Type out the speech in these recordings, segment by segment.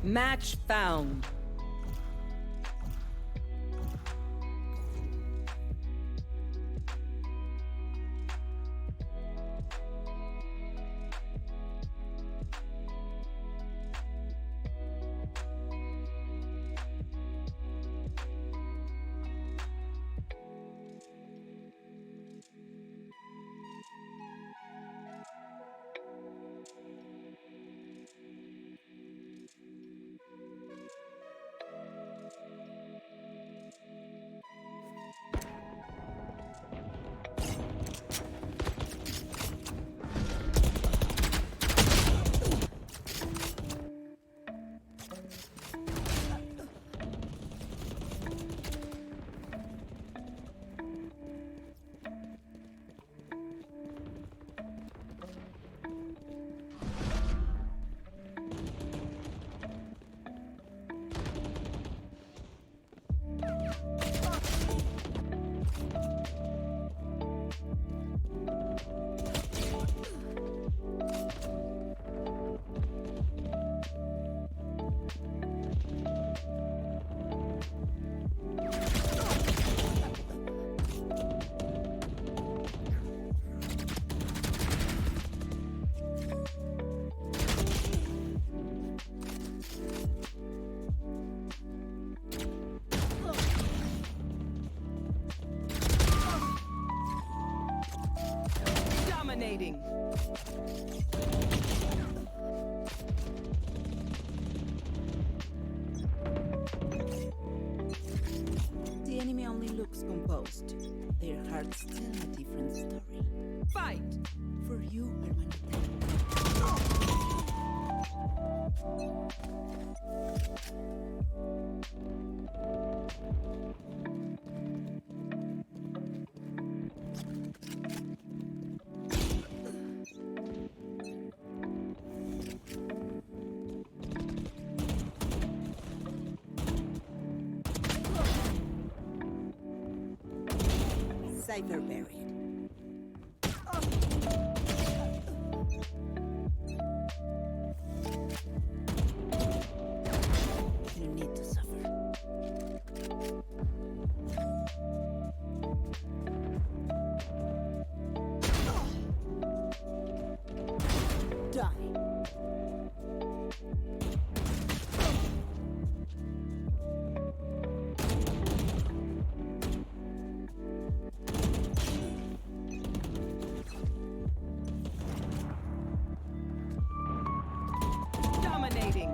Match found. Dominating. The enemy only looks composed. Their heart's still a different story. Fight! For you, hermanita. Cypher buried. You need to suffer. Die. Dominating.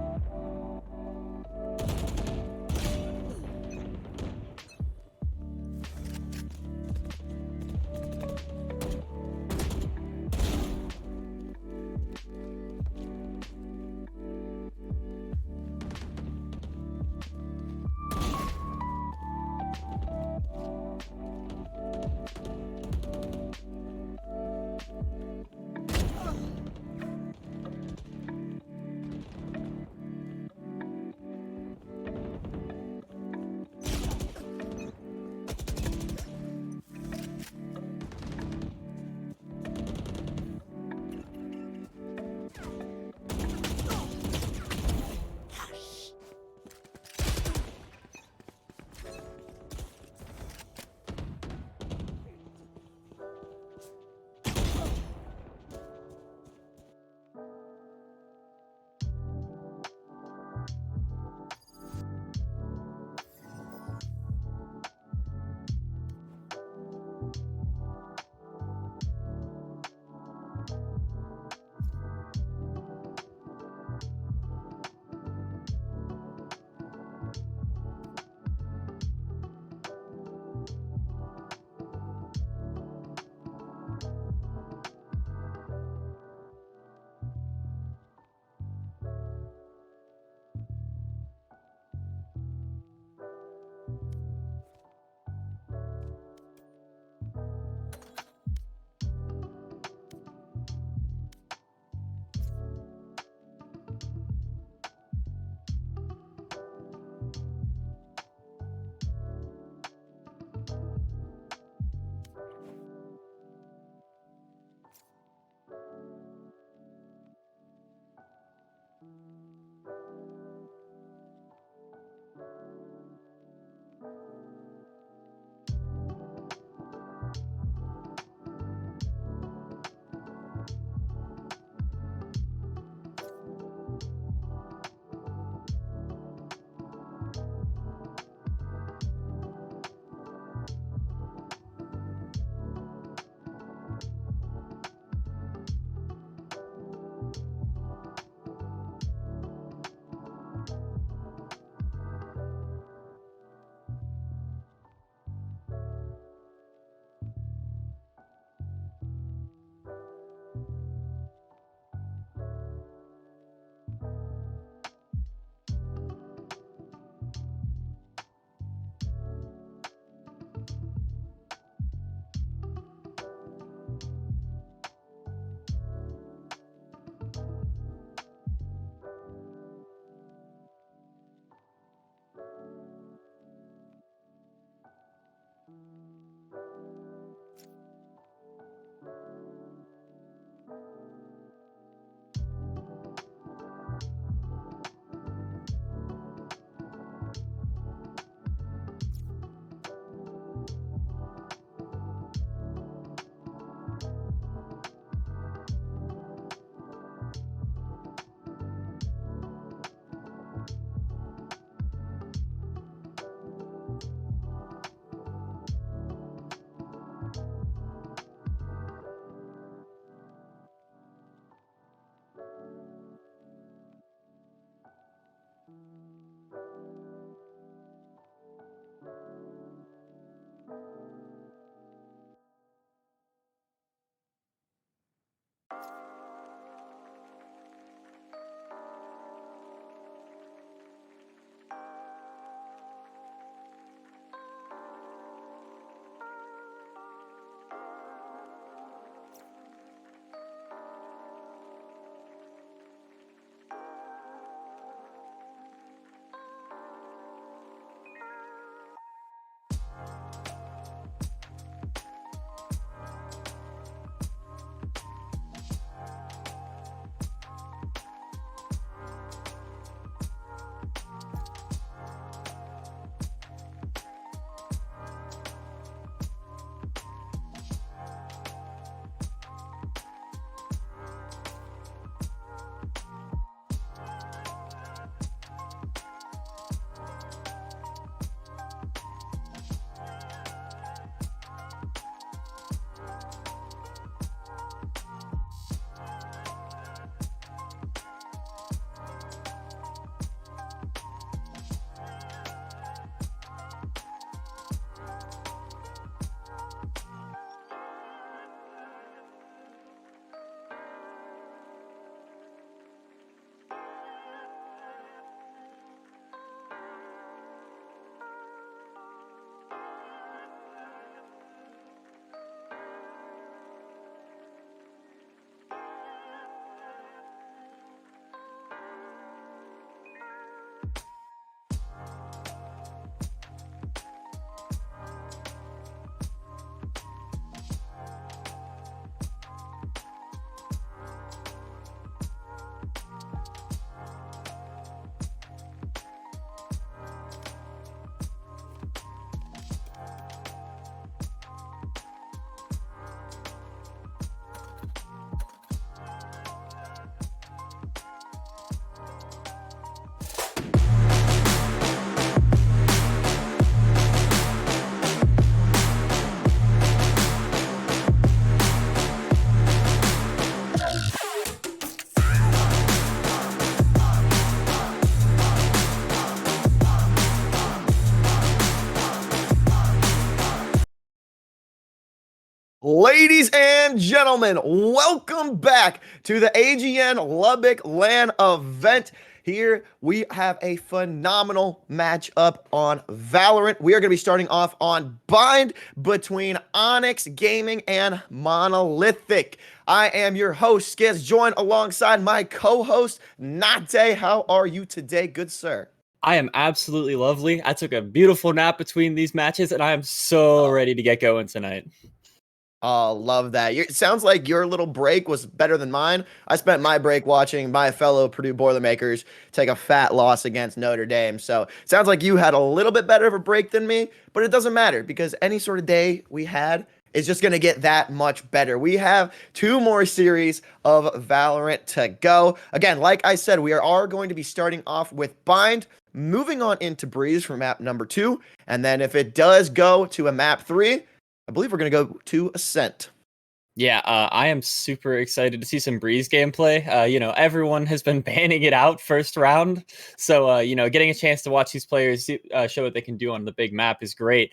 Ladies and gentlemen, welcome back to the AGN Lubbock LAN event. Here we have a phenomenal matchup on Valorant. We are going to be starting off on Bind between Onyx Gaming and Monolithic. I am your host, Skiz, joined alongside my co-host, Nate. How are you today, good sir? I am absolutely lovely. I took a beautiful nap between these matches, and I am so ready to get going tonight. Oh, love that. It sounds like your little break was better than mine. I spent my break watching my fellow Purdue Boilermakers take a fat loss against Notre Dame. So it sounds like you had a little bit better of a break than me, but it doesn't matter because any sort of day we had is just going to get that much better. We have 2 more series of Valorant to go. Again, like I said, we are going to be starting off with Bind, moving on into Breeze for map number 2. And then if it does go to a map 3, I believe we're going to go to Ascent. Yeah, I am super excited to see some Breeze gameplay. Everyone has been banning it out first round. So, getting a chance to watch these players show what they can do on the big map is great.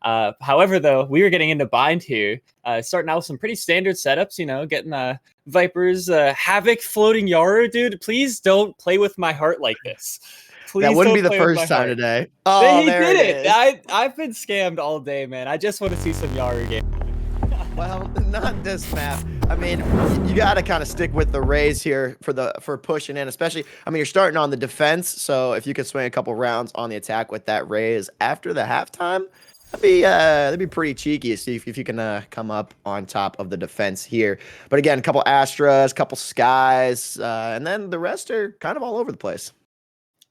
However, though, we were getting into Bind here, starting out with some pretty standard setups, getting Vipers, Havoc, floating Yaru. Dude, please don't play with my heart like this. Please that wouldn't be the play with first my time heart. today. Oh, there it is. I've been scammed all day, man. I just want to see some Yaru game. Well, not this map. I mean, you got to kind of stick with the Rays here for pushing in, especially. I mean, you're starting on the defense, so if you could swing a couple rounds on the attack with that Rays after the halftime, that'd be pretty cheeky. See if you can come up on top of the defense here. But again, a couple Astras, couple Skies, and then the rest are kind of all over the place.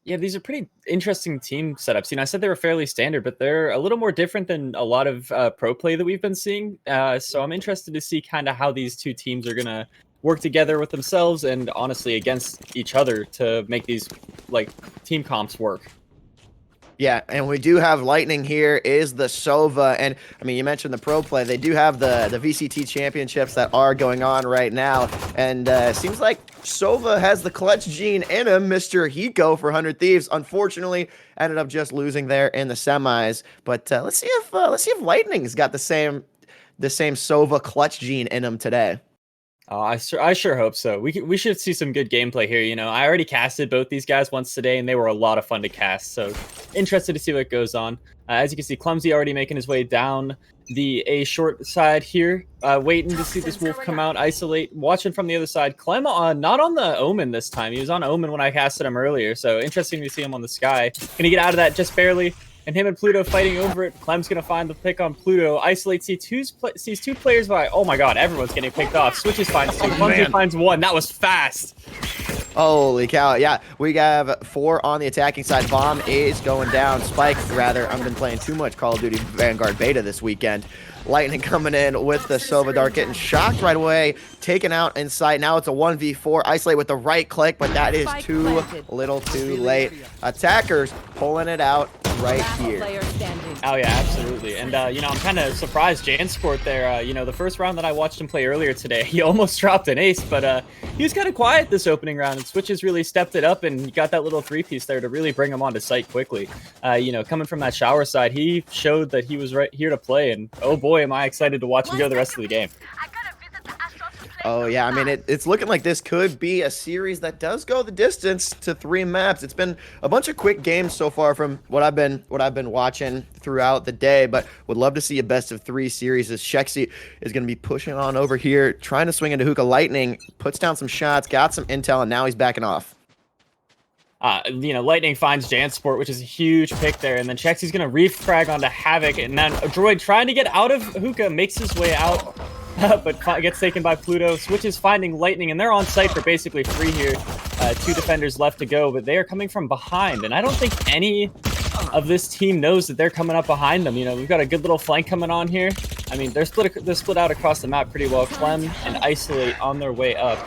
Yeah, these are pretty interesting team setups. I said they were fairly standard, but they're a little more different than a lot of pro play that we've been seeing. So I'm interested to see kind of how these two teams are going to work together with themselves and honestly against each other to make these team comps work. Yeah, and we do have Lightning here is the Sova, and I mean, you mentioned the pro play. They do have the VCT championships that are going on right now, and seems like Sova has the clutch gene in him. Mr. Hiko for 100 Thieves, unfortunately, ended up just losing there in the semis. But let's see if Lightning's got the same Sova clutch gene in him today. Oh, I sure hope so. We should see some good gameplay here. I already casted both these guys once today, and they were a lot of fun to cast. So interested to see what goes on. As you can see, Clumsy already making his way down the A short side here, waiting to see this wolf come out, isolate, watching from the other side. Clem not on the Omen this time. He was on Omen when I casted him earlier, so interesting to see him on the Sky. Gonna get out of that just barely. And him and Pluto fighting over it. Clem's going to find the pick on Pluto. Isolates, sees 2 players by. Oh my god, everyone's getting picked off. Switches finds 2. Clumsy finds 1. That was fast. Holy cow. Yeah, we have 4 on the attacking side. Bomb is going down. Spike, rather. I've been playing too much Call of Duty Vanguard Beta this weekend. Lightning coming in with the Sova Dart, getting shocked right away, taken out in sight. Now it's a 1v4. Isolate with the right click, but that is too little too late. Attackers pulling it out right here. Oh yeah, absolutely. And I'm kind of surprised Jansport there. The first round that I watched him play earlier today, he almost dropped an ace, but he was kind of quiet this opening round, and Switches really stepped it up and got that little 3-piece there to really bring him onto site quickly. Coming from that shower side, he showed that he was right here to play, and oh boy, am I excited to watch him go the rest of the game. Oh yeah, I mean it's looking like this could be a series that does go the distance to 3 maps. It's been a bunch of quick games so far from what I've been watching throughout the day, but would love to see a best of 3 series as Shexy is going to be pushing on over here, trying to swing into Hookah. Lightning puts down some shots, got some intel, and now he's backing off. Lightning finds Jansport, which is a huge pick there, and then Shexy's going to refrag onto Havoc, and then Droid trying to get out of Hookah makes his way out. But gets taken by Pluto. Switches finding Lightning, and they're on site for basically free here. 2 defenders left to go, but they are coming from behind, and I don't think any of this team knows that they're coming up behind them. We've got a good little flank coming on here. I mean, they're split out across the map pretty well. Clem and Isolate on their way up.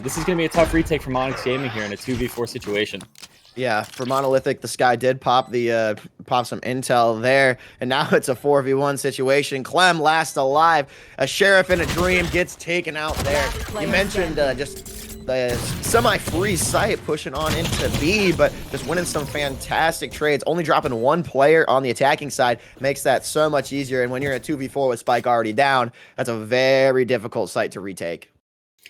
This is going to be a tough retake for Onyx Gaming here in a 2v4 situation. Yeah, for Monolithic, the Sky did pop some intel there, and now it's a 4v1 situation. Clem last alive. A Sheriff in a Dream gets taken out there. You mentioned just the semi-free site pushing on into B, but just winning some fantastic trades. Only dropping one player on the attacking side makes that so much easier. And when you're in a 2v4 with Spike already down, that's a very difficult site to retake.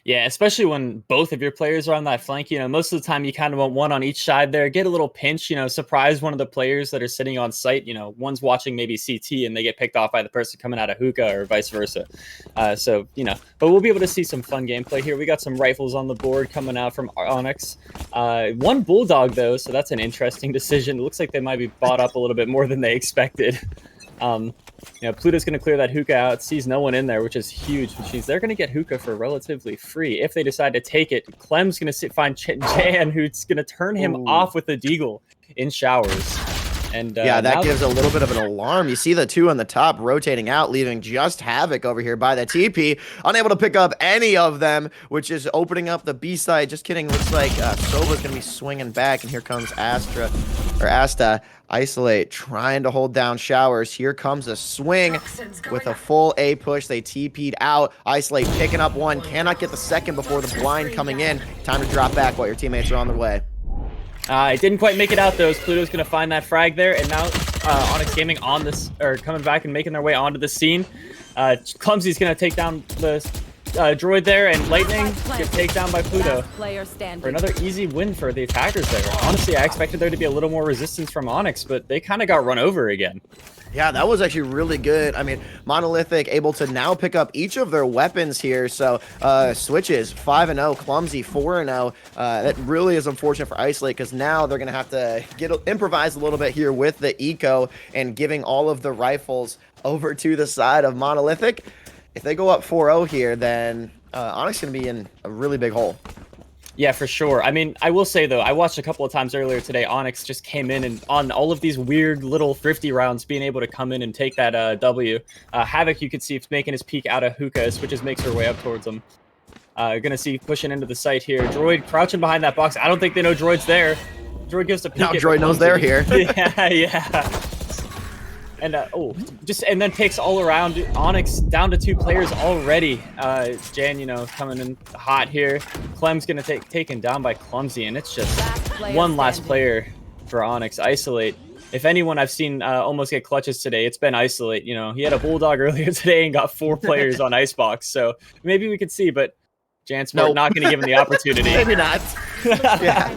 Yeah, especially when both of your players are on that flank. You know, most of the time you kind of want one on each side there, get a little pinch, you know, surprise one of the players that are sitting on site. You know, one's watching maybe CT and they get picked off by the person coming out of hookah or vice versa. So, you know, but we'll be able to see some fun gameplay here. We got some rifles on the board coming out from Onyx. One Bulldog, though, so that's an interesting decision. It looks like they might be bought up a little bit more than they expected. You know, Pluto's going to clear that hookah out, sees no one in there, which is huge, which means they're going to get hookah for relatively free if they decide to take it. Clem's going to find Jan, who's going to turn him off with the deagle in showers. And yeah, that gives a little bit of an alarm. You see the two on the top rotating out, leaving just Havoc over here by the TP, unable to pick up any of them, which is opening up the B side. Just kidding. Looks like Soba's going to be swinging back, and here comes Asta. Isolate, trying to hold down Showers. Here comes a swing with a full A push. They TP'd out. Isolate picking up one. Cannot get the second before the blind coming in. Time to drop back while your teammates are on their way. It didn't quite make it out, though. Pluto's going to find that frag there, and now Onyx Gaming on this, or coming back and making their way onto the scene. Clumsy's going to take down the droid there, and Lightning gets taken down by Pluto for another easy win for the attackers there. Honestly, I expected there to be a little more resistance from Onyx, but they kind of got run over again. Yeah, that was actually really good. I mean, Monolithic able to now pick up each of their weapons here. So switches 5-0, Clumsy 4-0. That really is unfortunate for Isolate because now they're going to have to improvise a little bit here with the eco and giving all of the rifles over to the side of Monolithic. If they go up 4-0 here, then Onyx is going to be in a really big hole. Yeah, for sure. I mean, I will say, though, I watched a couple of times earlier today, Onyx just came in and on all of these weird little thrifty rounds, being able to come in and take that W. Havoc, you could see, making his peek out of hookah, Switches makes her way up towards him. Gonna see pushing into the site here. Droid crouching behind that box. I don't think they know Droid's there. Droid gives a peek. Now Droid knows they're here. Yeah. And and then takes all around. Onyx down to 2 players already. Jan, you know, coming in hot here. Clem's gonna taken down by Clumsy, and it's just one last player for Onyx. Isolate. If anyone I've seen almost get clutches today, it's been Isolate. You know, he had a Bulldog earlier today and got 4 players on Icebox. So maybe we could see, but Jan's not going to give him the opportunity. Maybe not. Yeah.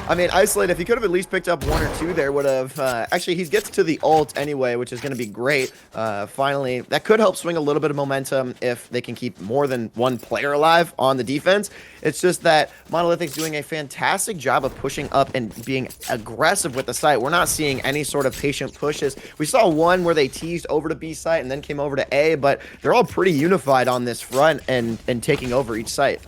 I mean, Isolate, if he could have at least picked up 1 or 2 there, would have... actually, he gets to the ult anyway, which is going to be great. Finally, that could help swing a little bit of momentum if they can keep more than 1 player alive on the defense. It's just that Monolithic's doing a fantastic job of pushing up and being aggressive with the site. We're not seeing any sort of patient pushes. We saw one where they teased over to B site and then came over to A, but they're all pretty unified on this front and taking over each site.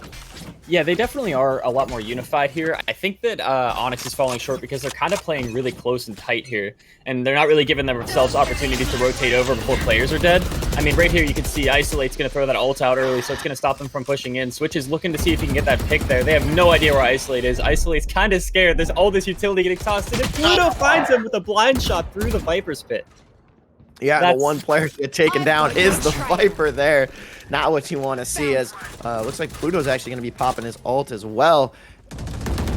Yeah, they definitely are a lot more unified here. I think that Onyx is falling short because they're kind of playing really close and tight here, and they're not really giving themselves opportunities to rotate over before players are dead. I mean, right here you can see Isolate's going to throw that ult out early, so it's going to stop them from pushing in. Switch is looking to see if he can get that pick there. They have no idea where Isolate is. Isolate's kind of scared. There's all this utility getting tossed, and Pluto finds him with a blind shot through the Viper's pit. Yeah, the one player to get taken down is the Viper there. Not what you want to see, as looks like Pluto's actually going to be popping his ult as well.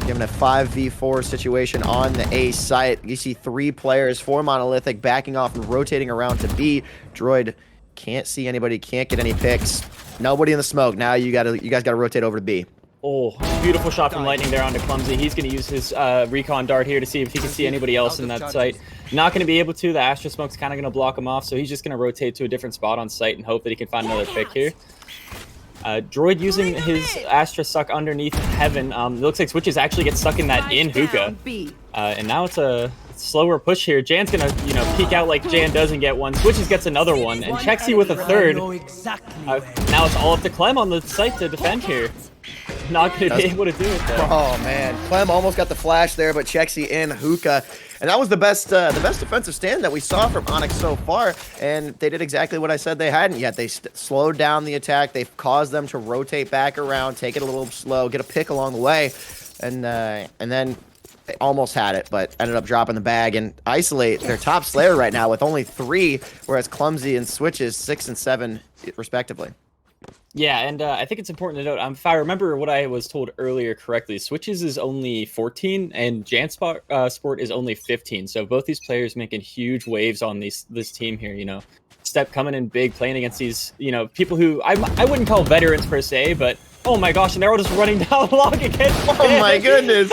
Given a 5v4 situation on the A site. You see 3 players for Monolithic backing off and rotating around to B. Droid can't see anybody, can't get any picks. Nobody in the smoke. Now you guys gotta rotate over to B. Oh, beautiful shot from Lightning there onto Clumsy. He's going to use his recon dart here to see if he can see anybody else in that site. Not going to be able to. The Astra Smoke's kind of going to block him off, so he's just going to rotate to a different spot on site and hope that he can find another pick here. Droid using his Astra Suck underneath Heaven. It looks like Switches actually gets stuck in that in hookah. And now it's a slower push here. Jan's going to, you know, peek out like Jan doesn't get one. Switches gets another one, and Chexy with a third. Now it's all up to Clem on the site to defend here. Not going to be able to do it, though. Oh, man. Clem almost got the flash there, but Chexy in hookah. And that was the best defensive stand that we saw from Onyx so far. And they did exactly what I said they hadn't yet. They slowed down the attack. They've caused them to rotate back around, take it a little slow, get a pick along the way. And then they almost had it, but ended up dropping the bag and Isolate their top Slayer right now with only 3, whereas Clumsy and Switches 6 and 7, respectively. Yeah, and I think it's important to note, if I remember what I was told earlier correctly, Switches is only 14 and Sport is only 15. So both these players making huge waves on this team here, you know. Step coming in big, playing against these, you know, people who I wouldn't call veterans per se, but oh my gosh, and they're all just running down long again. Oh my goodness.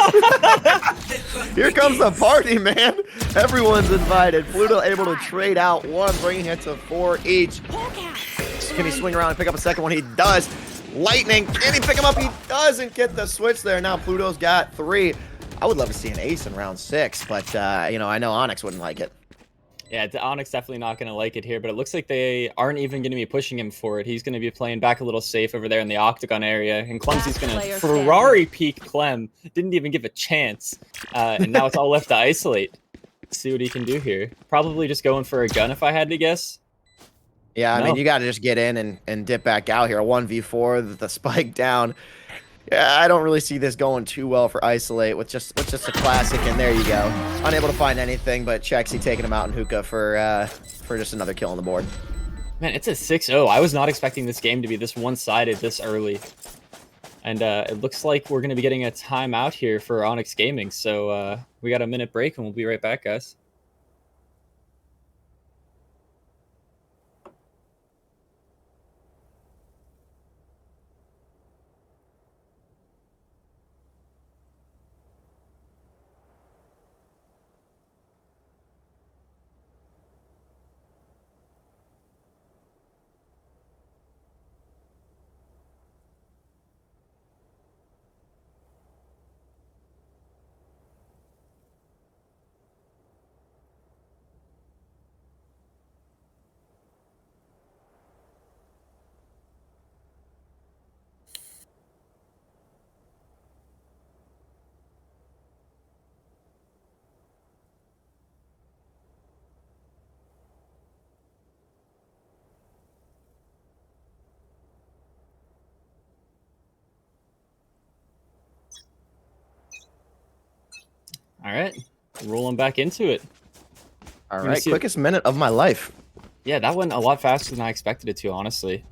Here comes the party, man. Everyone's invited. Pluto able to trade out one, bringing it to 4 each. Can he swing around and pick up a second one? He does. Lightning, can he pick him up? He doesn't get the switch there. Now Pluto's got 3. I would love to see an ace in round 6, but, you know, I know Onyx wouldn't like it. Yeah, Onyx definitely not going to like it here, but it looks like they aren't even going to be pushing him for it. He's going to be playing back a little safe over there in the Octagon area, and Clumsy's going to Ferrari peek Clem. Didn't even give a chance, and now it's all left to isolate. Let's see what he can do here. Probably just going for a gun if I had to guess. Yeah, I mean, you got to just get in and dip back out here. A 1v4, the spike down. Yeah, I don't really see this going too well for Isolate with just a classic, and there you go. Unable to find anything, but Chexy taking him out in hookah for just another kill on the board. Man, it's a 6-0. I was not expecting this game to be this one-sided this early. And it looks like we're going to be getting a timeout here for Onyx Gaming. So we got a minute break, and we'll be right back, guys. All right, rolling back into it. All right, quickest minute of my life. Yeah, that went a lot faster than I expected it to, honestly.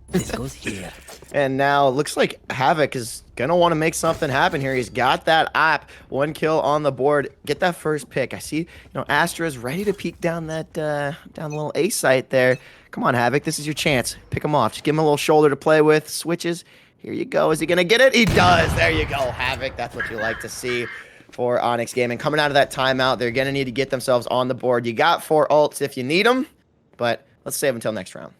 This goes here. And now looks like Havoc is gonna want to make something happen here. He's got that app, 1 kill on the board. Get that first pick. I see, you know, Astra's ready to peek down that down the little A site there. Come on, Havoc, this is your chance. Pick him off. Just give him a little shoulder to play with. Switches. Here you go. Is he gonna get it? He does. There you go, Havoc. That's what you like to see for Onyx Gaming. Coming out of that timeout, they're going to need to get themselves on the board. You got 4 ults if you need them, but let's save until next round.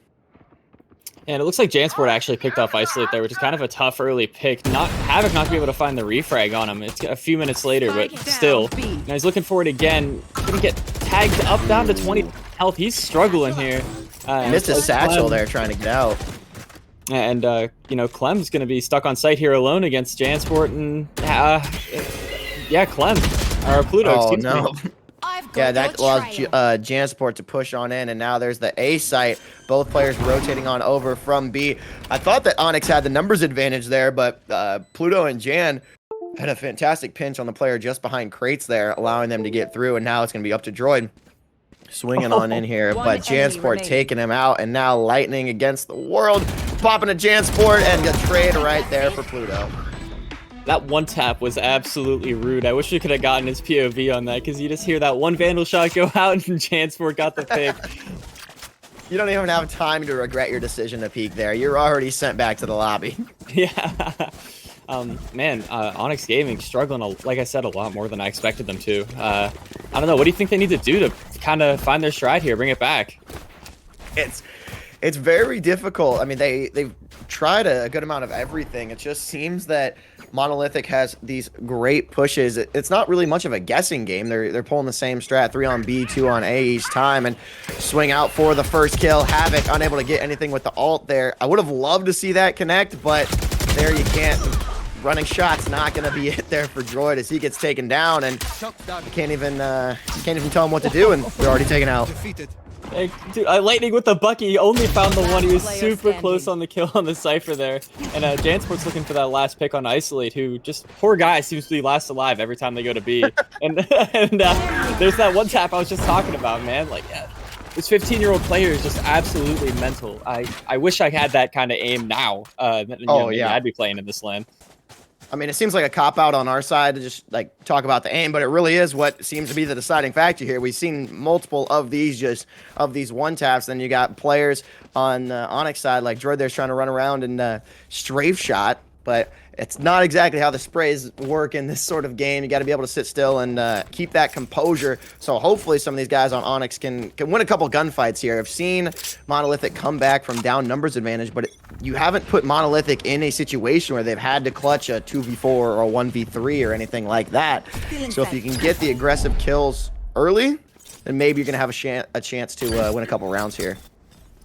And it looks like Jansport actually picked off Isolate there, which is kind of a tough early pick. Havoc not to be able to find the refrag on him. It's a few minutes later, but still. Now he's looking for it again. Gonna get tagged up down to 20 health. He's struggling here. Missed his satchel there trying to get out. And, you know, Clem's going to be stuck on site here alone against Jansport and... yeah, Clem. Or Pluto, excuse me. Yeah, that allows Jansport to push on in, and now there's the A site. Both players rotating on over from B. I thought that Onyx had the numbers advantage there, but Pluto and Jan had a fantastic pinch on the player just behind crates there, allowing them to get through, and now it's going to be up to Droid. Swinging on in here, but Jansport taking him out, and now Lightning against the world. Popping a Jansport, and a trade right there for Pluto. That one tap was absolutely rude. I wish we could have gotten his POV on that, because you just hear that one Vandal shot go out and Jansport got the pick. You don't even have time to regret your decision to peek there. You're already sent back to the lobby. Yeah. Man, Onyx Gaming struggling, like I said, a lot more than I expected them to. I don't know. What do you think they need to do to kind of find their stride here, bring it back? It's very difficult. I mean, they've tried a good amount of everything. It just seems that Monolithic has these great pushes. It's not really much of a guessing game. They're pulling the same strat, 3 on B, 2 on A each time, and swing out for the first kill. Havoc unable to get anything with the ult there. I would have loved to see that connect, but there you can't. Running shots not going to be it there for Droid as he gets taken down, and you can't even tell him what to do, and they're already taken out. Hey, dude, Lightning with the Bucky, he only found the one. He was super close on the kill on the Cypher there. And Jansport's looking for that last pick on Isolate, who just, poor guy, seems to be last alive every time they go to B. and there's that one tap I was just talking about, man. Like, yeah, This 15-year-old player is just absolutely mental. I wish I had that kind of aim now. Maybe I'd be playing in this LAN. I mean, it seems like a cop-out on our side to just like talk about the aim, but it really is what seems to be the deciding factor here. We've seen multiple of these one taps. Then you got players on Onyx side, like Droid there's trying to run around and strafe shot, but it's not exactly how the sprays work in this sort of game. You got to be able to sit still and keep that composure. So hopefully some of these guys on Onyx can win a couple gunfights here. I've seen Monolithic come back from down numbers advantage, but you haven't put Monolithic in a situation where they've had to clutch a 2v4 or a 1v3 or anything like that. So if you can get the aggressive kills early, then maybe you're going to have a chance to win a couple rounds here.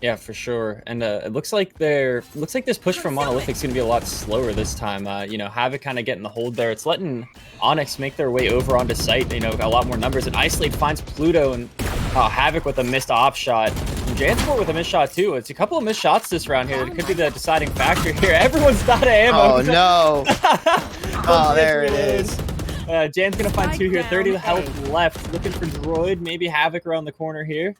Yeah, for sure. And it looks like this push from Monolithic's gonna be a lot slower this time. You know, Havoc kind of getting the hold there. It's letting Onyx make their way over onto site. You know, got a lot more numbers. And Isolate finds Pluto and Havoc with a missed op shot. And Jansport with a missed shot too. It's a couple of missed shots this round here. It could be the deciding factor here. Everyone's out of ammo. Oh no! Oh, there it is. Jan's gonna find 2 here. 30 health left. Looking for Droid. Maybe Havoc around the corner here.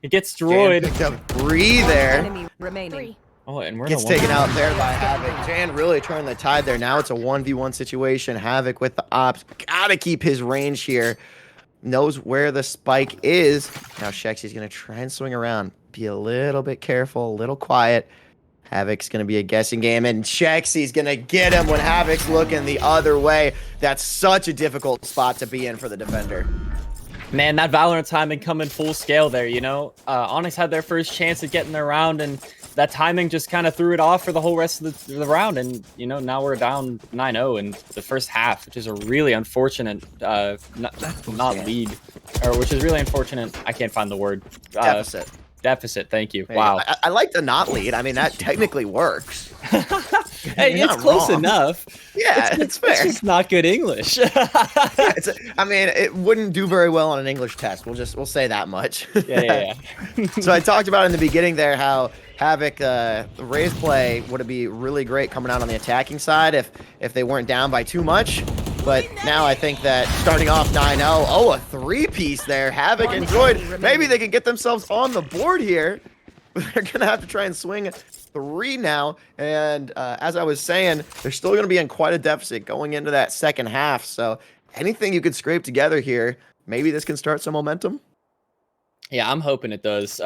It gets Droid. Jan picked up 3 there. Enemy remaining. Oh, and we're Gets taken out there by Havoc. Jan really turned the tide there. Now it's a 1v1 situation. Havoc with the ops. Gotta keep his range here. Knows where the spike is. Now Shexy's gonna try and swing around. Be a little bit careful, a little quiet. Havoc's gonna be a guessing game, and Shexy's gonna get him when Havoc's looking the other way. That's such a difficult spot to be in for the defender. Man, that Valorant timing coming full scale there, you know? Onyx had their first chance at getting their round, and that timing just kind of threw it off for the whole rest of the round. And, you know, now we're down 9-0 in the first half, which is a really unfortunate, not lead, or which is really unfortunate. I can't find the word. Deficit. Deficit, thank you. Hey, wow. I like the not lead. I mean, that technically works. Hey, it's close enough. Yeah, it's fair. It's just not good English. I mean, it wouldn't do very well on an English test. We'll say that much. Yeah. So I talked about in the beginning there how Havoc, the Raze play would be really great coming out on the attacking side if they weren't down by too much. But now I think that starting off 9-0, a 3-piece there. Havoc and Droid, maybe they can get themselves on the board here. They're going to have to try and swing 3 now. And as I was saying, they're still going to be in quite a deficit going into that second half. So anything you could scrape together here, maybe this can start some momentum. Yeah, I'm hoping it does,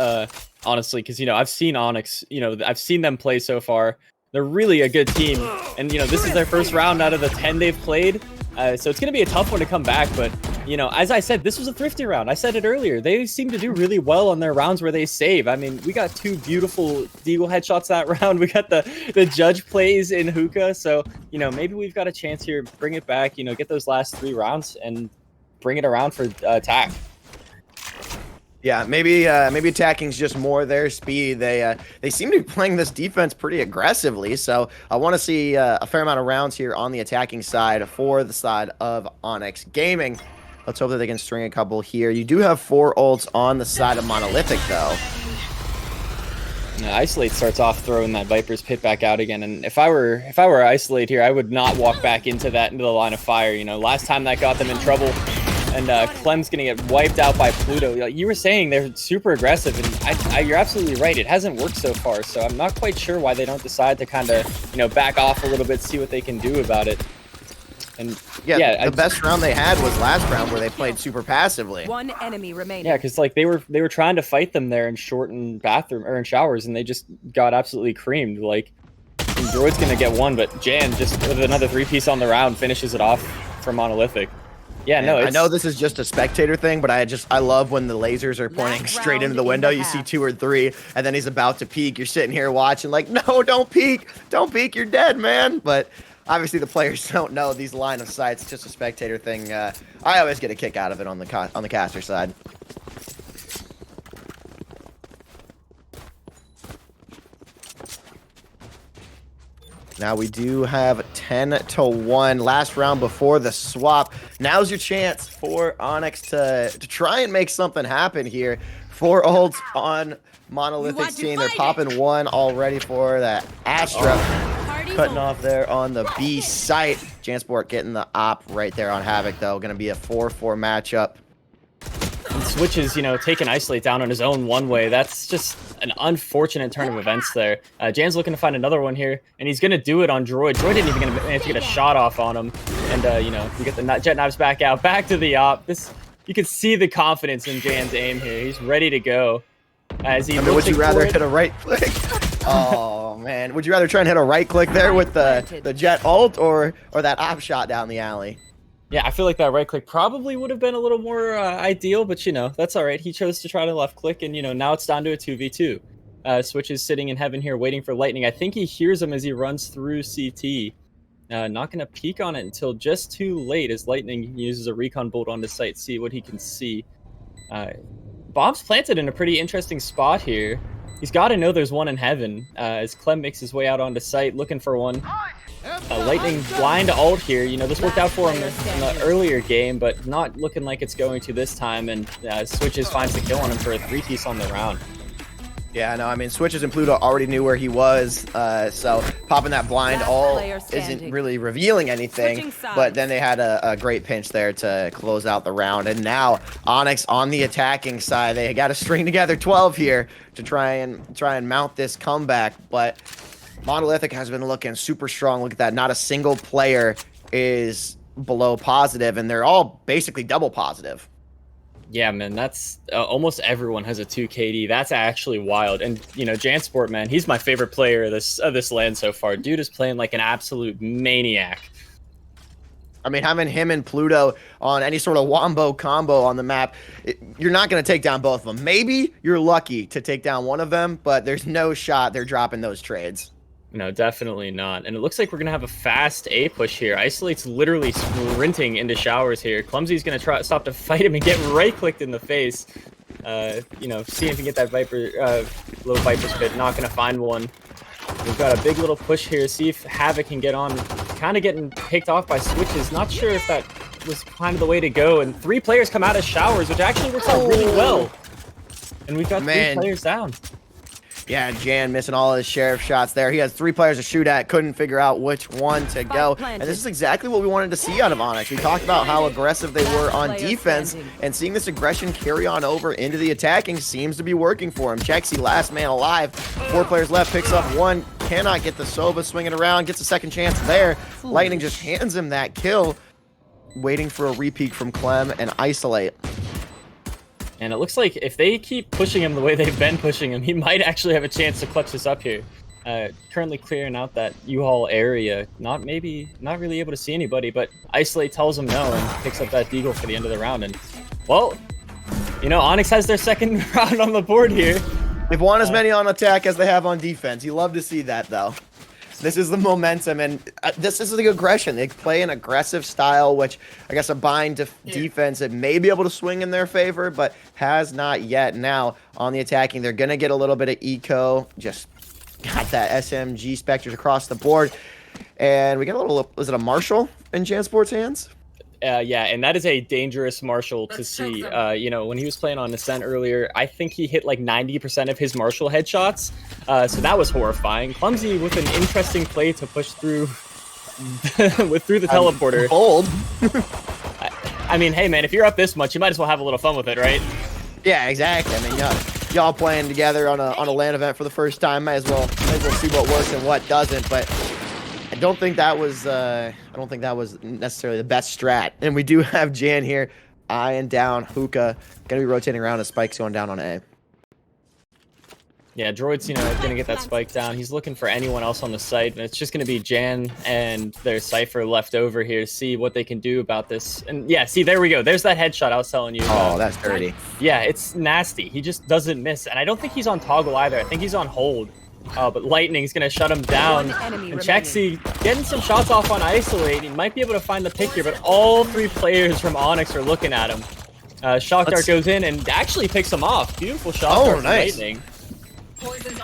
honestly, because, you know, I've seen Onyx, you know, I've seen them play so far. They're really a good team. And, you know, this is their first round out of the 10 they've played. So it's going to be a tough one to come back. But, you know, as I said, this was a thrifty round. I said it earlier. They seem to do really well on their rounds where they save. I mean, we got 2 beautiful Deagle headshots that round. We got the judge plays in hookah. So, you know, maybe we've got a chance here. Bring it back, you know, get those last 3 rounds and bring it around for attack. Yeah, maybe attacking's just more their speed. They seem to be playing this defense pretty aggressively, so I want to see a fair amount of rounds here on the attacking side for the side of Onyx Gaming. Let's hope that they can string a couple here. You do have 4 ults on the side of Monolithic, though. Yeah, Isolate starts off throwing that Viper's Pit back out again, and if I were Isolate here, I would not walk back into the line of fire. You know, last time that got them in trouble. And Clem's gonna get wiped out by Pluto. Like you were saying, they're super aggressive, and you're absolutely right. It hasn't worked so far, so I'm not quite sure why they don't decide to kind of, you know, back off a little bit, see what they can do about it. And yeah, the best round they had was last round where they played super passively. 1 enemy remaining. Yeah, because like they were trying to fight them there in short and bathroom or in showers, and they just got absolutely creamed. Like, and Droid's gonna get 1, but Jan just with another 3-piece on the round finishes it off for Monolithic. Yeah, no, I know this is just a spectator thing, but I love when the lasers are pointing straight into the window. You see 2 or 3, and then he's about to peek. You're sitting here watching like, no, don't peek. Don't peek. You're dead, man. But obviously the players don't know these line of sights. It's just a spectator thing. I always get a kick out of it on the caster side. Now we do have 10-1 last round before the swap. Now's your chance for Onyx to try and make something happen here. 4 ults on Monolithic's team. They're popping 1 already for that Astra. Cutting off there on the B site. Jansport getting the op right there on Havoc, though. Going to be a 4-4 matchup. And Switch is, taking Isolate down on his own one way. That's just an unfortunate turn of events there. Jan's looking to find another one here, and he's going to do it on Droid. Droid didn't even manage to get a shot off on him. And, we get the Jet Knives back out, back to the op. You can see the confidence in Jan's aim here. He's ready to go. As he would you rather hit a right click? Oh, man. Would you rather try and hit a right click there with the Jet ult or that op shot down the alley? Yeah, I feel like that right click probably would have been a little more ideal, but that's all right. He chose to try to left click, and now it's down to a 2v2. Switch is sitting in heaven here waiting for Lightning. I think he hears him as he runs through CT. Not going to peek on it until just too late as Lightning uses a recon bolt on the site, see what he can see. Bomb's planted in a pretty interesting spot here. He's got to know there's one in heaven as Clem makes his way out onto site looking for one. Lightning blind ult here. This worked out for him in the earlier game, but not looking like it's going to this time. And Switches finds the kill on him for a 3-piece on the round. Yeah, no, I mean, Switches and Pluto already knew where he was, so popping that blind ult isn't really revealing anything, but then they had a great pinch there to close out the round. And now Onyx on the attacking side, they got to string together 12 here to try and mount this comeback, but Monolithic has been looking super strong. Look at that. Not a single player is below positive, and they're all basically double positive. Yeah, man, that's almost everyone has a 2 KD. That's actually wild. And, Jansport, man, he's my favorite player of this LAN so far. Dude is playing like an absolute maniac. I mean, having him and Pluto on any sort of wombo combo on the map, you're not going to take down both of them. Maybe you're lucky to take down one of them, but there's no shot they're dropping those trades. No, definitely not. And it looks like we're going to have a fast A push here. Isolate's literally sprinting into showers here. Clumsy's going to try stop to fight him and get right-clicked in the face. See if he can get that little Viper spit. Not going to find one. We've got a big little push here. See if Havoc can get on. Kind of getting picked off by Switches. Not sure if that was kind of the way to go. And 3 players come out of showers, which actually works out really well. And we've got 3 players down. Yeah, Jan missing all his sheriff shots there. He has 3 players to shoot at, couldn't figure out which one to go. And this is exactly what we wanted to see out of Onyx. We talked about how aggressive they were on defense, and seeing this aggression carry on over into the attacking seems to be working for him. Chexy, last man alive. 4 players left, picks up 1, cannot get the Sova swinging around, gets a second chance there. Lightning just hands him that kill, waiting for a repeat from Clem and Isolate. And it looks like if they keep pushing him the way they've been pushing him, he might actually have a chance to clutch this up here. Currently clearing out that U-Haul area. Not really able to see anybody, but Isolate tells him no and picks up that deagle for the end of the round. And, well, Onyx has their second round on the board here. They've won as many on attack as they have on defense. You love to see that, though. This is the momentum, and this is the aggression. They play an aggressive style, which I guess a bind defense that may be able to swing in their favor, but has not yet. Now, on the attacking, they're going to get a little bit of eco. Just got that SMG Spectres across the board. And we got a little, was it a Marshall in Jansport's hands? Yeah, and that is a dangerous Marshall to see. When he was playing on Ascent earlier, I think he hit like 90% of his Marshall headshots. So that was horrifying. Clumsy with an interesting play to push through through the teleporter. Bold. I mean, hey man, if you're up this much, you might as well have a little fun with it, right? Yeah, exactly. I mean, y'all playing together on a LAN event for the first time. Might as well see what works and what doesn't. But I don't think that was necessarily the best strat. And we do have Jan here, eyeing down Hookah, gonna be rotating around as Spike's going down on A. Yeah, Droid's gonna get that spike down. He's looking for anyone else on the site, and it's just gonna be Jan and their Cypher left over here to see what they can do about this. And yeah, see, there we go. There's that headshot I was telling you about. Oh, that's dirty. Yeah, it's nasty. He just doesn't miss, and I don't think he's on toggle either. I think he's on hold. But Lightning's going to shut him down. And Chexy getting some shots off on Isolate. He might be able to find the pick here, but all 3 players from Onyx are looking at him. Shock Dart goes in and actually picks him off. Beautiful Shock Dart from Lightning.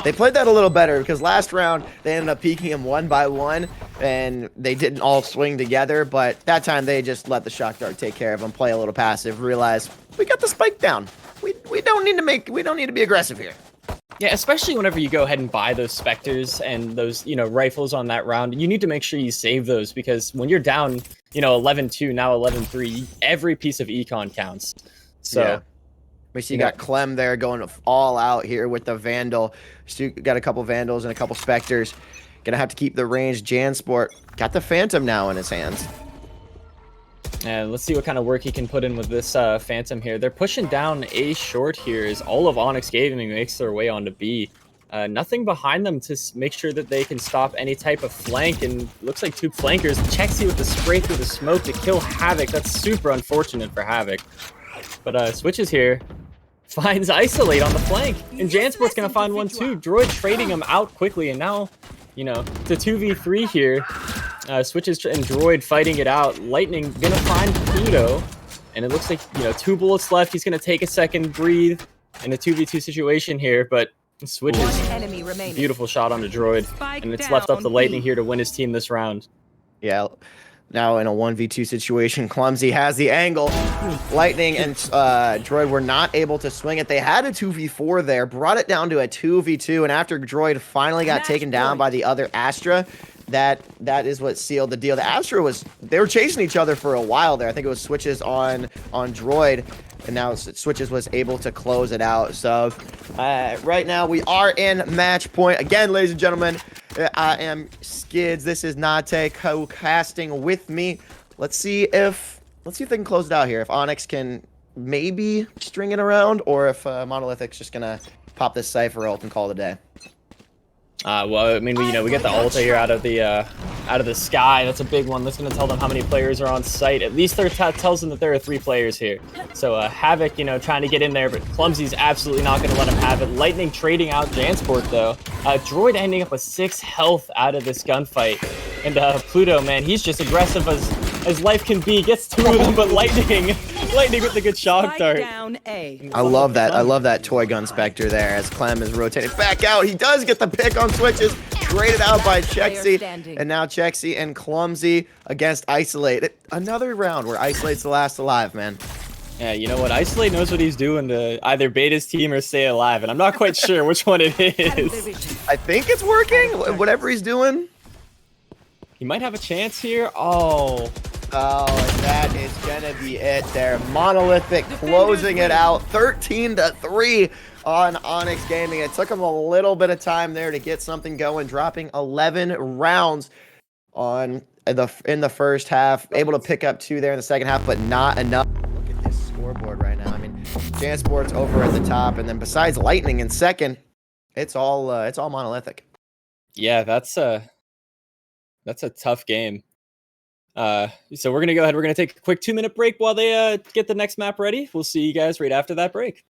They played that a little better because last round they ended up peeking him 1 by 1 and they didn't all swing together, but that time they just let the Shock Dart take care of him, play a little passive, realize we got the spike down. We don't need to be aggressive here. Yeah, especially whenever you go ahead and buy those Spectres and those, rifles on that round, you need to make sure you save those because when you're down, 11-2, now 11-3, every piece of econ counts. So, We see you got Clem there going all out here with the Vandal. So got a couple Vandals and a couple Spectres. Gonna have to keep the range. Jansport got the Phantom now in his hands. And let's see what kind of work he can put in with this Phantom here. They're pushing down A short here as all of Onyx Gaming makes their way onto B. Nothing behind them to make sure that they can stop any type of flank, and looks like two flankers. Chexy with the spray through the smoke to kill Havoc. That's super unfortunate for Havoc. But switches here. Finds Isolate on the flank, and Jansport's gonna find one too. Droid trading him out quickly, and now, you know, it's a 2v3 here. Switches and Droid fighting it out. Lightning gonna find Pluto, and it looks like, you know, 2 bullets left. He's gonna take a second breathe in a 2v2 situation here, but Switches beautiful shot on the Droid, and it's left up to Lightning here to win his team this round. Yeah. Now in a 1v2 situation, Clumsy has the angle. Lightning and Droid were not able to swing it. They had a 2v4 there, brought it down to a 2v2, and after Droid finally got taken down by the other Astra, that is what sealed the deal. The Astra they were chasing each other for a while there. I think it was Switches on Droid, and now Switches was able to close it out. So right now we are in match point. Again, ladies and gentlemen, I am Skids. This is Nate co-casting with me. Let's see if they can close it out here. If Onyx can maybe string it around, or if Monolithic's just gonna pop this Cypher ult and call it a day. Well, I mean, we get the ult here out of the sky. That's a big one. That's going to tell them how many players are on site. At least tells them that there are 3 players here. So Havoc, you know, trying to get in there, but Clumsy's absolutely not going to let him have it. Lightning trading out Jansport though. Droid ending up with 6 health out of this gunfight, and Pluto, man, he's just aggressive as life can be. Gets 2 of them, but Lightning with the good shock dart. I love that. I love that toy gun Spectre there as Clem is rotating back out. He does get the pick on Switches, traded out by Chexy, and now Chexy and Clumsy against Isolate. Another round where Isolate's the last alive, man. Yeah, you know what? Isolate knows what he's doing to either bait his team or stay alive, and I'm not quite sure which one it is. I think it's working. Whatever he's doing. He might have a chance here. Oh, and that is gonna be it there. Monolithic closing it out, 13-3 on Onyx Gaming. It took them a little bit of time there to get something going, dropping 11 rounds in the first half. Able to pick up 2 there in the second half, but not enough. Look at this scoreboard right now. I mean, Jansport's over at the top, and then besides Lightning in second, it's all Monolithic. Yeah, that's a tough game. So we're gonna go ahead. We're gonna take a quick 2-minute break while they get the next map ready. We'll see you guys right after that break.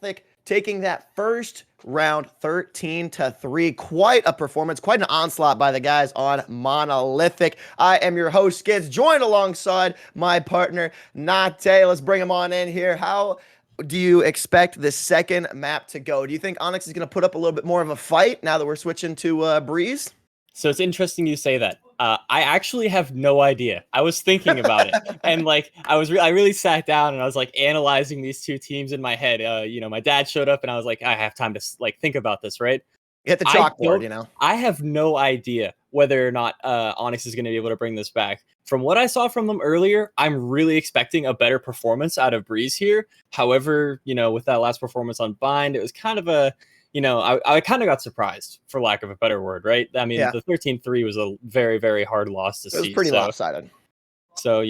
Monolithic taking that first round 13-3. Quite a performance, quite an onslaught by the guys on Monolithic. I am your host, Skids, joined alongside my partner, Nate. Let's bring him on in here. How do you expect the second map to go? Do you think Onyx is going to put up a little bit more of a fight now that we're switching to Breeze? So it's interesting you say that. I actually have no idea. I was thinking about it, and like I really sat down and I was like analyzing these two teams in my head. My dad showed up and I was like, I have time to like think about this, right? Hit the chalkboard, I have no idea whether or not Onyx is going to be able to bring this back. From what I saw from them earlier, I'm really expecting a better performance out of Breeze here. However, with that last performance on Bind, it was kind of a I kind of got surprised, for lack of a better word, right? I mean, The 13-3 was a very, very hard loss to see. It was pretty lopsided. So,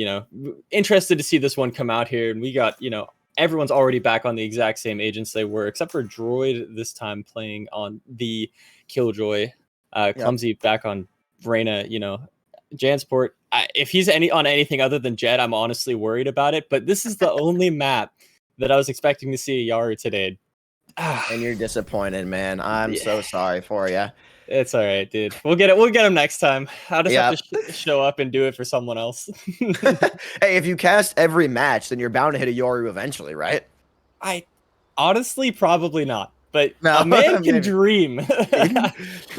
interested to see this one come out here. And we got, everyone's already back on the exact same agents they were, except for Droid this time playing on the Killjoy. Clumsy back on Reyna, Jansport. If he's on anything other than Jet, I'm honestly worried about it. But this is the only map that I was expecting to see Yaru today. And you're disappointed, man. I'm so sorry for you. It's all right, dude. We'll get him next time. I'll just have to show up and do it for someone else. Hey, if you cast every match, then you're bound to hit a Yoru eventually, right? I honestly probably not, but a man can dream.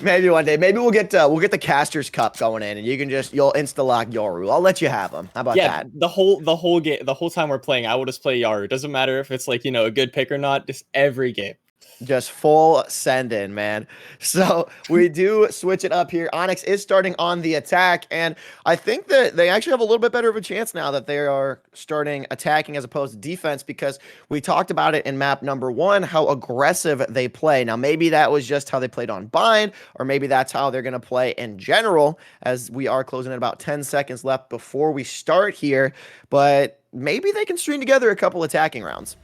Maybe one day. Maybe we'll get the Casters Cup going in, and you'll insta lock Yoru. I'll let you have him. How about that? The whole game, the whole time we're playing, I will just play Yaru. Doesn't matter if it's like a good pick or not. Just every game. Just full send in, man. So we do switch it up here. Onyx is starting on the attack, and I think that they actually have a little bit better of a chance now that they are starting attacking as opposed to defense, because we talked about it in map number 1, how aggressive they play. Now, maybe that was just how they played on Bind, or maybe that's how they're going to play in general, as we are closing at about 10 seconds left before we start here. But maybe they can string together a couple attacking rounds.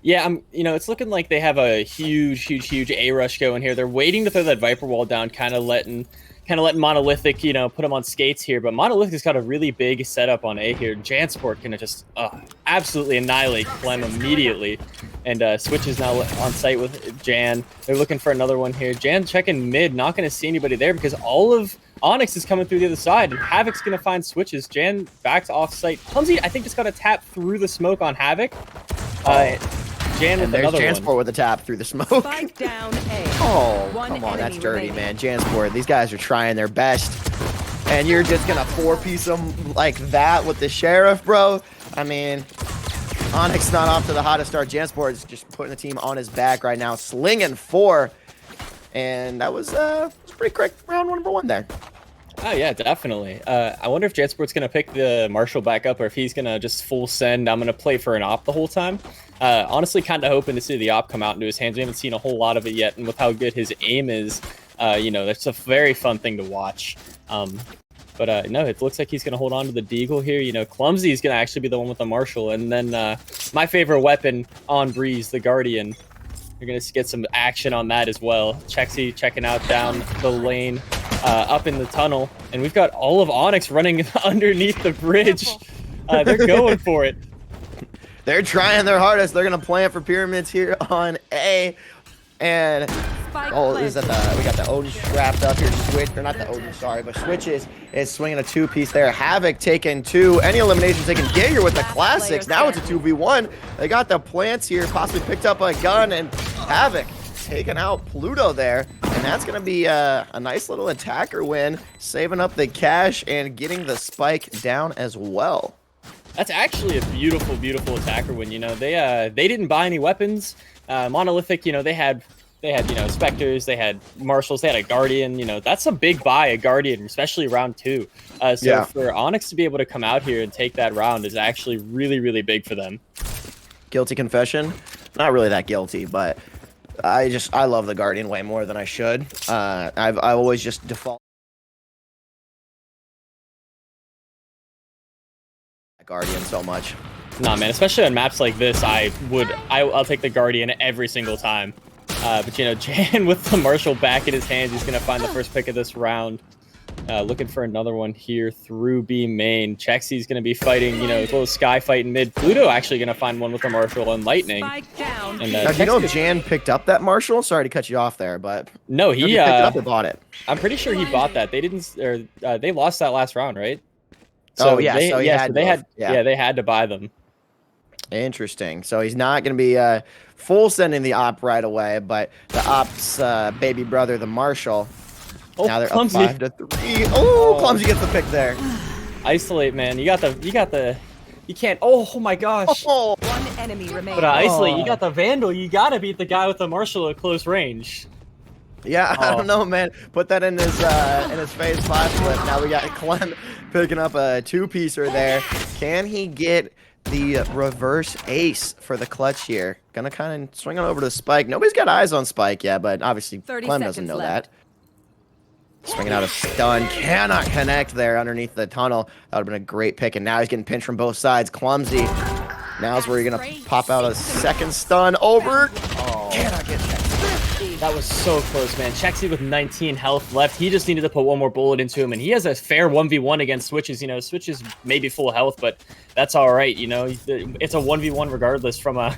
Yeah, it's looking like they have a huge A rush going here. They're waiting to throw that Viper wall down, kind of letting Monolithic, put them on skates here. But Monolithic's got a really big setup on A here. Jansport can just absolutely annihilate Clem immediately. And Switch is now on site with Jan. They're looking for another one here. Jan checking mid, not going to see anybody there because all of Onyx is coming through the other side. And Havoc's going to find Switches. Jan back to off site. Clumsy, I think, just got a tap through the smoke on Havoc. Jan with there's another Jansport one. with a tap through the smoke. Spike down A. Oh, One come on, that's enemy dirty, remaining. man. Jansport, these guys are trying their best, and you're just gonna 4-piece them like that with the Sheriff, bro? I mean, Onyx not off to the hottest start. Jansport is just putting the team on his back right now, slinging 4, and that was pretty quick round number 1 there. Oh, yeah, definitely. I wonder if Jansport's going to pick the Marshall back up or if he's going to just full send. I'm going to play for an op the whole time. Honestly, kind of hoping to see the op come out into his hands. We haven't seen a whole lot of it yet. And with how good his aim is, that's a very fun thing to watch. But no, it looks like he's going to hold on to the Deagle here. Clumsy is going to actually be the one with the Marshall. And then my favorite weapon on Breeze, the Guardian. You're going to get some action on that as well. Chexy checking out down the lane. Up in the tunnel, and we've got all of Onyx running underneath the bridge. They're going for it. They're trying their hardest. They're gonna plant for pyramids here on A, and is that we got the Odin strapped up here. Switch, or not the Odin, sorry, but Switches is swinging a 2-piece there. Havoc taking 2. Any eliminations they can get here with the classics. Now it's a 2v1. They got the plants here, possibly picked up a gun, and Havoc taking out Pluto there, and that's going to be a nice little attacker win, saving up the cash and getting the spike down as well. That's actually a beautiful attacker win. They didn't buy any weapons. Monolithic, they had Spectres, they had Marshals, they had a Guardian. That's a big buy, a Guardian, especially round 2. For Onyx to be able to come out here and take that round is actually really big for them. Guilty confession, not really that guilty, but I love the Guardian way more than I should. I've always just default Guardian so much. Nah, man, especially on maps like this, I'll take the Guardian every single time. But Jan with the Marshall back in his hands, he's gonna find the first pick of this round. Looking for another one here through B main. Chexy's going to be fighting, you know, his little sky fight in mid. Pluto actually going to find one with the Marshall and Lightning. And, now, do you know if Jan picked up that Marshall? Sorry to cut you off there, but no, he picked it up or bought it. I'm pretty sure he bought that. They didn't, or they lost that last round, right? So, yeah, they, so they had to buy them. Interesting. So he's not going to be full sending the op right away, but the op's baby brother, the Marshall. Oh, now they're Clumsy. up 5-3. Oh, Clumsy gets the pick there. Isolate, man. You can't. Oh my gosh. Oh. One enemy remains. But Isolate, you got the Vandal. You gotta beat the guy with the Marshall at close range. Yeah, I don't know, man. Put that in his phase 5 flip. Now we got Clem picking up a 2-piecer there. Can he get the reverse ace for the clutch here? Gonna kind of swing on over to Spike. Nobody's got eyes on Spike yet, but obviously Clem doesn't know that. Swinging out a stun. Cannot connect there underneath the tunnel. That would have been a great pick. And now he's getting pinched from both sides. Clumsy. Now's where you're going to pop out a second stun over. Oh. Cannot get Chexy. That was so close, man. Chexy with 19 health left. He just needed to put one more bullet into him. And he has a fair 1v1 against Switches. You know, Switches may be full health, but that's all right. You know, it's a 1v1 regardless from a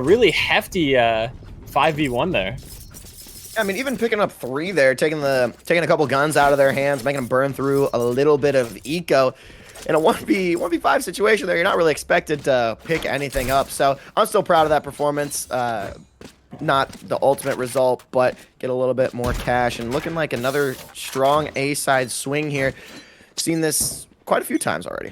really hefty 5v1 there. I mean, even picking up 3 there, taking a couple guns out of their hands, making them burn through a little bit of eco. In a 1v5 situation there, you're not really expected to pick anything up. So I'm still proud of that performance. Not the ultimate result, but get a little bit more cash. And looking like another strong A-side swing here. Seen this quite a few times already.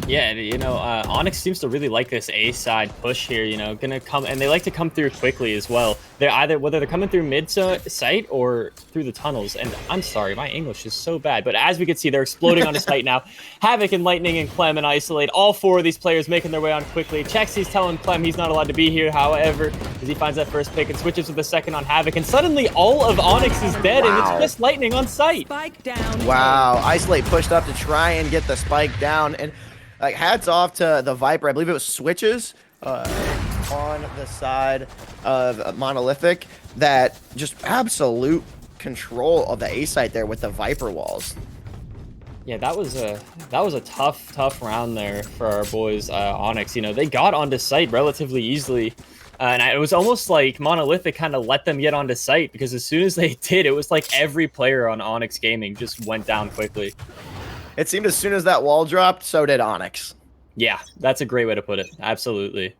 Yeah, you know, Onyx seems to really like this A-side push here, you know, gonna come, and they like to come through quickly as well. They're either, whether they're coming through mid-site or through the tunnels, and I'm sorry, my English is so bad, but as we can see, they're exploding on his site now. Havoc and Lightning and Clem and Isolate, all 4 of these players making their way on quickly. Chexy's telling Clem he's not allowed to be here, however, as he finds that first pick and switches with the second on Havoc, and suddenly all of Onyx is dead, and it's just Lightning on site. Spike down. Wow, Isolate pushed up to try and get the spike down, and like, hats off to the Viper. I believe it was Switches on the side of Monolithic that just absolute control of the A site there with the Viper walls. Yeah, that was a tough round there for our boys Onyx. You know, they got onto site relatively easily. And it was almost like Monolithic kind of let them get onto site, because as soon as they did, it was like every player on Onyx Gaming just went down quickly. It seemed as soon as that wall dropped, so did Onyx. Yeah, that's a great way to put it. Absolutely.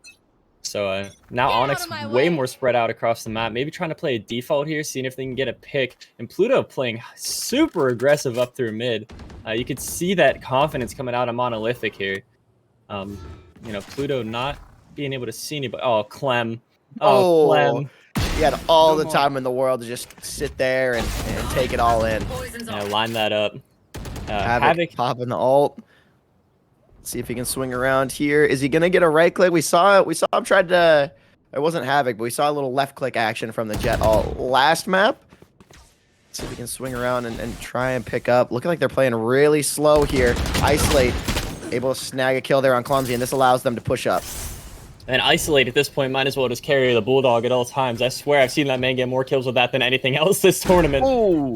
So now Onyx way more spread out across the map. Maybe trying to play a default here, seeing if they can get a pick. And Pluto playing super aggressive up through mid. You could see that confidence coming out of Monolithic here. You know, Pluto not being able to see anybody. Oh, Clem. Oh, Clem. He had all the time in the world to just sit there and take it all in. Yeah, line that up. Havoc popping the ult. Let's see if he can swing around here. Is he gonna get a right click? We saw him try to. It wasn't Havoc, but we saw a little left click action from the Jet ult last map. Let's see if he can swing around and try and pick up. Looking like they're playing really slow here. Isolate able to snag a kill there on Clumsy, and this allows them to push up. And Isolate at this point might as well just carry the Bulldog at all times. I swear I've seen that man get more kills with that than anything else this tournament. Ooh.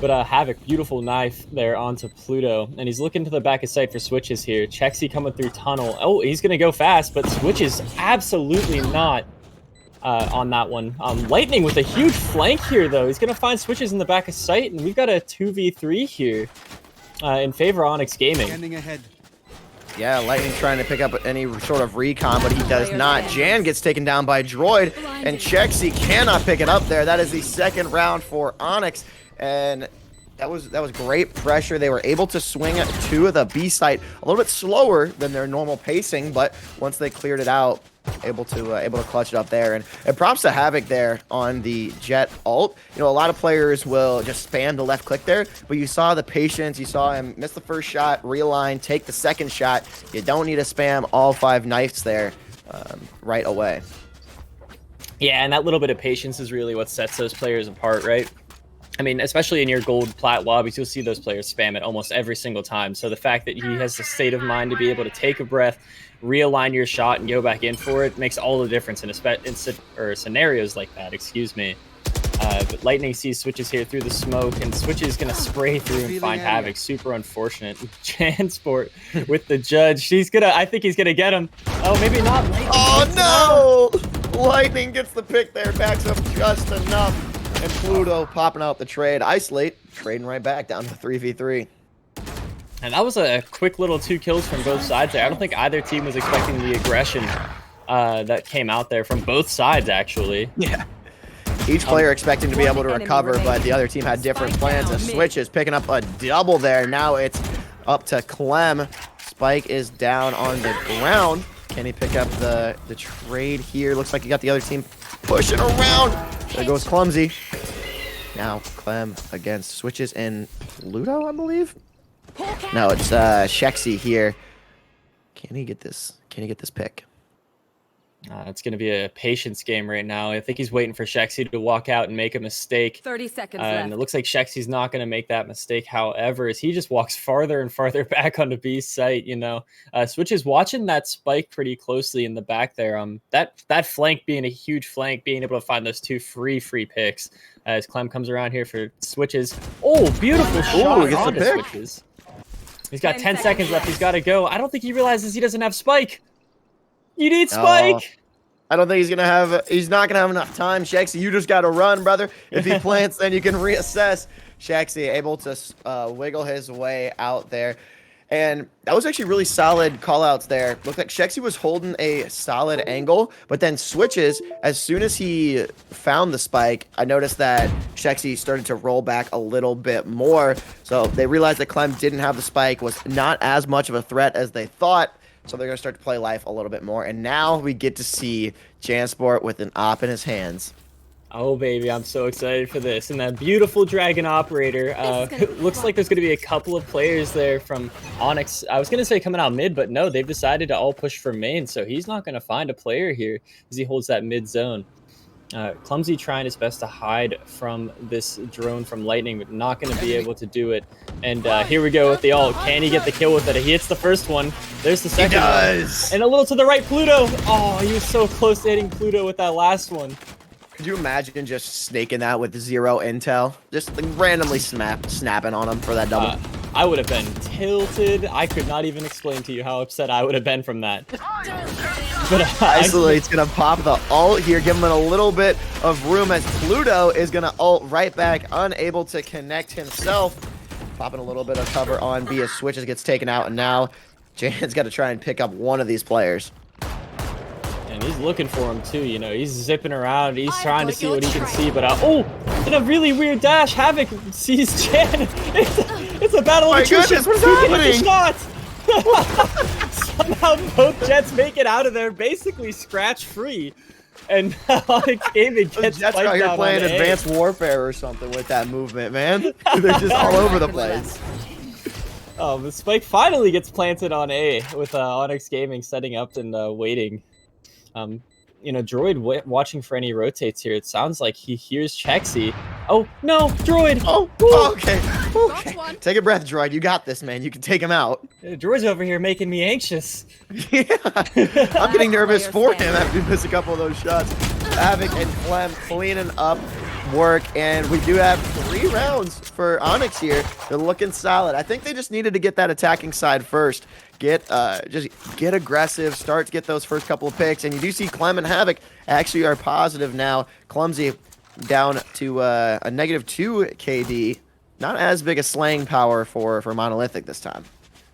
But Havoc, beautiful knife there onto Pluto. And he's looking to the back of sight for Switches here. Chexy coming through tunnel. Oh, he's going to go fast, but Switches absolutely not on that one. Lightning with a huge flank here, though. He's going to find Switches in the back of sight, and we've got a 2v3 here in favor of Onyx Gaming. Standing ahead. Yeah, Lightning trying to pick up any sort of recon, but he does not. Jan gets taken down by Droid, and Chexy cannot pick it up there. That is the second round for Onyx, and that was great pressure. They were able to swing at 2 of the B site a little bit slower than their normal pacing, but once they cleared it out, able to clutch it up there. And props to Havoc there on the Jet ult. You know, a lot of players will just spam the left click there, but you saw the patience. You saw him miss the first shot, realign, take the second shot. You don't need to spam all 5 knives there right away. Yeah, and that little bit of patience is really what sets those players apart, right? I mean, especially in your gold plat lobbies, you'll see those players spam it almost every single time. So the fact that he has the state of mind to be able to take a breath, realign your shot, and go back in for it makes all the difference in scenarios like that. Excuse me. But Lightning sees Switches here through the smoke, and Switch is gonna spray through and find Havoc. Super unfortunate. Jansport with the judge. I think he's gonna get him. Oh, maybe not. Oh no! Lightning gets the pick there, backs up just enough. And Pluto popping out the trade. Isolate, trading right back down to 3v3. And that was a quick little 2 kills from both sides there. I don't think either team was expecting the aggression that came out there from both sides, actually. Yeah. Each player expecting to be able to recover, but the other team had different plans. A Switch is picking up a double there. Now it's up to Clem. Spike is down on the ground. Can he pick up the trade here? Looks like he got the other team pushing around. There goes Clumsy. Now Clem against Switches and Pluto, I believe. No, it's Shexy here. Can he get this? Can he get this pick? It's going to be a patience game right now. I think he's waiting for Shexy to walk out and make a mistake. 30 seconds left. And it looks like Shexy's not going to make that mistake. However, as he just walks farther and farther back onto B's site, you know, Switch is watching that spike pretty closely in the back there. That flank being a huge flank, being able to find those 2 free picks as Clem comes around here for Switches. Oh, beautiful shot gets the onto pick. Switches. He's got 10 seconds left. He's got to go. I don't think he realizes he doesn't have Spike. You need Spike. I don't think he's gonna have. He's not gonna have enough time. Shexy, you just gotta run, brother. If he plants, then you can reassess. Shexy able to wiggle his way out there, and that was actually really solid callouts there. Looked like Shexy was holding a solid angle, but then Switches. As soon as he found the spike, I noticed that Shexy started to roll back a little bit more. So they realized that Clem didn't have the spike, was not as much of a threat as they thought. So they're going to start to play life a little bit more. And now we get to see Jansport with an op in his hands. Oh, baby, I'm so excited for this. And that beautiful Dragon Operator. Looks like there's going to be a couple of players there from Onyx. I was going to say coming out mid, but no, they've decided to all push for main. So he's not going to find a player here as he holds that mid zone. Clumsy trying his best to hide from this drone from Lightning, but not going to be able to do it. And here we go with the ult. Can he get the kill with it? He hits the first one. There's the second one. And a little to the right, Pluto. Oh, he was so close to hitting Pluto with that last one. Could you imagine just snaking that with 0 intel? Just like, randomly snapping on him for that double? I would have been tilted. I could not even explain to you how upset I would have been from that. But Isolate's gonna pop the ult here, give him a little bit of room as Pluto is gonna ult right back, unable to connect himself. Popping a little bit of cover on B as Switches gets taken out, and now Jan's got to try and pick up one of these players. And he's looking for him too, you know. He's zipping around. He's trying to see what he can see, but oh, in a really weird dash, Havoc sees Jan. It's a battle of attrition. What's happening? Somehow both Jets make it out of there, basically scratch free. And Onyx Gaming gets Jets out here playing Advanced Warfare or something with that movement, man. They're just all over the place. Oh, the spike finally gets planted on A with Onyx Gaming setting up and waiting. You know, Droid watching for any rotates here. It sounds like he hears Chexy. Oh, no, Droid! Oh, okay. Take a breath, Droid. You got this, man. You can take him out. Droid's over here making me anxious. Yeah. I'm getting nervous for him after he missed a couple of those shots. Havoc and Clem cleaning up work, and we do have 3 rounds for Onyx here. They're looking solid. I think they just needed to get that attacking side first. Just get aggressive, start to get those first couple of picks, and you do see Clem and Havoc actually are positive now. Clumsy down to a -2 KD. Not as big a slaying power for Monolithic this time.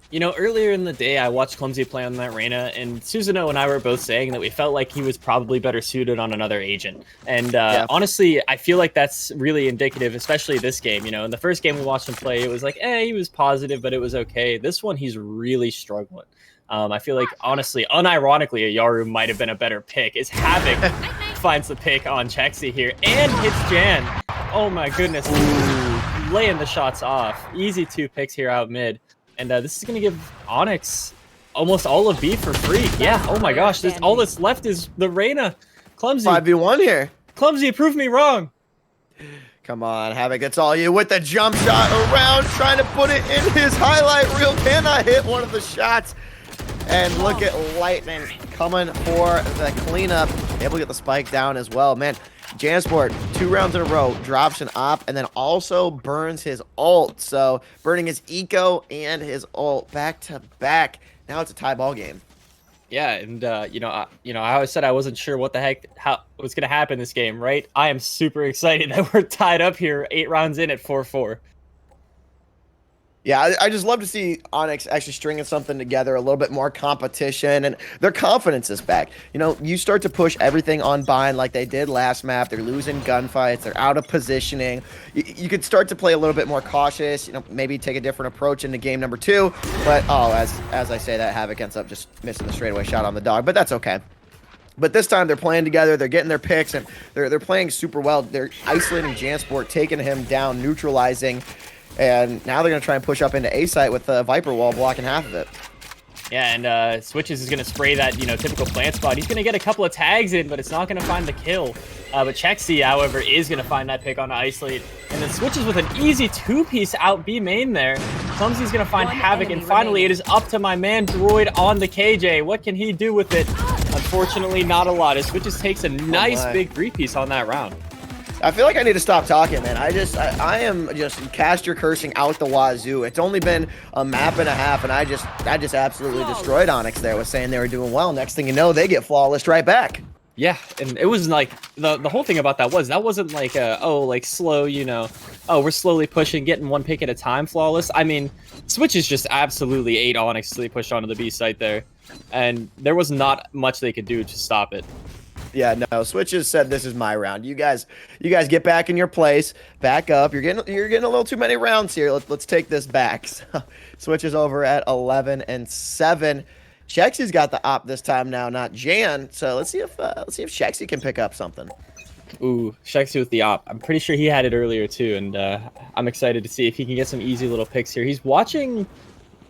You know, earlier in the day, I watched Clumsy play on that Reyna, and Susanoo and I were both saying that we felt like he was probably better suited on another agent. And honestly, I feel like that's really indicative, especially this game. You know, in the first game we watched him play, it was like, he was positive, but it was okay. This one, he's really struggling. I feel like, honestly, unironically, a Yaru might have been a better pick. As Havoc finds the pick on Chexy here and hits Jan. Oh my goodness. Ooh, laying the shots off. Easy 2 picks here out mid. And this is going to give Onyx almost all of B for free. Yeah, oh my gosh, all that's left is the Reyna. Clumsy. 5v1 here. Clumsy, prove me wrong. Come on, Havoc, it's all you with the jump shot around, trying to put it in his highlight reel. Cannot hit one of the shots. And look at Lightning coming for the cleanup. Able to get the spike down as well. Man, Jansport, 2 rounds in a row, drops an op, and then also burns his ult. So burning his eco and his ult back to back. Now it's a tie ball game. Yeah, and I always said I wasn't sure what the heck how was gonna happen this game, right? I am super excited that we're tied up here, 8 rounds in at 4-4. Yeah, I just love to see Onyx actually stringing something together, a little bit more competition, and their confidence is back. You know, you start to push everything on Bind like they did last map. They're losing gunfights. They're out of positioning. You could start to play a little bit more cautious, you know, maybe take a different approach into game number 2. But, oh, as I say that, Havoc ends up just missing the straightaway shot on the dog, but that's okay. But this time they're playing together, they're getting their picks, and they're playing super well. They're isolating Jansport, taking him down, neutralizing. And now they're going to try and push up into A site with the Viper wall blocking half of it. Yeah, and Switches is going to spray that, typical plant spot. He's going to get a couple of tags in, but it's not going to find the kill. But Chexy, however, is going to find that pick on Isolate. And then Switches with an easy 2-piece out B main there. Clumsy's going to find Havoc, and finally it is up to my man Droid on the KJ. What can he do with it? Unfortunately, not a lot. As Switches takes a nice big 3-piece on that round. I feel like I need to stop talking, man. I am just cast your cursing out the wazoo. It's only been a map and a half, and I just absolutely destroyed Onyx there with saying they were doing well. Next thing you know, they get flawless right back. Yeah, and it was like the whole thing about that wasn't like slow, oh, we're slowly pushing, getting one pick at a time flawless. I mean, Switches just absolutely ate Onyx till they pushed onto the B site there, and there was not much they could do to stop it. Yeah, no. Switches said this is my round. You guys get back in your place, back up. You're getting a little too many rounds here. Let's take this back. So, Switches over at 11-7. Chexy's got the op this time now, not Jan. So let's see if Chexy can pick up something. Ooh, Chexy with the op. I'm pretty sure he had it earlier too, and I'm excited to see if he can get some easy little picks here. He's watching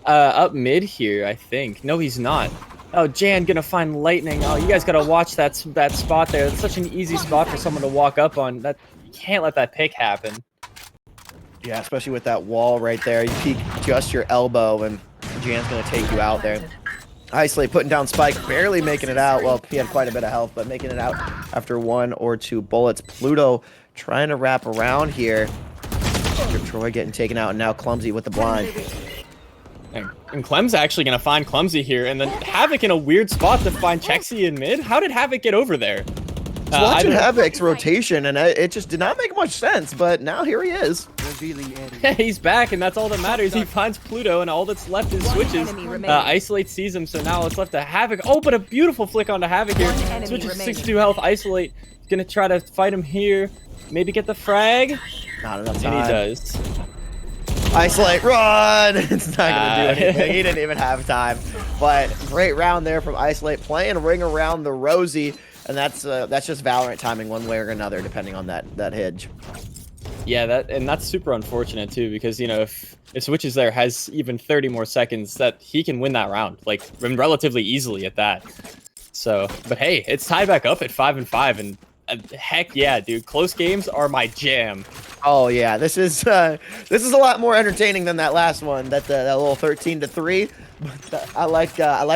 up mid here, I think. No, he's not. Oh, Jan gonna find lightning. Oh, you guys gotta watch that spot there. It's such an easy spot for someone to walk up on. That you can't let that pick happen. Yeah, especially with that wall right there. You peek just your elbow, and Jan's gonna take you out there. Isolate putting down Spike, barely making it out. Well, he had quite a bit of health, but making it out after 1 or 2 bullets. Pluto trying to wrap around here. Troy getting taken out, and now Clumsy with the blind. And Clem's actually going to find Clumsy here, and then Havoc in a weird spot to find Chexy in mid. How did Havoc get over there? Watching Havoc's rotation, and it just did not make much sense, but now here he is. He's back, and that's all that matters. He finds Pluto, and all that's left is Switches. Isolate sees him, so now it's left to Havoc. Oh, but a beautiful flick onto Havoc here. Switches 62 health. Isolate going to try to fight him here. Maybe get the frag. Not enough time. And he does. Isolate, run! It's not going to do anything. He didn't even have time. But great round there from Isolate, playing ring around the Rosie, and that's just Valorant timing one way or another, depending on that hinge. Yeah, that's super unfortunate too, because if Switches there has even 30 more seconds, that he can win that round, like relatively easily at that. So, but hey, it's tied back up at 5-5, and heck yeah, dude, close games are my jam. Oh yeah, this is a lot more entertaining than that last one. That little 13-3. But I like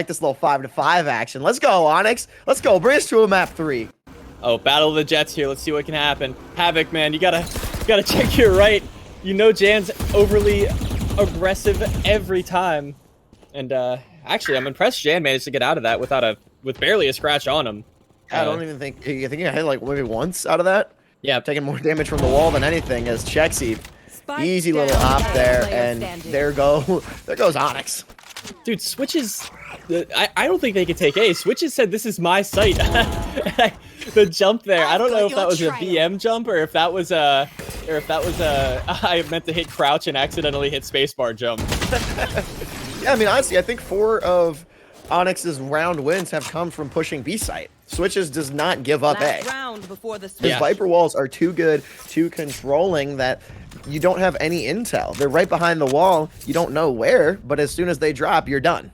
this little 5-5 action. Let's go, Onyx. Let's go. Bring us to a map 3. Oh, battle of the Jets here. Let's see what can happen. Havoc, man, you gotta check your right. Jan's overly aggressive every time, and actually, I'm impressed Jan managed to get out of that with barely a scratch on him. I don't even think I hit like maybe once out of that. Yeah, taking more damage from the wall than anything as Chexy. Easy little op there, and there goes Onyx. Dude, Switches, I don't think they could take A. Switches said this is my site. The jump there, I don't know if that was a BM jump or if that was a I meant to hit crouch and accidentally hit spacebar jump. Yeah, I mean honestly, I think 4 of Onyx's round wins have come from pushing B site. Switches does not give up A. His Viper walls are too good, too controlling that you don't have any intel. They're right behind the wall. You don't know where, but as soon as they drop, you're done.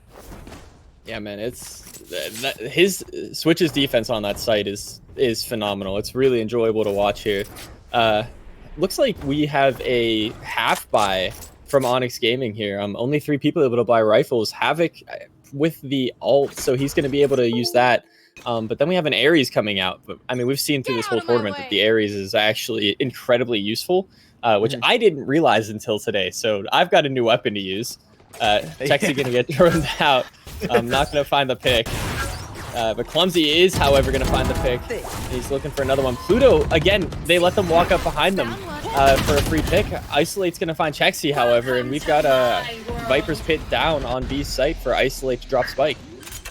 Yeah, man, his Switch's defense on that site is phenomenal. It's really enjoyable to watch here. Looks like we have a half buy from Onyx Gaming here. Only 3 people able to buy rifles. Havoc with the ult, so he's going to be able to use that. But then we have an Ares coming out. But I mean, we've seen through this whole tournament that the Ares is actually incredibly useful, which I didn't realize until today. So I've got a new weapon to use. Tech's gonna get thrown out. I'm not gonna find the pick. But Clumsy is, however, going to find the pick. He's looking for another one. Pluto, again, they let them walk up behind them for a free pick. Isolate's going to find Chexy, however, and we've got Viper's Pit down on B's site for Isolate to drop Spike.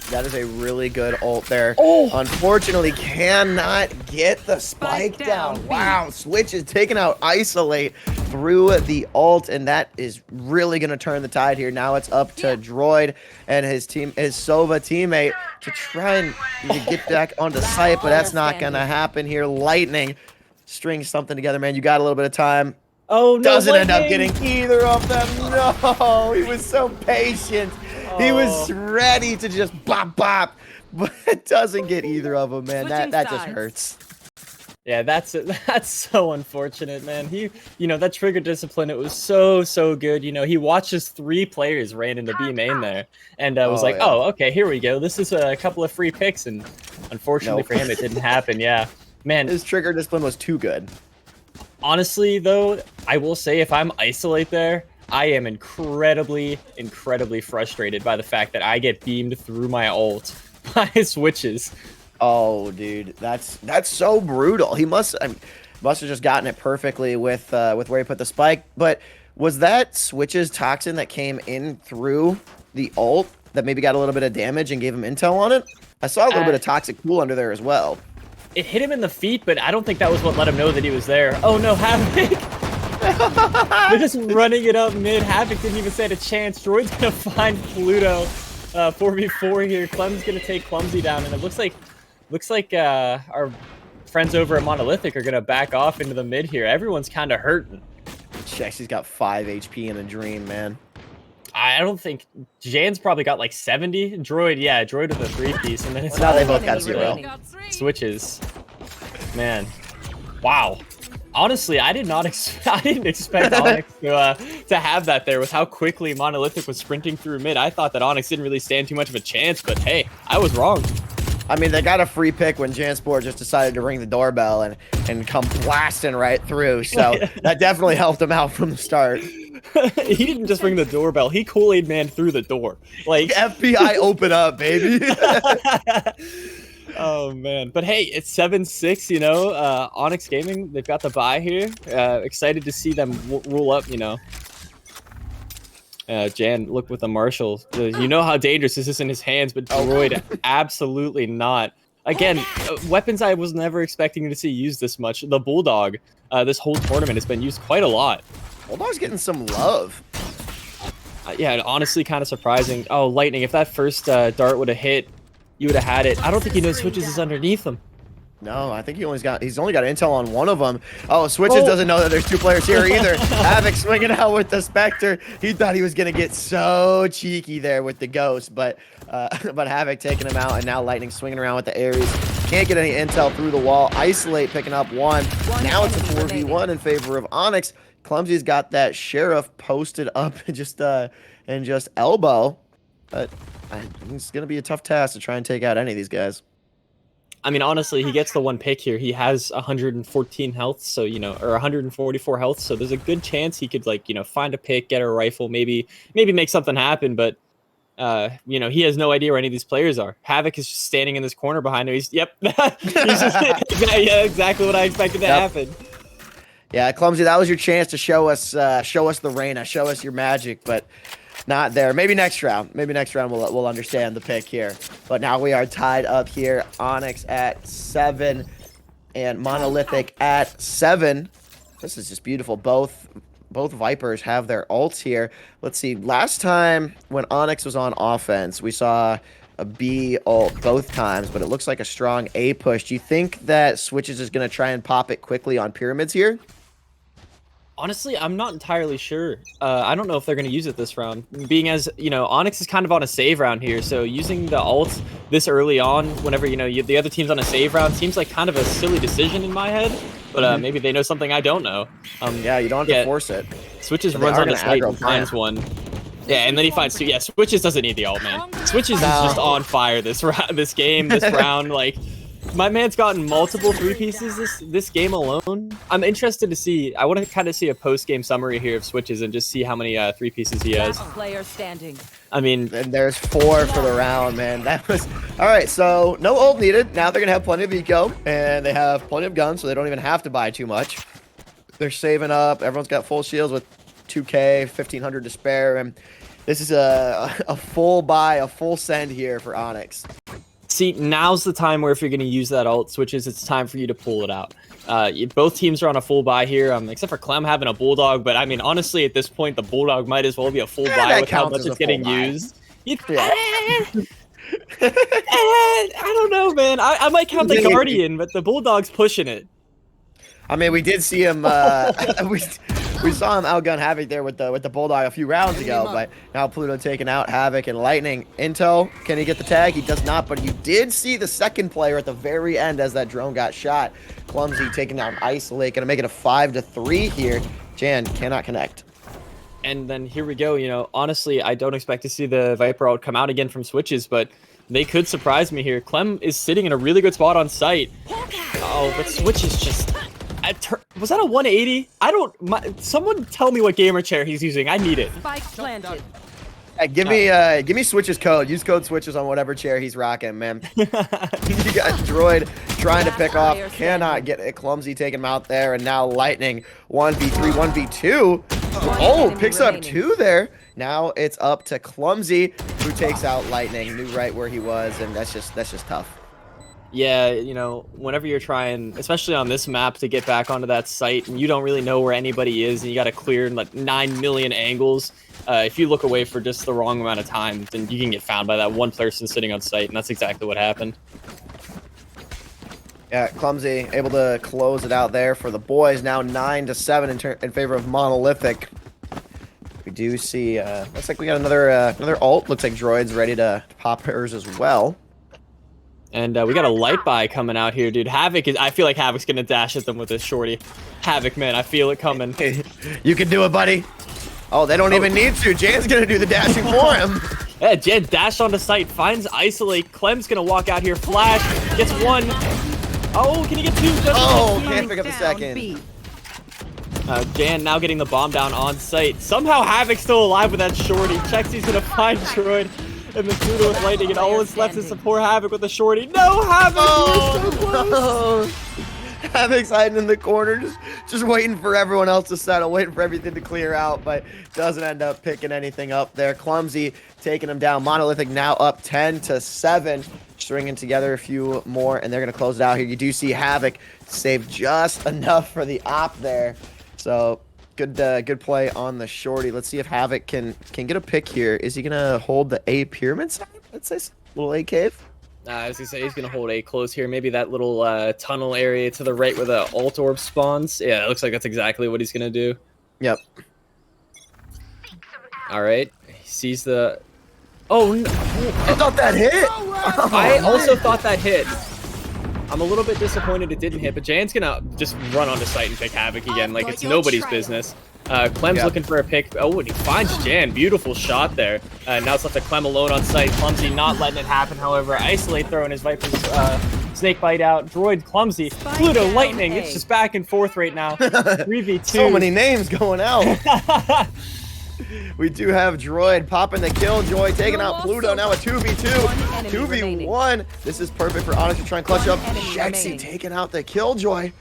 That is a really good ult there. Oh! Unfortunately, cannot get the spike down. Wow, Switch is taking out Isolate through the ult, and that is really going to turn the tide here. Now it's up to Droid and his Sova teammate to try and get back onto site, but that's not going to happen here. Lightning string something together, man. You got a little bit of time. Oh, no, doesn't end up getting either of them. No, he was so patient. He was ready to just bop, but it doesn't get either of them, man. That just hurts. Yeah, that's so unfortunate, man. That trigger discipline, it was so good. He watches 3 players ran into B main there, and was like, oh, okay, here we go. This is a couple of free picks, and unfortunately for him, it didn't happen. Yeah, man, his trigger discipline was too good. Honestly, though, I will say if I'm Isolate there, I am incredibly frustrated by the fact that I get beamed through my ult by Switches. Oh, dude, that's so brutal. He must have just gotten it perfectly with where he put the spike. But was that Switch's toxin that came in through the ult that maybe got a little bit of damage and gave him intel on it? I saw a little bit of toxic pool under there as well. It hit him in the feet, but I don't think that was what let him know that he was there. Oh no, Havoc! They're just running it up mid. Havoc didn't even stand a chance. Droid's gonna find Pluto 4v4 here. Clem's gonna take Clumsy down, and it looks like our friends over at Monolithic are gonna back off into the mid here. Everyone's kind of hurting. He's got 5 HP in a dream, man. I don't think Jan's probably got like 70. Droid with a 3-piece, and then it's now they both got 0. Switches. Man, wow. Honestly, I didn't expect Onyx to have that there with how quickly Monolithic was sprinting through mid. I thought that Onyx didn't really stand too much of a chance, but hey, I was wrong. I mean, they got a free pick when Jansport just decided to ring the doorbell and come blasting right through. So that definitely helped him out from the start. He didn't just ring the doorbell. He Kool-Aid man through the door. Like FBI, open up, baby. Oh man, but hey, it's 7-6. Onyx Gaming, they've got the bye here. Excited to see them roll up. Jan, look with the Marshall. You know how dangerous this is in his hands, but Droid, absolutely not. Again, weapons I was never expecting to see used this much. The Bulldog, this whole tournament has been used quite a lot. Bulldog's getting some love. Yeah, honestly, kind of surprising. Oh, Lightning, if that first dart would have hit, you would have had it. I don't think he knows Switches is underneath him. No, I think he's only got intel on one of them. Oh, Switches doesn't know that there's 2 players here either. Havoc swinging out with the Spectre. He thought he was gonna get so cheeky there with the Ghost, but Havoc taking him out, and now Lightning swinging around with the Ares. Can't get any intel through the wall. Isolate picking up 1. Now it's a 4v1 in favor of Onyx. Clumsy's got that Sheriff posted up and just elbow, but it's gonna be a tough task to try and take out any of these guys. I mean, honestly, he gets the 1 pick here. He has 114 health, so, or 144 health, so there's a good chance he could, find a pick, get a rifle, maybe make something happen, but, he has no idea where any of these players are. Havoc is just standing in this corner behind him. He's exactly what I expected to happen. Yeah, Clumsy, that was your chance to show us the Reyna, show us your magic, but not there. Maybe next round. We'll understand the pick here. But now we are tied up here. Onyx at 7 and Monolithic at 7. This is just beautiful. Both Vipers have their ults here. Let's see. Last time when Onyx was on offense, we saw a B ult both times, but it looks like a strong A push. Do you think that Switches is going to try and pop it quickly on pyramids here? Honestly, I'm not entirely sure. I don't know if they're going to use it this round. Being as, Onyx is kind of on a save round here, so using the ult this early on, whenever, the other team's on a save round, seems like kind of a silly decision in my head, but maybe they know something I don't know. Yeah, you don't have to force it. Switches runs on a site and finds one. Yeah, and then he finds two. Yeah, Switches doesn't need the ult, man. Switches is just on fire this game, this round. Like, my man's gotten multiple 3 pieces this game alone. I'm interested to see. I want to kind of see a post-game summary here of Switches and just see how many 3 pieces he has. Player standing. I mean, And there's 4 for the round, man. That was all right. So no ult needed. Now they're gonna have plenty of eco, and they have plenty of guns, so they don't even have to buy too much. They're saving up. Everyone's got full shields with 2K, 1,500 to spare, and this is a full buy, a full send here for Onyx. see, now's the time where if you're going to use that ult Switches, it's time for you to pull it out. Both teams are on a full buy here, except for Clem having a Bulldog. But I mean, honestly, at this point, the Bulldog might as well be a full buy with how much it's getting used. I don't know, man. I might count the Guardian, but the Bulldog's pushing it. I mean, we did see him. We saw him outgun Havoc there with the Bulldog a few rounds ago, but now Pluto taking out Havoc and Lightning. Intel, can he get the tag? He does not, but you did see the second player at the very end as that drone got shot. Clumsy taking down Isolate, gonna make it a 5-3 here. Jan cannot connect. And then here we go. You know, honestly, I don't expect to see the Viper ult come out again from Switches, but they could surprise me here. Clem is sitting in a really good spot on site. Oh, but Switches just... Was that a 180? I don't... someone tell me what gamer chair he's using. I need it. Spike planted. Give me Switch's code. Use code Switches on whatever chair he's rocking, man. You got Droid trying to pick off. Cannot get it. Clumsy taking him out there. And now Lightning 1v3, 1v2. Oh, picks up 2 there. Now it's up to Clumsy, who takes out Lightning. Knew right where he was, and that's just tough. Yeah, you know, whenever you're trying, especially on this map, to get back onto that site, and you don't really know where anybody is, and you got to clear like 9 million angles, if you look away for just the wrong amount of time, then you can get found by that one person sitting on site, and that's exactly what happened. Yeah, Clumsy able to close it out there for the boys. Now 9-7 in favor of Monolithic. We do see, looks like we got another ult. Looks like Droid's ready to pop hers as well. And we got a light buy coming out here, dude. Havoc is... I feel like Havoc's going to dash at them with this shorty. Havoc, man, I feel it coming. You can do it, buddy. Oh, they don't even need to. Jan's going to do the dashing for him. Yeah, Jan dashed onto site, finds Isolate. Clem's going to walk out here, flash, gets 1. Oh, can he get 2? Oh, can't pick up the second. Jan now getting the bomb down on site. Somehow Havoc's still alive with that shorty. Checks he's going to find Droid. And then Pluto with Lightning, and all that's left is to poor Havoc with the shorty. No, Havoc! Oh, so close. No. Havoc's hiding in the corner, just waiting for everyone else to settle, waiting for everything to clear out, but doesn't end up picking anything up there. Clumsy taking him down. Monolithic now up 10-7, stringing together a few more, and they're going to close it out here. You do see Havoc save just enough for the op there. So... Good play on the shorty. Let's see if Havoc can get a pick here. Is he gonna hold the A pyramid side? Let's say little A cave. I was gonna say he's gonna hold A close here. Maybe that little tunnel area to the right where the ult orb spawns. Yeah, it looks like that's exactly what he's gonna do. Yep. All right. He sees the. Oh no! I thought that hit. I also thought that hit. I'm a little bit disappointed it didn't hit, but Jan's gonna just run onto site and pick Havoc again, like it's nobody's business. Clem's looking for a pick. Oh, and he finds Jan. Beautiful shot there. Now it's left to Clem alone on site. Clumsy not letting it happen, however. Isolate throwing his Viper's snake bite out. Droid, Clumsy, Pluto, Lightning. It's just back and forth right now. 3v2. So many names going out. We do have Droid popping the Killjoy, taking out Pluto. Now a 2v2, 2v1. This is perfect for Onyx to try and clutch up. Shexy taking out the Killjoy.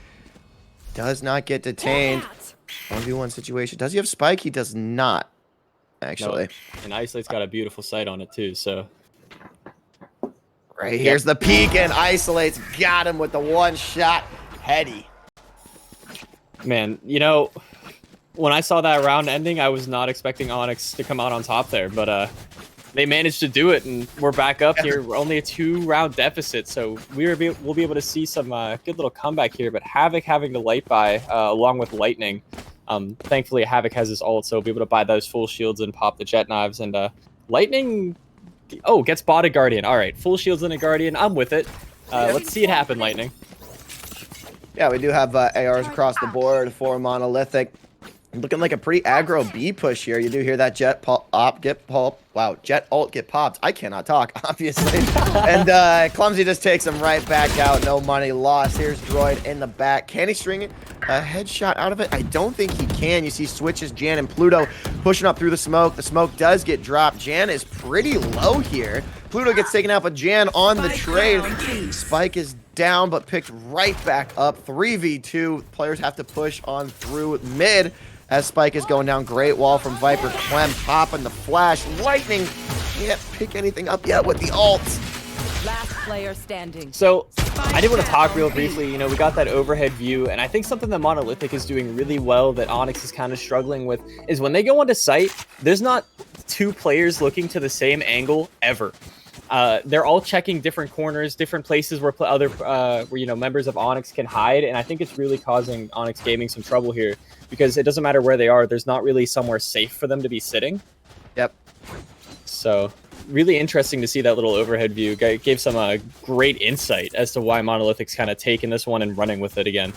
Does not get detained. 1v1 situation. Does he have Spike? He does not, actually. No. And Isolate's got a beautiful sight on it, too, so. Right here's the peek, and Isolate's got him with the one shot. Heady. Man, you know... When I saw that round ending, I was not expecting Onyx to come out on top there, but they managed to do it, and we're back up here. We're only a 2-round deficit, so we'll be able to see some good little comeback here. But Havoc having the light buy along with Lightning. Thankfully, Havoc has his ult, so we'll be able to buy those full shields and pop the jet knives. And Lightning, gets botted Guardian. All right, full shields and a Guardian. I'm with it. Let's see it happen, Lightning. Yeah, we do have ARs across the board for Monolithic. Looking like a pretty aggro B push here. You do hear that Jet op get pulp. Wow, Jet ult get popped. I cannot talk, obviously. And Clumsy just takes him right back out. No money lost. Here's Droid in the back. Can he string it? A headshot out of it? I don't think he can. You see switches Jan and Pluto pushing up through the smoke. The smoke does get dropped. Jan is pretty low here. Pluto gets taken out, but Jan on the trade. Spike is down, but picked right back up. 3v2. Players have to push on through mid as Spike is going down. Great wall from Viper. Clem popping the flash. Lightning can't pick anything up yet with the ult. Last player standing. So I did want to talk real briefly. You know, we got that overhead view, and I think something that Monolithic is doing really well that Onyx is kind of struggling with is when they go onto site, there's not two players looking to the same angle ever. They're all checking different corners, different places where where members of Onyx can hide, and I think it's really causing Onyx Gaming some trouble here because it doesn't matter where they are. There's not really somewhere safe for them to be sitting. Yep. So really interesting to see that little overhead view. Gave some great insight as to why Monolithic's kind of taking this one and running with it again.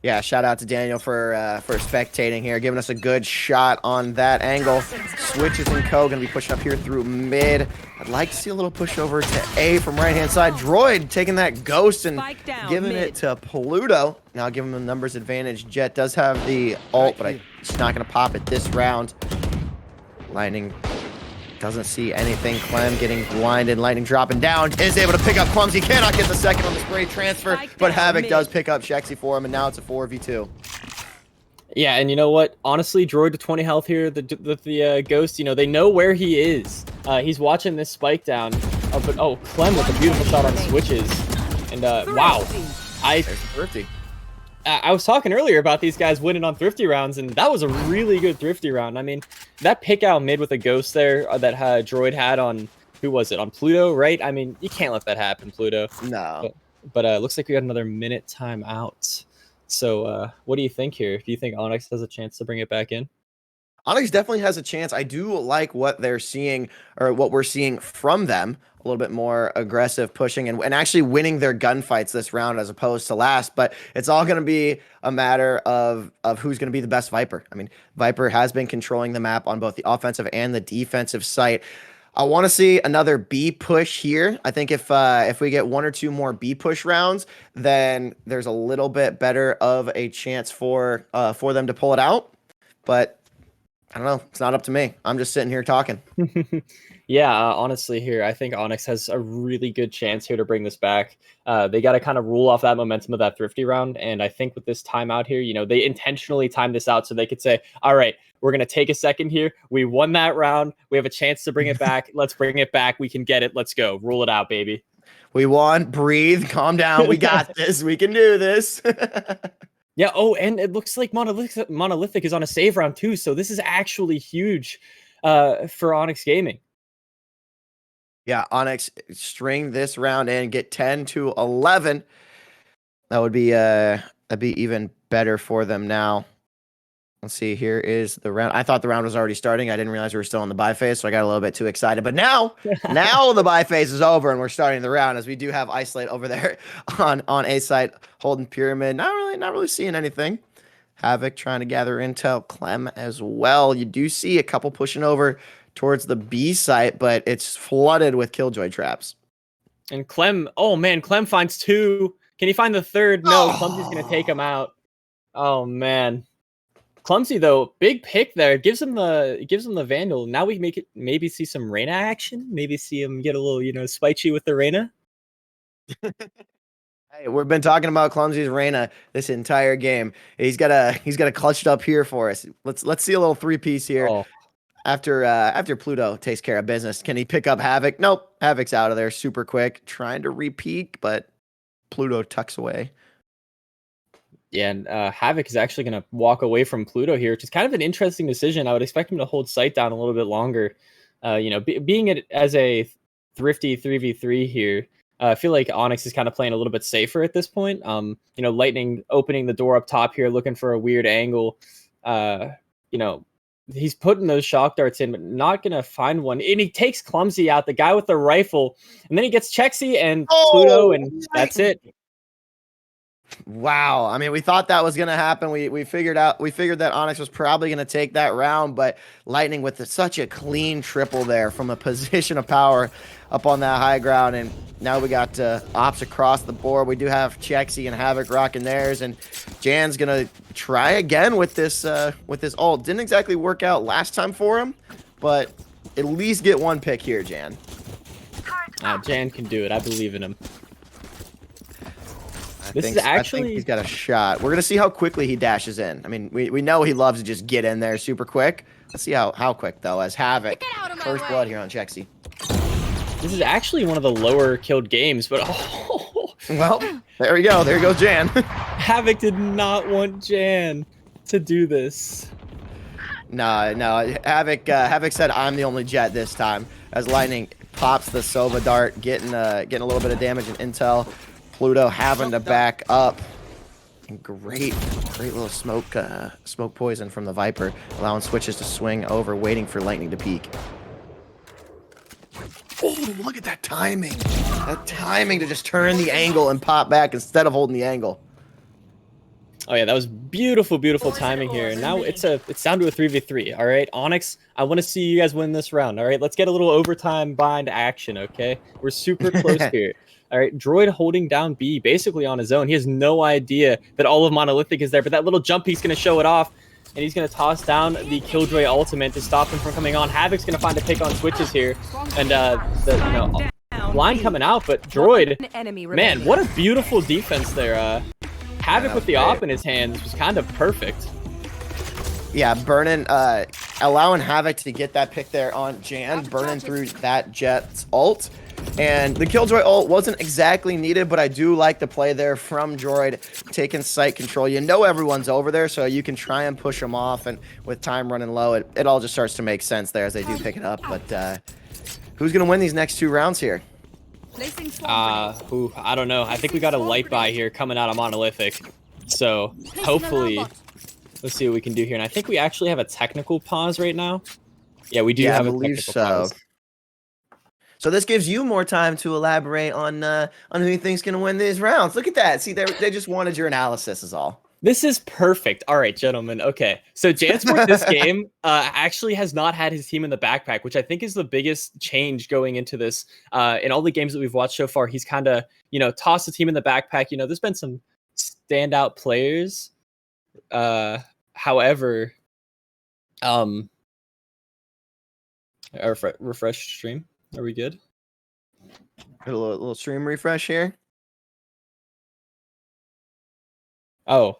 Yeah, shout out to Daniel for spectating here, giving us a good shot on that angle. Switches and Co. Going to be pushing up here through mid. I'd like to see a little push over to A from right-hand side. Droid taking that ghost and giving it to Pluto. Now give him the numbers advantage. Jet does have the ult, but it's not going to pop it this round. Lightning doesn't see anything. Clem getting blinded. Lightning dropping down. Is able to pick up Clumsy. Cannot get the second on the spray transfer, but Havoc does pick up Shexy for him, and now it's a 4v2. Yeah, and you know what? Honestly, Droid to 20 health here. The Ghost, you know, they know where he is. He's watching this spike down. But Clem with a beautiful shot on switches. And wow. There's the Thrifty. I was talking earlier about these guys winning on Thrifty rounds, and that was a really good Thrifty round. I mean, that pick out mid with a Ghost there that Droid had on, who was it? On Pluto, right? I mean, you can't let that happen, Pluto. No. But looks like we got another minute time out. So what do you think here? Do you think Onyx has a chance to bring it back in? Onyx definitely has a chance. I do like what they're seeing, or what we're seeing from them. A little bit more aggressive pushing and actually winning their gunfights this round as opposed to last. But it's all going to be a matter of who's going to be the best Viper. I mean, Viper has been controlling the map on both the offensive and the defensive site. I want to see another B push here. I think if we get one or two more B push rounds, then there's a little bit better of a chance for them to pull it out. But I don't know. It's not up to me. I'm just sitting here talking. Yeah, honestly here, I think Onyx has a really good chance here to bring this back. They got to kind of rule off that momentum of that Thrifty round. And I think with this timeout here, you know, they intentionally timed this out so they could say, all right, we're going to take a second here. We won that round. We have a chance to bring it back. Let's bring it back. We can get it. Let's go. Rule it out, baby. We won. Breathe. Calm down. We got this. We can do this. Yeah. Oh, and it looks like Monolithic is on a save round too. So this is actually huge for Onyx Gaming. Yeah, Onyx string this round in, get 10-11. That would be that'd be even better for them now. Let's see, here is the round. I thought the round was already starting. I didn't realize we were still in the buy phase, so I got a little bit too excited. But now the buy phase is over and we're starting the round as we do have Isolate over there on A site holding Pyramid. Not really seeing anything. Havoc trying to gather intel. Clem as well. You do see a couple pushing over towards the B site, but it's flooded with Killjoy traps. And Clem, oh man, Clem finds two. Can he find the third? No, Clumsy's gonna take him out. Oh man. Clumsy though, big pick there. Gives him the Vandal. Now we make it maybe see some Reyna action. Maybe see him get a little, you know, spicy with the Reyna. Hey, we've been talking about Clumsy's Reyna this entire game. He's got a clutched up here for us. Let's see a little 3-piece here. Oh. After Pluto takes care of business. Can he pick up Havoc? Nope. Havoc's out of there super quick. Trying to re-peek, but Pluto tucks away. Yeah, and Havoc is actually going to walk away from Pluto here, which is kind of an interesting decision. I would expect him to hold sight down a little bit longer. You know, being it as a thrifty 3v3 here, I feel like Onyx is kind of playing a little bit safer at this point. You know, Lightning opening the door up top here, looking for a weird angle. You know, he's putting those shock darts in, but not going to find one. And he takes Clumsy out, the guy with the rifle. And then he gets Chexy and Pluto, and that's it. Wow. I mean, we thought that was going to happen. We figured that Onyx was probably going to take that round, but Lightning with such a clean triple there from a position of power up on that high ground. And now we got ops across the board. We do have Chexy and Havoc rocking theirs, and Jan's going to try again with this ult. Didn't exactly work out last time for him, but at least get one pick here, Jan. Jan can do it. I believe in him. I think he's got a shot. We're going to see how quickly he dashes in. I mean, we know he loves to just get in there super quick. Let's see how quick, though, as Havoc. First blood here on Chexy. This is actually one of the lower killed games, but oh. Well, there we go. There goes Jan. Havoc did not want Jan to do this. No. Havoc said, I'm the only Jet this time. As Lightning pops the Sova dart, getting a little bit of damage and intel. Pluto having to back up. And great little smoke poison from the Viper, allowing switches to swing over, waiting for Lightning to peek. Oh, look at that timing. That timing to just turn the angle and pop back instead of holding the angle. Oh yeah, that was beautiful timing here. And now it's down to a 3v3. All right, Onyx, I want to see you guys win this round. All right, let's get a little overtime bind action. Okay, we're super close here. All right, Droid holding down B basically on his own. He has no idea that all of Monolithic is there, but that little jump piece going to show it off, and he's going to toss down the Killjoy ultimate to stop him from coming on. Havoc's going to find a pick on switches here, and the line coming out, but Droid, man, what a beautiful defense there. Havoc with the op in his hands was kind of perfect. Yeah, burning, allowing Havoc to get that pick there on Jan, burning through that Jet's ult. And the Killjoy ult wasn't exactly needed, but I do like the play there from Droid, taking site control. You know everyone's over there, so you can try and push them off, and with time running low, it all just starts to make sense there as they do pick it up. But who's going to win these next 2 rounds here? I don't know. I think we got a light buy here coming out of Monolithic. So hopefully, let's see what we can do here. And I think we actually have a technical pause right now. Yeah, we do have a technical pause. So this gives you more time to elaborate on who you think's going to win these rounds. Look at that. See, they just wanted your analysis is all. This is perfect. All right, gentlemen. Okay, so Jansport this game actually has not had his team in the backpack, which I think is the biggest change going into this. In all the games that we've watched so far, he's kind of, tossed the team in the backpack. There's been some standout players. However, refresh stream. Are we good? A little stream refresh here. Oh.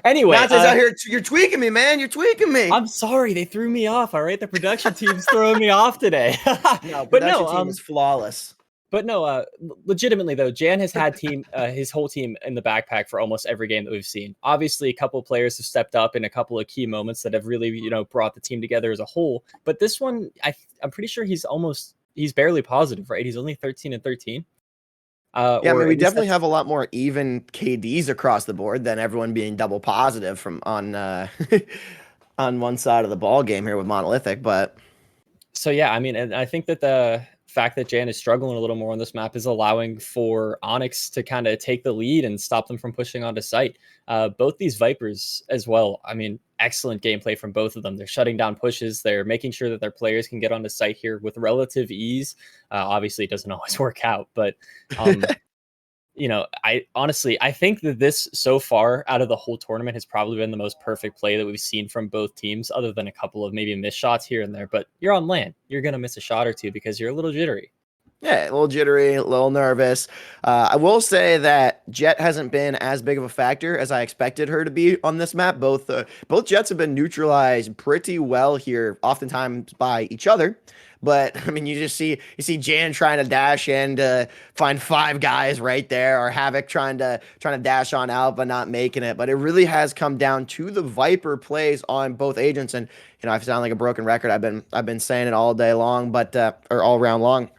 Anyway, Nazis out here, you're tweaking me, man. You're tweaking me. I'm sorry, they threw me off. All right, the production team's throwing me off today. No, production team is flawless. But no, legitimately though, Jan has had his whole team in the backpack for almost every game that we've seen. Obviously, a couple of players have stepped up in a couple of key moments that have really, brought the team together as a whole. But this one, I'm pretty sure he's barely positive, right? He's only 13 and 13. Yeah, I mean, we definitely have a lot more even KDs across the board than everyone being double positive from on on one side of the ball game here with Monolithic. But so yeah, I mean, and I think that the fact that Jan is struggling a little more on this map is allowing for Onyx to kind of take the lead and stop them from pushing onto site. Both these Vipers as well. I mean, excellent gameplay from both of them. They're shutting down pushes. They're making sure that their players can get onto site here with relative ease. Obviously, it doesn't always work out, but I think that this so far out of the whole tournament has probably been the most perfect play that we've seen from both teams, other than a couple of maybe missed shots here and there. But you're on LAN. You're going to miss a shot or two because you're a little jittery. Yeah, a little jittery, a little nervous. I will say that Jet hasn't been as big of a factor as I expected her to be on this map. Both Jets have been neutralized pretty well here, oftentimes by each other. But I mean, you see Jan trying to dash in to find 5 guys right there, or Havoc trying to dash on out but not making it. But it really has come down to the Viper plays on both agents. And I sound like a broken record. I've been saying it all day long, but or all round long.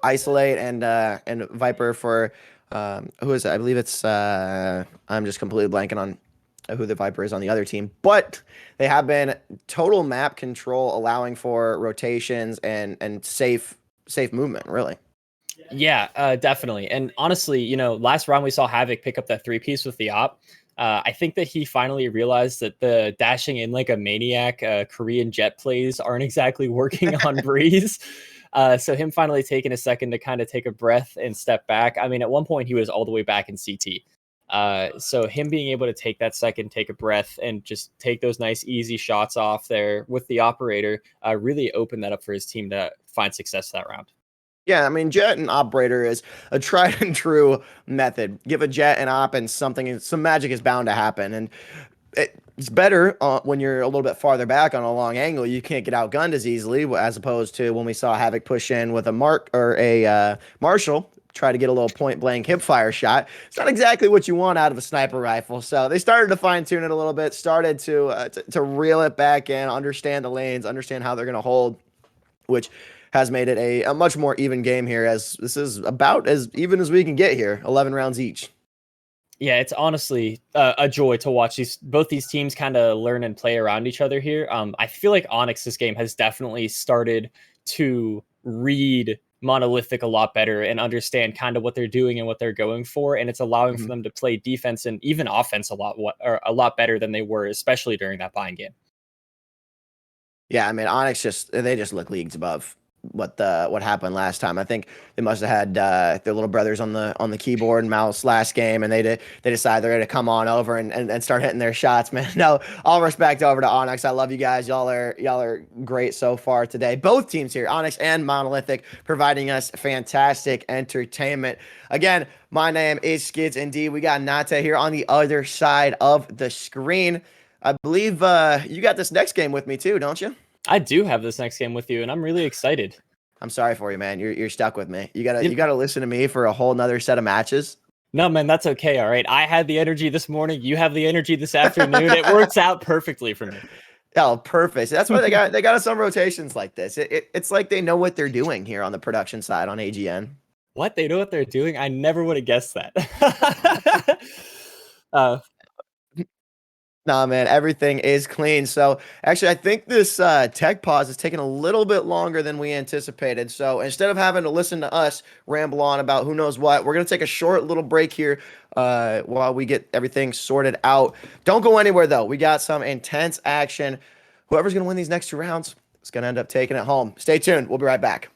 Isolate and Viper for who is it? I believe it's I'm just completely blanking on who the Viper is on the other team, but they have been total map control, allowing for rotations and safe movement, really. Yeah, definitely. And honestly, you know, last round we saw Havoc pick up that 3-piece with the op. I think that he finally realized that the dashing in like a maniac Korean jet plays aren't exactly working on Breeze. So him finally taking a second to kind of take a breath and step back. I mean, at one point he was all the way back in CT. So him being able to take that second, take a breath, and just take those nice easy shots off there with the operator really opened that up for his team to find success that round. Yeah, I mean, jet and operator is a tried and true method. Give a jet an op, and some magic is bound to happen. And it's better when you're a little bit farther back on a long angle. You can't get outgunned as easily, as opposed to when we saw Havoc push in with a Mark or a Marshall. Try to get a little point blank hip fire shot. It's not exactly what you want out of a sniper rifle. So they started to fine tune it a little bit, started to reel it back in, understand the lanes, understand how they're going to hold, which has made it a much more even game here, as this is about as even as we can get here, 11 rounds each. Yeah, it's honestly a joy to watch both these teams kind of learn and play around each other here. I feel like Onyx this game has definitely started to read Monolithic a lot better and understand kind of what they're doing and what they're going for, and it's allowing for them to play defense and even offense a lot better than they were, especially during that bind game. Yeah, I mean, Onyx they just look leagues above what happened last time. I think they must have had their little brothers on the keyboard and mouse last game, and they decided they're gonna come on over and start hitting their shots, man. No, all respect over to Onyx. I love you guys. Y'all are great so far today. Both teams here, Onyx and Monolithic, providing us fantastic entertainment. Again, my name is Skids Indeed. We got Nate here on the other side of the screen. I believe you got this next game with me too, don't you? I do have this next game with you, and I'm really excited. I'm sorry for you, man. You're stuck with me. You gotta listen to me for a whole nother set of matches. No, man, that's okay. All right. I had the energy this morning. You have the energy this afternoon. It works out perfectly for me. Oh, perfect. That's why they got us on rotations like this. It's like they know what they're doing here on the production side on AGN. What? They know what they're doing? I never would have guessed that. Nah, man, everything is clean. So actually, I think this tech pause is taking a little bit longer than we anticipated. So instead of having to listen to us ramble on about who knows what, we're going to take a short little break here while we get everything sorted out. Don't go anywhere, though. We got some intense action. Whoever's going to win these next 2 rounds is going to end up taking it home. Stay tuned. We'll be right back.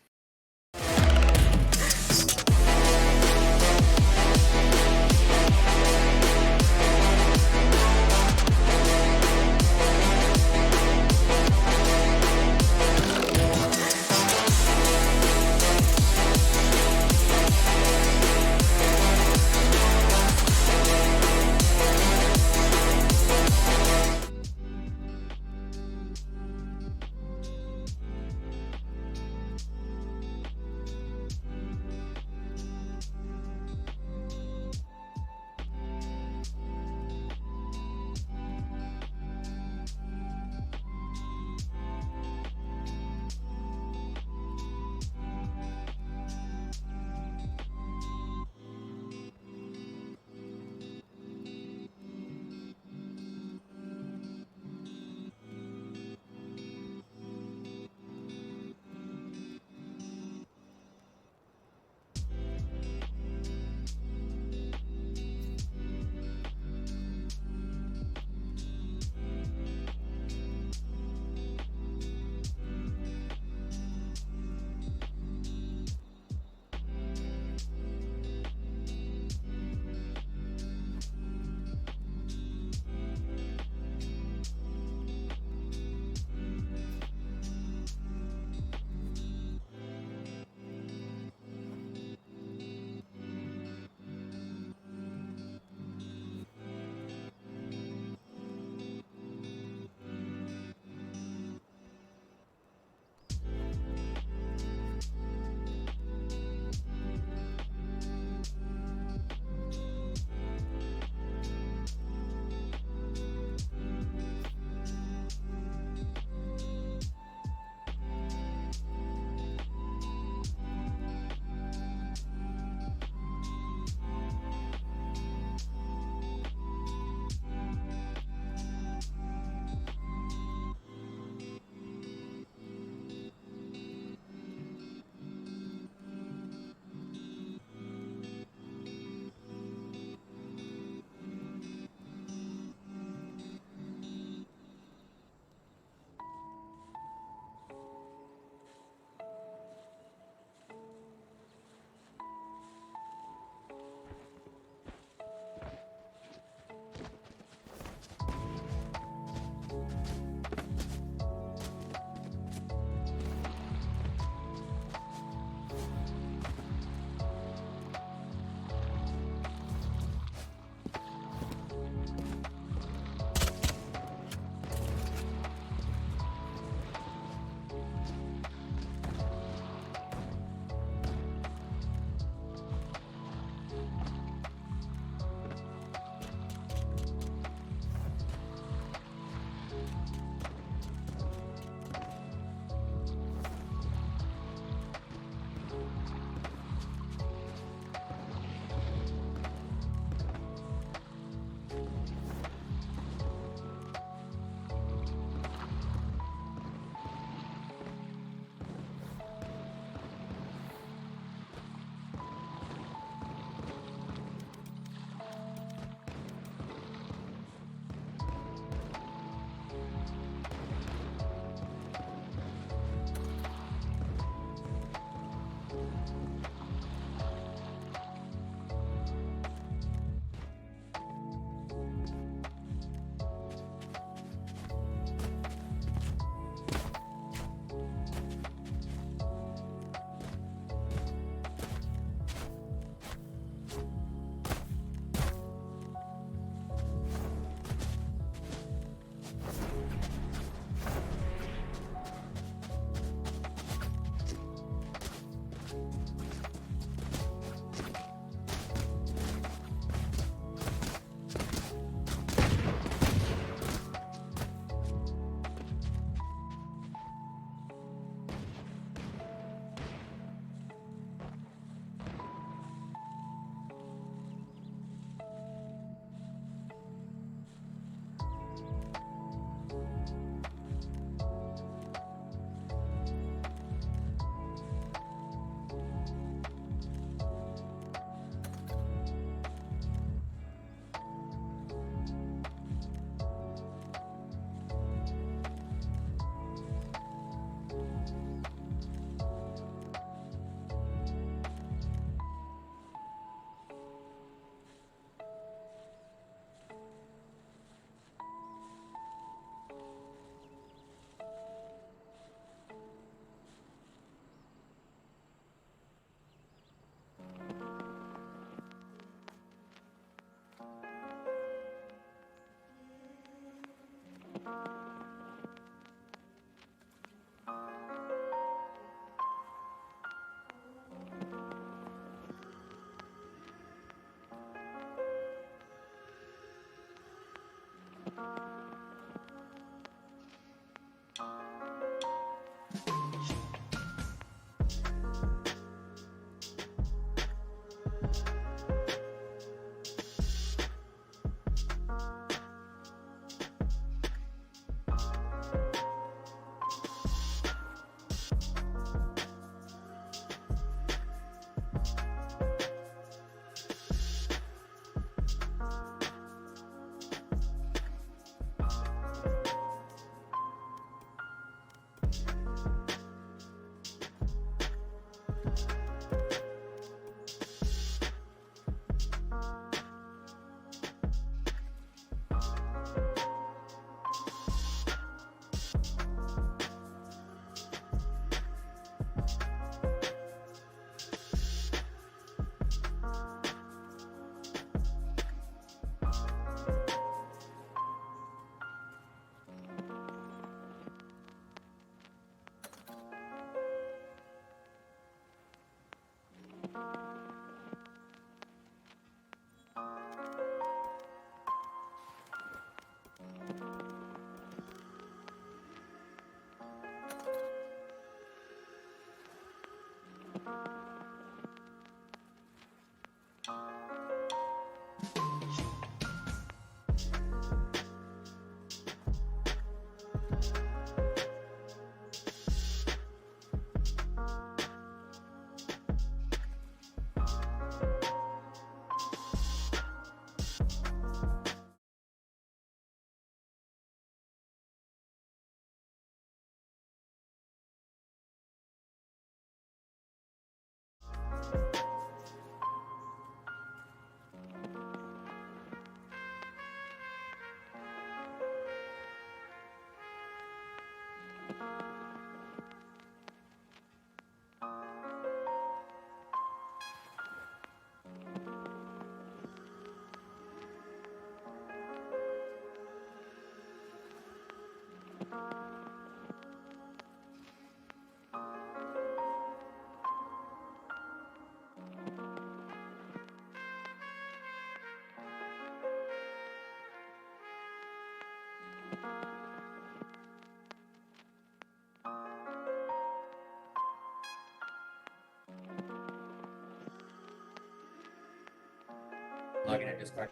Logging in Discord.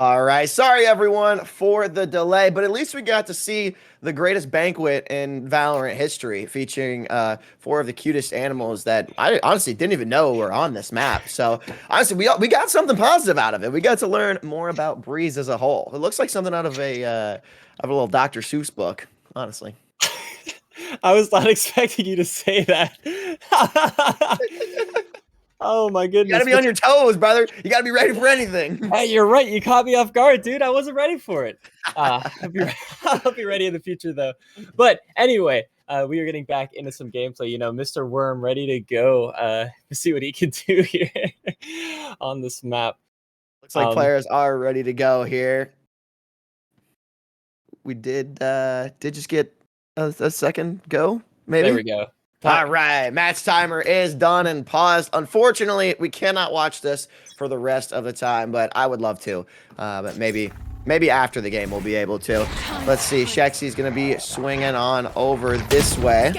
All right. Sorry, everyone, for the delay, but at least we got to see the greatest banquet in Valorant history, featuring 4 of the cutest animals that I honestly didn't even know were on this map. So, honestly, we got something positive out of it. We got to learn more about Breeze as a whole. It looks like something out of a little Dr. Seuss book, honestly. I was not expecting you to say that. Oh my goodness. You got to be on your toes, brother. You got to be ready for anything. Hey, you're right. You caught me off guard, dude. I wasn't ready for it. I'll be ready in the future, though. But anyway, we are getting back into some gameplay. You know, Mr. Worm ready to go to see what he can do here on this map. Looks like players are ready to go here. We did just get a second go, maybe? There we go. All right, match timer is done and paused. Unfortunately, we cannot watch this for the rest of the time, but I would love to. But maybe after the game we'll be able to. Let's see, Shexy's going to be swinging on over this way.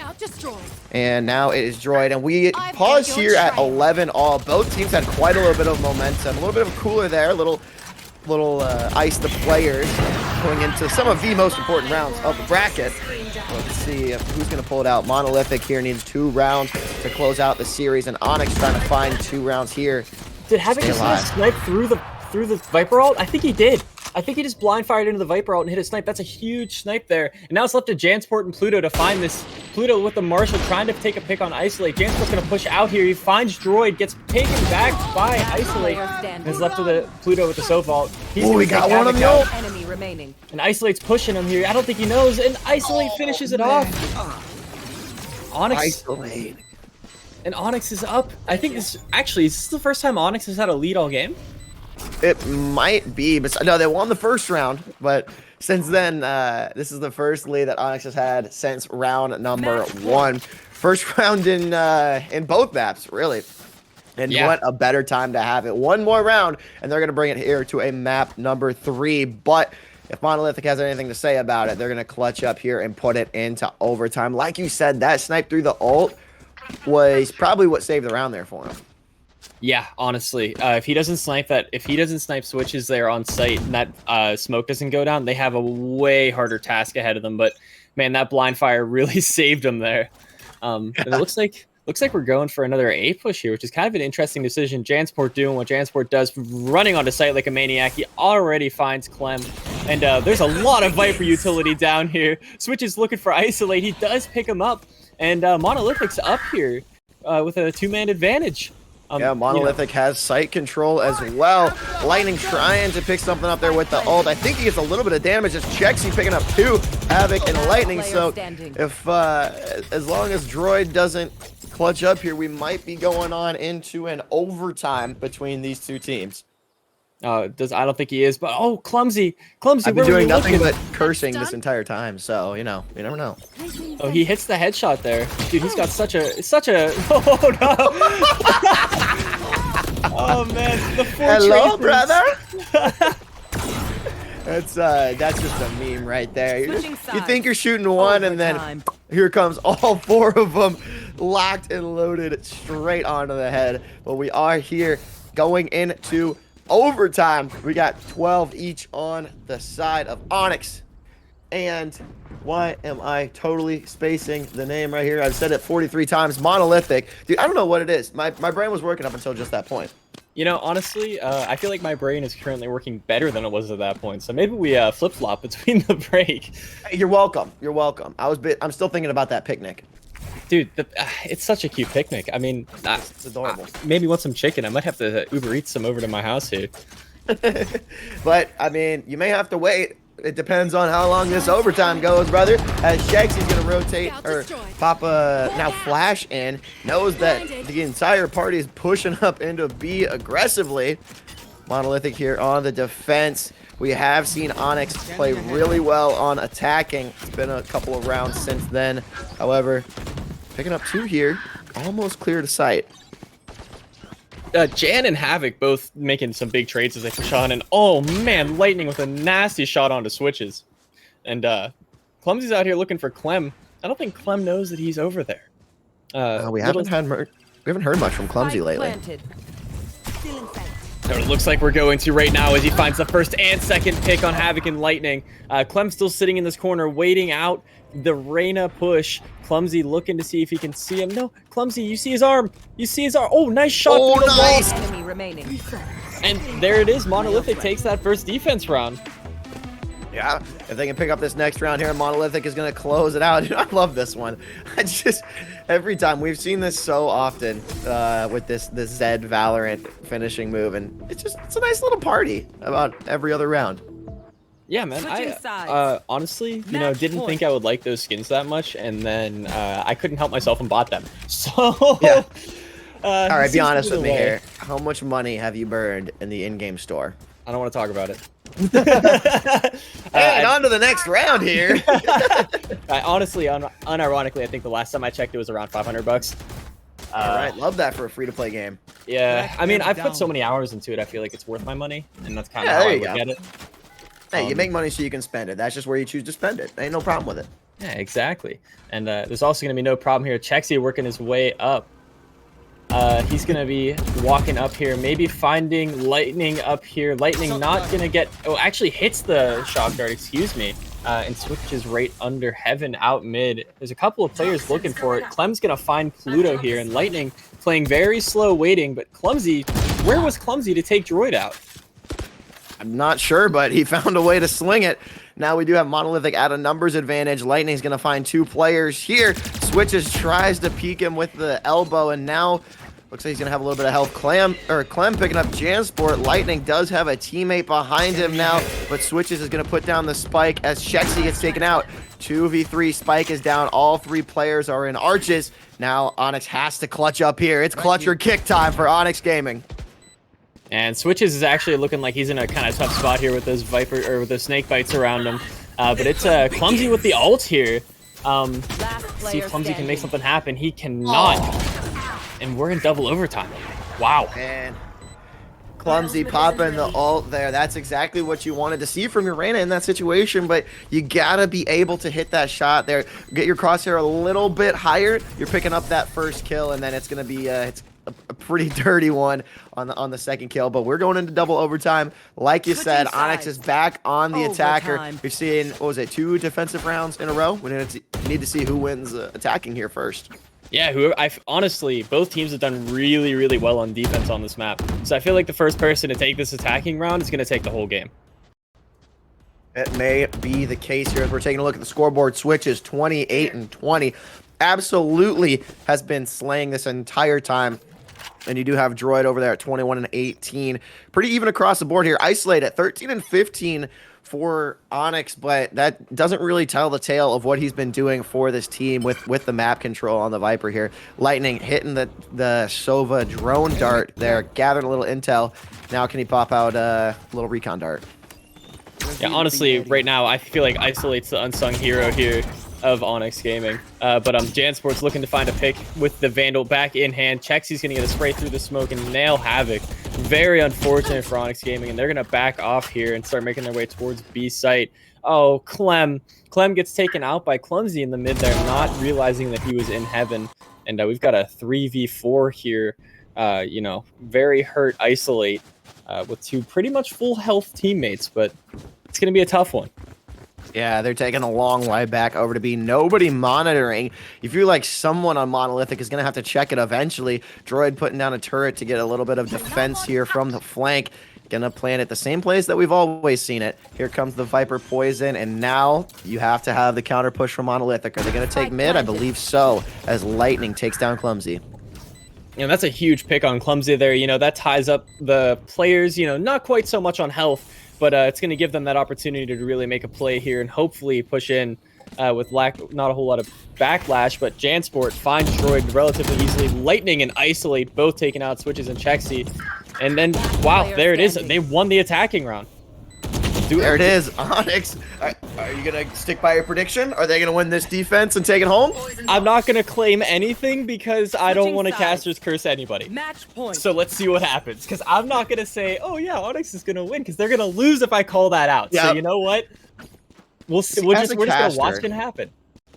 And now it is Droid, and we pause here at 11 all. Both teams had quite a little bit of momentum, a little bit of a cooler there, little ice the players going into some of the most important rounds of the bracket. Let's see who's going to pull it out. Monolithic here needs 2 rounds to close out the series, and Onyx trying to find 2 rounds here. Did Havoc just hit a snipe through the Viper ult? I think he did. I think he just blind fired into the Viper ult and hit a snipe. That's a huge snipe there. And now it's left to Jansport and Pluto to find this. Pluto with the Marshall trying to take a pick on Isolate. Jansport's going to push out here. He finds Droid, gets taken back by Isolate, and is left to the Pluto with the Sova. Oh, we got one of the ult. Enemy remaining. And Isolate's pushing him here. I don't think he knows. And Isolate finishes it off. Onyx. Isolate. And Onyx is up. I think is this the first time Onyx has had a lead all game? It might be, but no, they won the first round. But since then, this is the first lead that Onyx has had since round number 1. First round in both maps, really. And what a better time to have it. One more round, and they're going to bring it here to a map number 3. But if Monolithic has anything to say about it, they're going to clutch up here and put it into overtime. Like you said, that snipe through the ult was probably what saved the round there for him. Yeah, honestly, if he doesn't snipe switches there on site and that smoke doesn't go down, they have a way harder task ahead of them. But man, that blind fire really saved them there. And it looks like we're going for another A push here, which is kind of an interesting decision. Jansport doing what Jansport does, running onto site like a maniac. He already finds Clem, and there's a lot of Viper utility down here. Switch is looking for Isolate. He does pick him up, and Monolithic's up here with a 2-man advantage. Yeah, Monolithic has sight control as well. Lightning trying to pick something up there with the ult. I think he gets a little bit of damage. It's Chexy picking up 2 Havoc and Lightning. So if as long as Droid doesn't clutch up here, we might be going on into an overtime between these two teams. I don't think he is, but Clumsy. I've been doing nothing but cursing this entire time, so you know, you never know. Oh, he hits the headshot there, dude. He's got such a. Oh no! Oh man, the hello, brother. That's just a meme right there. You think you're shooting one, and then here comes all 4 of them, locked and loaded straight onto the head. But we are here going into overtime. We got 12 each on the side of Onyx. And why am I totally spacing the name right here? I've said it 43 times. Monolithic. Dude, I don't know what it is. My brain was working up until just that point. You know, honestly, I feel like my brain is currently working better than it was at that point. So maybe we flip-flop between the break. Hey, you're welcome. You're welcome. I'm still thinking about that picnic. Dude, it's such a cute picnic. I mean, it's adorable. Maybe want some chicken. I might have to Uber Eats some over to my house here. But, I mean, you may have to wait. It depends on how long this overtime goes, brother. As Shagsy's going to rotate, or pop now Flash in. Knows that the entire party is pushing up into B aggressively. Monolithic here on the defense. We have seen Onyx play really well on attacking. It's been a couple of rounds since then. However, picking up 2 here, almost clear to sight. Jan and Havoc both making some big trades as they push on, and oh man, Lightning with a nasty shot onto switches. And Clumsy's out here looking for Clem. I don't think Clem knows that he's over there. We haven't heard much from Clumsy lately. So it looks like we're going to right now as he finds the first and second pick on Havoc and Lightning. Clem's still sitting in this corner waiting out the Reyna push. Clumsy looking to see if he can see him. No, Clumsy, you see his arm. You see his arm. Oh, nice shot. Oh, nice. Enemy remaining. And there it is. Monolithic takes that first defense round. Yeah, if they can pick up this next round here, Monolithic is going to close it out. Dude, I love this one. Every time, we've seen this so often with this Zed Valorant finishing move, and it's a nice little party about every other round. Yeah, man. I honestly, didn't think I would like those skins that much, and then I couldn't help myself and bought them. So, yeah. All right, be honest with me here. How much money have you burned in the in-game store? I don't want to talk about it. And on to the next round here. Honestly, unironically, I think the last time I checked, it was around $500. All right, love that for a free-to-play game. Yeah, I mean, I've put so many hours into it. I feel like it's worth my money, and that's kind of how I look at it. Hey, you make money so you can spend it. That's just where you choose to spend it. Ain't no problem with it. Yeah, exactly. And there's also going to be no problem here. Chexy working his way up. He's going to be walking up here, maybe finding Lightning up here. Lightning not going to get... Oh, actually hits the shock dart, excuse me, and switches right under Heaven out mid. There's a couple of players looking for it. Clem's going to find Pluto here, and Lightning playing very slow, waiting. But Clumsy, where was Clumsy to take Droid out? I'm not sure, but he found a way to sling it. Now we do have Monolithic at a numbers advantage. Lightning's going to find 2 players here. Switches, tries to peek him with the elbow, and now looks like he's going to have a little bit of help. Clem picking up Jansport. Lightning does have a teammate behind him now, but Switches is going to put down the spike as Shexy gets taken out. 2v3, Spike is down. All 3 players are in arches. Now Onyx has to clutch up here. It's clutch or kick time for Onyx Gaming. And Switches is actually looking like he's in a kind of tough spot here with those with those snake bites around him. But it's Clumsy with the ult here. See if Clumsy can make something happen. He cannot. And we're in double overtime. Wow. And Clumsy popping the ult there. That's exactly what you wanted to see from your Reyna in that situation, but you gotta be able to hit that shot there. Get your crosshair a little bit higher. You're picking up that first kill, and then it's gonna be it's a pretty dirty one on the second kill. But we're going into double overtime. Like you said, Onyx is back on the attacker. We've seen, what was it, 2 defensive rounds in a row? We need to see who wins attacking here first. Yeah, honestly, both teams have done really, really well on defense on this map. So I feel like the first person to take this attacking round is going to take the whole game. It may be the case here as we're taking a look at the scoreboard. Switches 28 and 20. Absolutely has been slaying this entire time. And you do have Droid over there at 21 and 18. Pretty even across the board here. Isolate at 13 and 15 for Onyx, but that doesn't really tell the tale of what he's been doing for this team with the map control on the Viper here. Lightning hitting the Sova drone dart there, gathering a little intel. Now can he pop out a little recon dart? Yeah, honestly, right now, I feel like Isolate's the unsung hero here of Onyx Gaming. But Jansport's looking to find a pick with the Vandal back in hand. Chexi's going to get a spray through the smoke and nail Havoc. Very unfortunate for Onyx Gaming, and they're going to back off here and start making their way towards B site. Oh, Clem gets taken out by Clumsy in the mid there, not realizing that he was in heaven. And we've got a 3v4 here. You know, very hurt Isolate with two pretty much full health teammates, but it's going to be a tough one. Yeah, they're taking a long way back over to B. Nobody monitoring. You feel like someone on Monolithic is going to have to check it eventually. Droid putting down a turret to get a little bit of defense here from the flank. Gonna plant it the same place that we've always seen it. Here comes the Viper poison, and now you have to have the counter push from Monolithic. Are they going to take mid? I believe so, as Lightning takes down Clumsy. You know, that's a huge pick on Clumsy there. You know, that ties up the players, you know, not quite so much on health, but it's going to give them that opportunity to really make a play here and hopefully push in with not a whole lot of backlash. But Jansport finds Droid relatively easily. Lightning and Isolate both taking out Switches and Chexy. And then, wow, there it is. They won the attacking round. There it is, Onyx. Are you going to stick by your prediction? Are they going to win this defense and take it home? I'm not going to claim anything because I don't want to Caster's Curse anybody. Match point. So let's see what happens. Because I'm not going to say, oh yeah, Onyx is going to win. Because they're going to lose if I call that out. Yep. So you know what? We'll see. We're just going to watch it happen.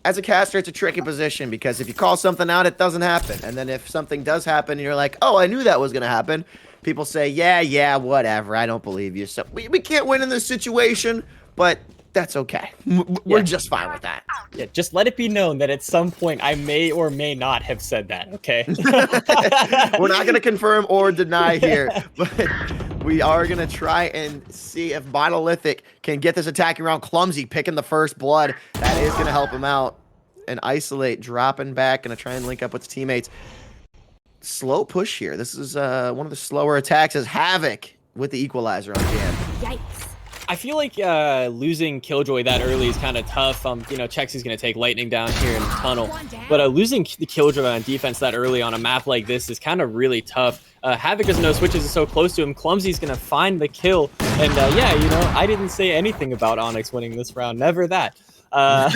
As a caster, it's a tricky position because if you call something out, it doesn't happen. And then if something does happen and you're like, oh, I knew that was going to happen, people say, yeah, whatever. I don't believe you. So we can't win in this situation, but that's okay. We're just fine with that. Yeah, just let it be known that at some point I may or may not have said that, okay? We're not going to confirm or deny here, but we are going to try and see if Monolithic can get this attacking round. Clumsy picking the first blood. That is going to help him out. And Isolate dropping back. Going to try and link up with his teammates. Slow push here. This is one of the slower attacks as Havoc with the equalizer on Jan. Yikes. I feel like losing Killjoy that early is kind of tough. You know, Chexy's going to take Lightning down here in the tunnel. But losing the Killjoy on defense that early on a map like this is kind of really tough. Havoc doesn't know Switches is so close to him. Clumsy's going to find the kill. And yeah, you know, I didn't say anything about Onyx winning this round. Never that. I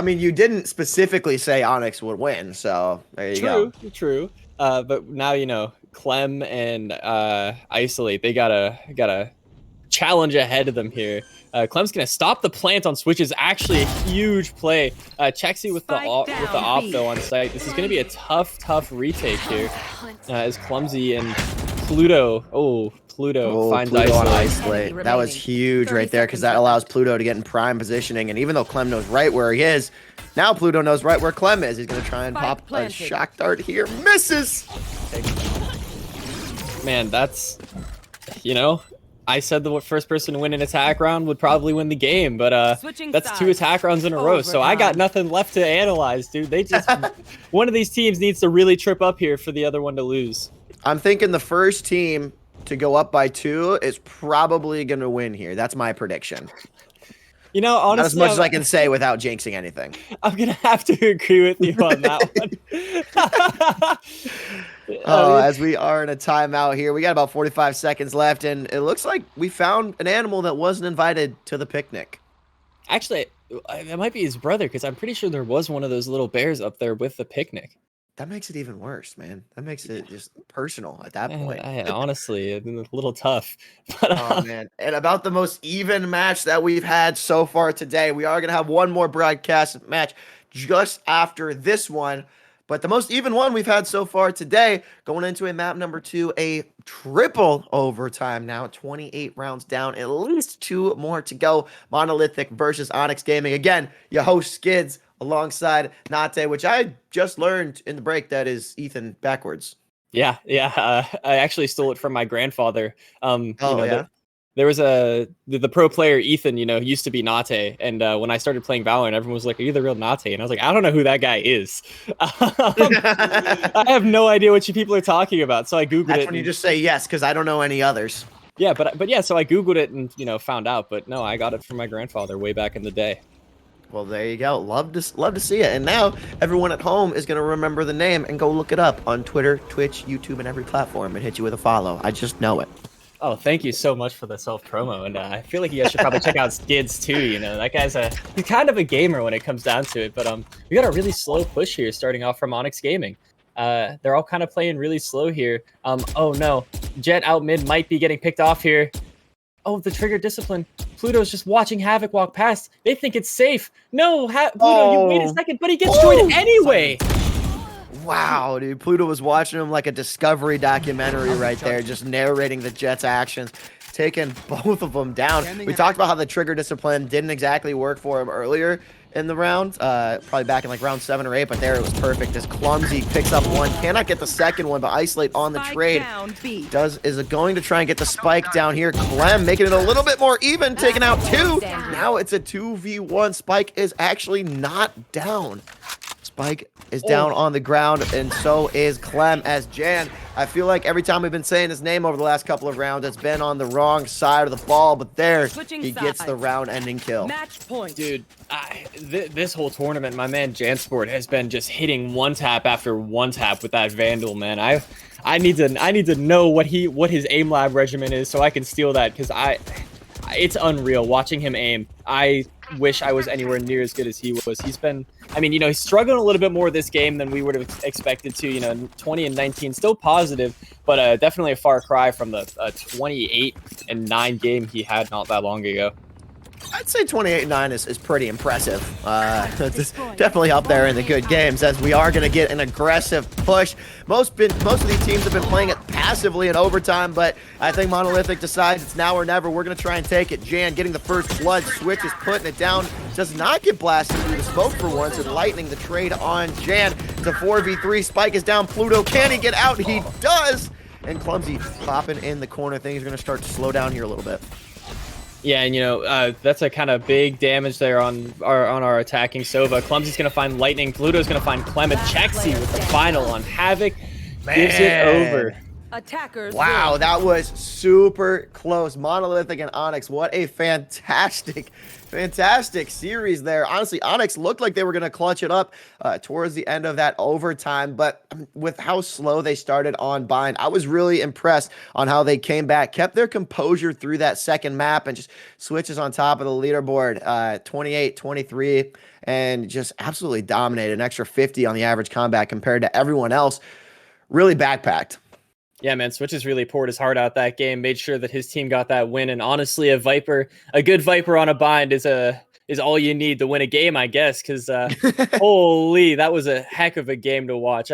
mean, you didn't specifically say Onyx would win, so there you go. True. But now, you know, Clem and Isolate, they got a challenge ahead of them here. Clem's gonna stop the plant on Switches. Actually, a huge play. Chexy with the op though on site. This is gonna be a tough retake here. As Clumsy and Pluto. Pluto finds Pluto on Isolate. Isolate. That was huge right there because that allows Pluto to get in prime positioning. And even though Clem knows right where he is, now Pluto knows right where Clem is. He's going to try and pop a shock dart here. Misses! Man, that's, you know, I said the first person to win an attack round would probably win the game, but that's 2 attack rounds in a row, so I got nothing left to analyze, dude. They just, one of these teams needs to really trip up here for the other one to lose. I'm thinking the first team to go up by 2 is probably going to win here. That's my prediction. You know, honestly, not as much as I can say without jinxing anything. I'm going to have to agree with you on that one. As we are in a timeout here, we got about 45 seconds left, and it looks like we found an animal that wasn't invited to the picnic. Actually, that might be his brother, because I'm pretty sure there was one of those little bears up there with the picnic. That makes it even worse, man. That makes it just personal at that point. Honestly, a little tough. But, oh, man. And about the most even match that we've had so far today, we are going to have one more broadcast match just after this one. But the most even one we've had so far today, going into a map number 2, a triple overtime now, 28 rounds down, at least 2 more to go. Monolithic versus Onyx Gaming. Again, your host Skids alongside Nate, which I just learned in the break that is Ethan backwards. Yeah. I actually stole it from my grandfather. Yeah? there was the pro player Ethan, used to be Nate, and when I started playing Valorant, everyone was like, "Are you the real Nate?" And I was like, "I don't know who that guy is. I have no idea what you people are talking about." So I googled That's it. when you And, just say yes, because I don't know any others. yeah, but yeah, so I googled it and found out. But no, I got it from my grandfather way back in the day. Well, there you go. Love to see it. And now everyone at home is going to remember the name and go look it up on Twitter, Twitch, YouTube, and every platform and hit you with a follow. I just know it. Oh, thank you so much for the self promo, and I feel like you guys should probably check out Skids too. That guy's he's kind of a gamer when it comes down to it. But we got a really slow push here, starting off from Onyx Gaming. They're all kind of playing really slow here. Oh no, Jet out mid might be getting picked off here. Oh, the trigger discipline. Pluto's just watching Havoc walk past. They think it's safe. No, Pluto, you wait a second, but he gets joined anyway. Wow, dude. Pluto was watching him like a Discovery documentary right there, just narrating the Jets' actions, taking both of them down. We talked about how the trigger discipline didn't exactly work for him earlier in the round, probably back in like round 7 or 8, but there it was perfect. As Clumsy picks up one, cannot get the second one, but Isolate on the trade is going to try and get the spike down here. Clem making it a little bit more even, taking out 2. Now it's a 2v1. Spike is actually not down. Spike is down on the ground, and so is Clem as Jan. I feel like every time we've been saying his name over the last couple of rounds, it's been on the wrong side of the ball, but there he gets the round-ending kill. Match point. Dude, this whole tournament, my man Jansport has been just hitting one tap after one tap with that Vandal, man. I need to know what his aim lab regimen is so I can steal that, because it's unreal watching him aim. I wish I was anywhere near as good as he was. He's been, he's struggling a little bit more this game than we would have expected to. 20 and 19, still positive, but definitely a far cry from the 28 and 9 game he had not that long ago. I'd say 28-9 is pretty impressive. It's definitely up there in the good games, as we are going to get an aggressive push. Most of these teams have been playing it passively in overtime, but I think Monolithic decides it's now or never. We're going to try and take it. Jan getting the first blood, Switch is putting it down, does not get blasted through the smoke for once, and lightning the trade on Jan. It's a 4v3, Spike is down, Pluto, can he get out? He does! And Clumsy popping in the corner. Things are going to start to slow down here a little bit. Yeah, and that's a kind of big damage there on our attacking Sova. Clumsy's gonna find Lightning. Pluto's gonna find Clement. Chexy with the final on Havoc. Gives it over. Attackers. Wow, that was super close. Monolithic and Onyx, what a fantastic series there. Honestly, Onyx looked like they were going to clutch it up towards the end of that overtime, but with how slow they started on Bind, I was really impressed on how they came back, kept their composure through that second map, and just switches on top of the leaderboard, 28-23, and just absolutely dominated. An extra 50 on the average combat compared to everyone else. Really backpacked. Yeah, man, Switch has really poured his heart out that game, made sure that his team got that win, and honestly, a good Viper on a Bind is all you need to win a game, I guess, because holy, that was a heck of a game to watch.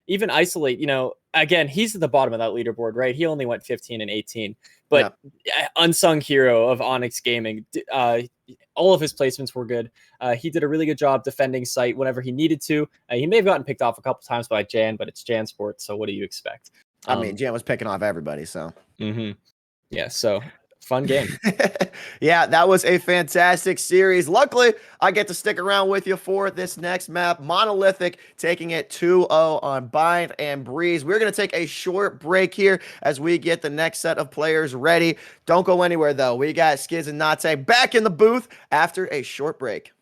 Even Isolate, again, he's at the bottom of that leaderboard, right? He only went 15 and 18, but unsung hero of Onyx Gaming. All of his placements were good. He did a really good job defending site whenever he needed to. He may have gotten picked off a couple times by Jan, but it's Jansport, so what do you expect? Jan was picking off everybody, so. Yeah, so fun game. Yeah, that was a fantastic series. Luckily, I get to stick around with you for this next map. Monolithic taking it 2-0 on Bind and Breeze. We're going to take a short break here as we get the next set of players ready. Don't go anywhere, though. We got Skids and Nate back in the booth after a short break.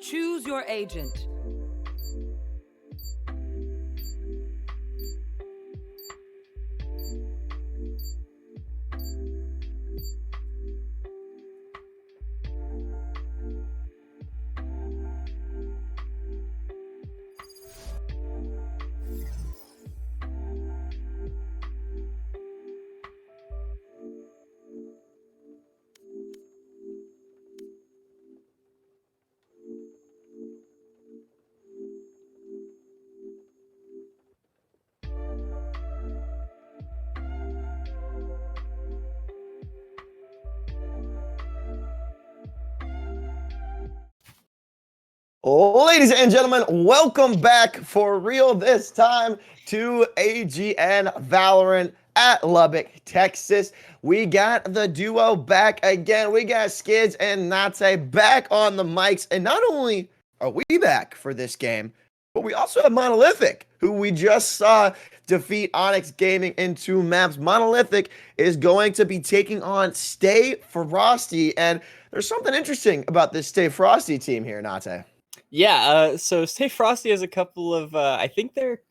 Choose your agent. Ladies and gentlemen, welcome back for real this time to AGN Valorant at Lubbock, Texas. We got the duo back again. We got Skids and Nate back on the mics. And not only are we back for this game, but we also have Monolithic, who we just saw defeat Onyx Gaming in 2 maps. Monolithic is going to be taking on Stay Frosty. And there's something interesting about this Stay Frosty team here, Nate. Yeah, so Stay Frosty has a couple of I think they're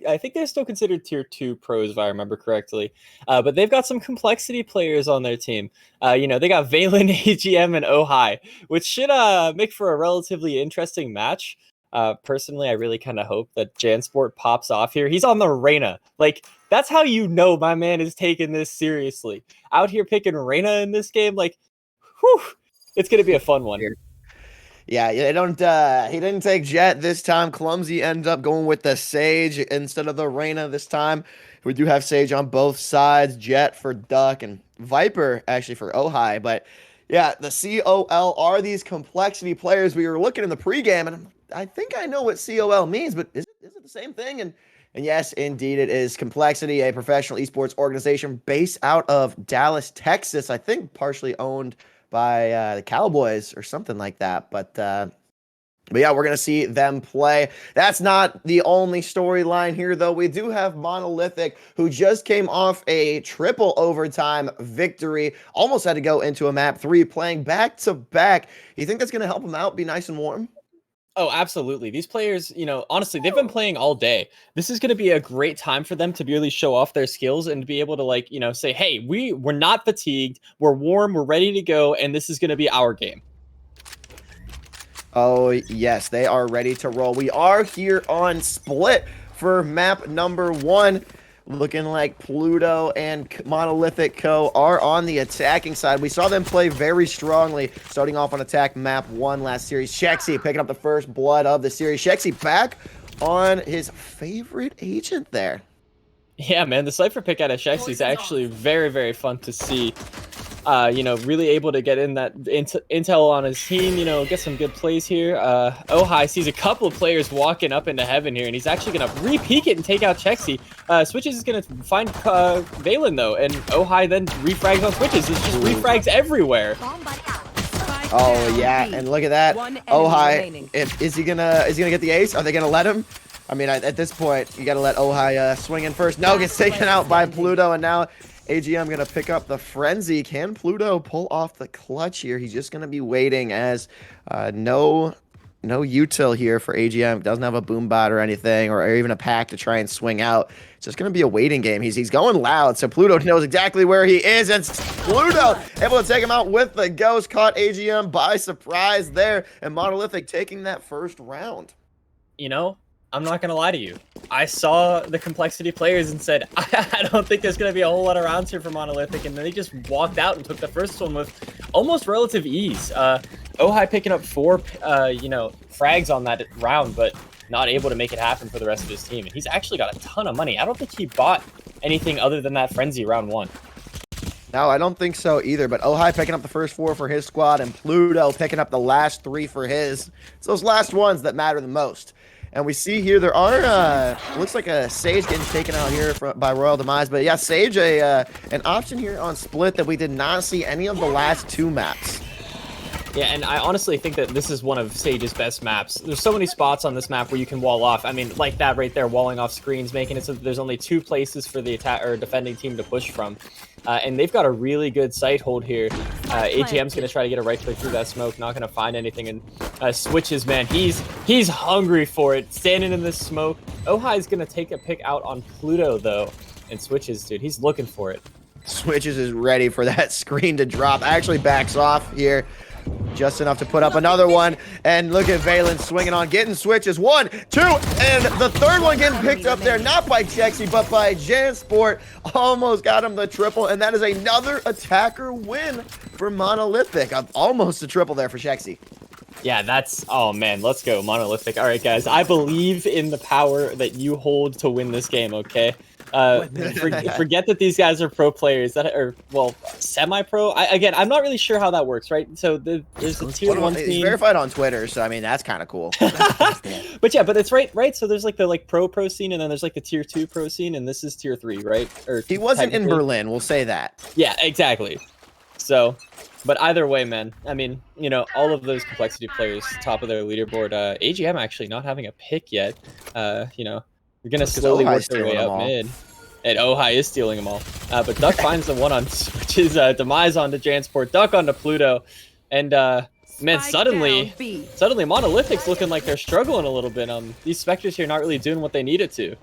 still considered tier 2 pros if I remember correctly. But they've got some complexity players on their team. They got Valen, AGM, and Ohai, which should make for a relatively interesting match. Personally, I really kind of hope that Jansport pops off here. He's on the Reyna. Like, that's how you know my man is taking this seriously. Out here picking Reyna in this game, like, whew, it's gonna be a fun one. Yeah, they don't. He didn't take Jet this time. Clumsy ends up going with the Sage instead of the Reyna this time. We do have Sage on both sides. Jet for Duck and Viper actually for Ohai. But yeah, the COL are these complexity players. We were looking in the pregame, and I think I know what COL means, but is it the same thing? And yes, indeed, it is. Complexity, a professional esports organization based out of Dallas, Texas. I think partially owned by the Cowboys or something like that. But yeah, we're going to see them play. That's not the only storyline here, though. We do have Monolithic, who just came off a triple overtime victory. Almost had to go into a map 3, playing back-to-back. You think that's going to help them out, be nice and warm? Oh, absolutely. These players, honestly, they've been playing all day. This is going to be a great time for them to really show off their skills and to be able to, say, hey, we're not fatigued. We're warm. We're ready to go. And this is going to be our game. Oh, yes, they are ready to roll. We are here on Split for map number 1. Looking like Pluto and Monolithic Co. are on the attacking side. We saw them play very strongly, starting off on attack map 1 last series. Shexy picking up the first blood of the series. Shexy back on his favorite agent there. Yeah, man, the Cypher pick out of Shexy is actually very, very fun to see. Really able to get in that intel on his team, get some good plays here. Ohai sees a couple of players walking up into heaven here, and he's actually going to re-peek it and take out Chexy. Switches is going to find Valen, though, and Ohai then refrags on Switches. It's just refrags everywhere. Oh, yeah, and look at that. Ohai, is he gonna get the ace? Are they going to let him? I mean, at this point, you got to let Ohai swing in first. No, gets taken out by Pluto, and now AGM going to pick up the frenzy. Can Pluto pull off the clutch here? He's just going to be waiting as no util here for AGM. Doesn't have a boom bot or anything, or even a pack to try and swing out. It's just going to be a waiting game. He's going loud, so Pluto knows exactly where he is, and Pluto able to take him out with the ghost. Caught AGM by surprise there, and Monolithic taking that first round. You know, I'm not going to lie to you. I saw the Complexity players and said, I don't think there's going to be a whole lot of rounds here for Monolithic, and then they just walked out and took the first one with almost relative ease. Ohai picking up 4, frags on that round, but not able to make it happen for the rest of his team. And he's actually got a ton of money. I don't think he bought anything other than that Frenzy round 1. No, I don't think so either, but Ohai picking up the first 4 for his squad, and Pluto picking up the last 3 for his. It's those last ones that matter the most. And we see here there are, looks like a Sage getting taken out here by Royal Demise. But yeah, Sage, an option here on Split that we did not see any of the last 2 maps. Yeah, and I honestly think that this is one of Sage's best maps. There's so many spots on this map where you can wall off. I mean, like that right there, walling off screens, making it so that there's only 2 places for the attack or defending team to push from. And they've got a really good sight hold here. AGM's going to try to get a right click through that smoke, not going to find anything. And Switches, man, he's hungry for it, standing in this smoke. Ohai's going to take a pick out on Pluto, though. And Switches, dude, he's looking for it. Switches is ready for that screen to drop. Actually backs off here. Just enough to put up another one. And look at Valen swinging on, getting Switches. 1, 2, and the third one getting picked up there, not by Chexy, but by Jansport. Almost got him the triple, and that is another attacker win for Monolithic. Almost a triple there for Chexy. Yeah, that's... Oh, man, let's go, Monolithic. All right, guys, I believe in the power that you hold to win this game, okay? Forget that these guys are pro players that are, well, semi-pro. Again, I'm not really sure how that works, right? So there's a tier 1 team. He's verified on Twitter, so I mean that's kind of cool. But yeah, but it's right. So there's like the pro scene, and then there's like the tier 2 pro scene, and this is tier 3, right? Or he wasn't in Berlin, we'll say that. Yeah, exactly. So, but either way, man. I mean, you know, all of those Complexity players, top of their leaderboard. AGM actually not having a pick yet. You know. We're going to slowly work their way up mid. And Ohai is stealing them all. But Duck finds the one on Switches, Demise onto Jansport, Duck onto Pluto. And, man, suddenly Monolithic's looking like they're struggling a little bit. These Spectres here not really doing what they needed to.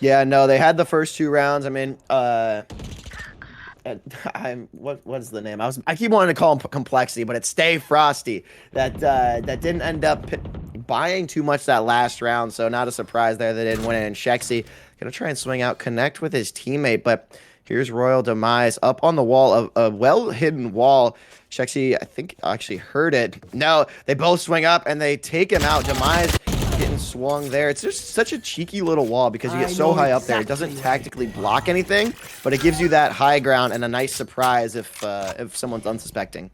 Yeah, no, they had the first 2 rounds. I mean, what's the name? I keep wanting to call him Complexity, but it's Stay Frosty. That didn't end up buying too much that last round, so not a surprise there they didn't win it. And Chexy gonna try and swing out, connect with his teammate, but here's Royal Demise up on the wall, a well-hidden wall. Chexy, I think, actually heard it. No, they both swing up and they take him out. Demise getting swung there. It's just such a cheeky little wall because you get so high up there. It doesn't tactically block anything, but it gives you that high ground and a nice surprise if someone's unsuspecting.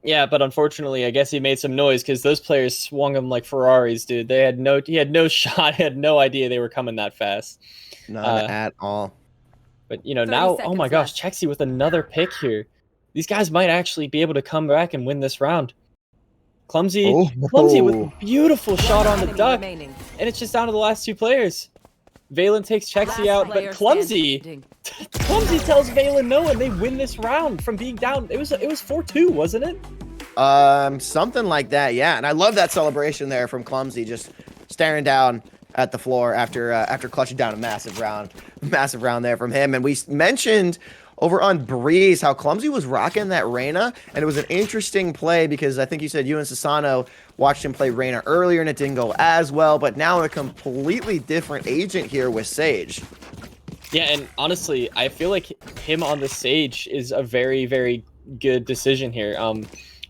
Yeah, but unfortunately, I guess he made some noise because those players swung him like Ferraris, dude. He had no shot. He had no idea they were coming that fast. None at all. But, you know, now, oh my gosh, Chexy with another pick here. These guys might actually be able to come back and win this round. Clumsy with a beautiful shot on the Duck. And it's just down to the last 2 players. Valen takes Chexy out, but Clumsy tells Valen no, and they win this round from being down. It was 4-2, wasn't it? Something like that, yeah. And I love that celebration there from Clumsy, just staring down at the floor after clutching down a massive round there from him. And we mentioned over on Breeze how Clumsy was rocking that Reyna, and it was an interesting play because I think you said you and Sasano watched him play Reyna earlier and it didn't go as well, but now a completely different agent here with Sage. Yeah, and honestly, I feel like him on the Sage is a very, very good decision here.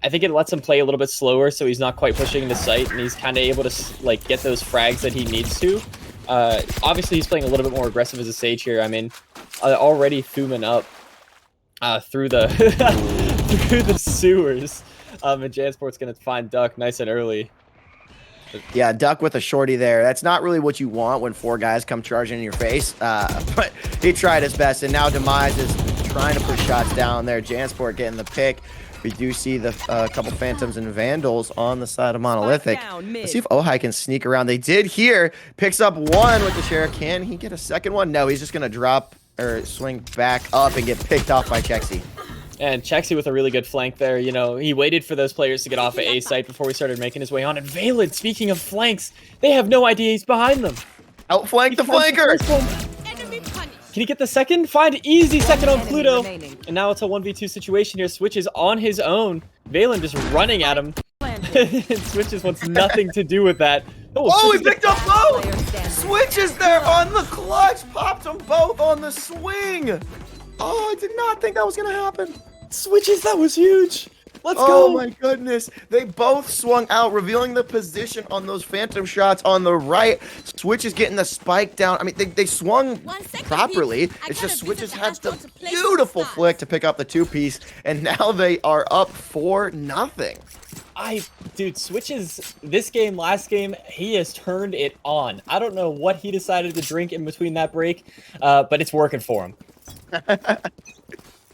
I think it lets him play a little bit slower, so he's not quite pushing the site, and he's kind of able to like get those frags that he needs to. Obviously, he's playing a little bit more aggressive as a Sage here. I mean, already Fumin up through the through the sewers, and Jansport's gonna find Duck nice and early. Yeah, Duck with a shorty there. That's not really what you want when 4 guys come charging in your face, but he tried his best, and now Demise is trying to push shots down there. Jansport getting the pick. We do see the couple Phantoms and Vandals on the side of Monolithic. Let's see if Ohai can sneak around. They did here. Picks up 1 with the share. Can he get a second one? No, he's just going to drop swing back up and get picked off by Chexy. And Chexy with a really good flank there. You know, he waited for those players to get off at A site before he started making his way on. And Valen, speaking of flanks, they have no idea he's behind them. Outflank the flanker. Can he get the second? Find easy second on Pluto. And now it's a 1v2 situation here. Switch is on his own. Valen just running at him. Switches wants nothing to do with that. Oh, he picked up both! Switch is there on the clutch! Popped them both on the swing! Oh, I did not think that was gonna happen. Switches, that was huge. Let's go. Oh my goodness. They both swung out, revealing the position on those phantom shots on the right. Switch is getting the spike down. I mean, they swung properly. It's just Switches had the beautiful flick to pick up the 2-piece, and now they are up 4-0. Dude, Switches, this game, last game, he has turned it on. I don't know what he decided to drink in between that break, but it's working for him.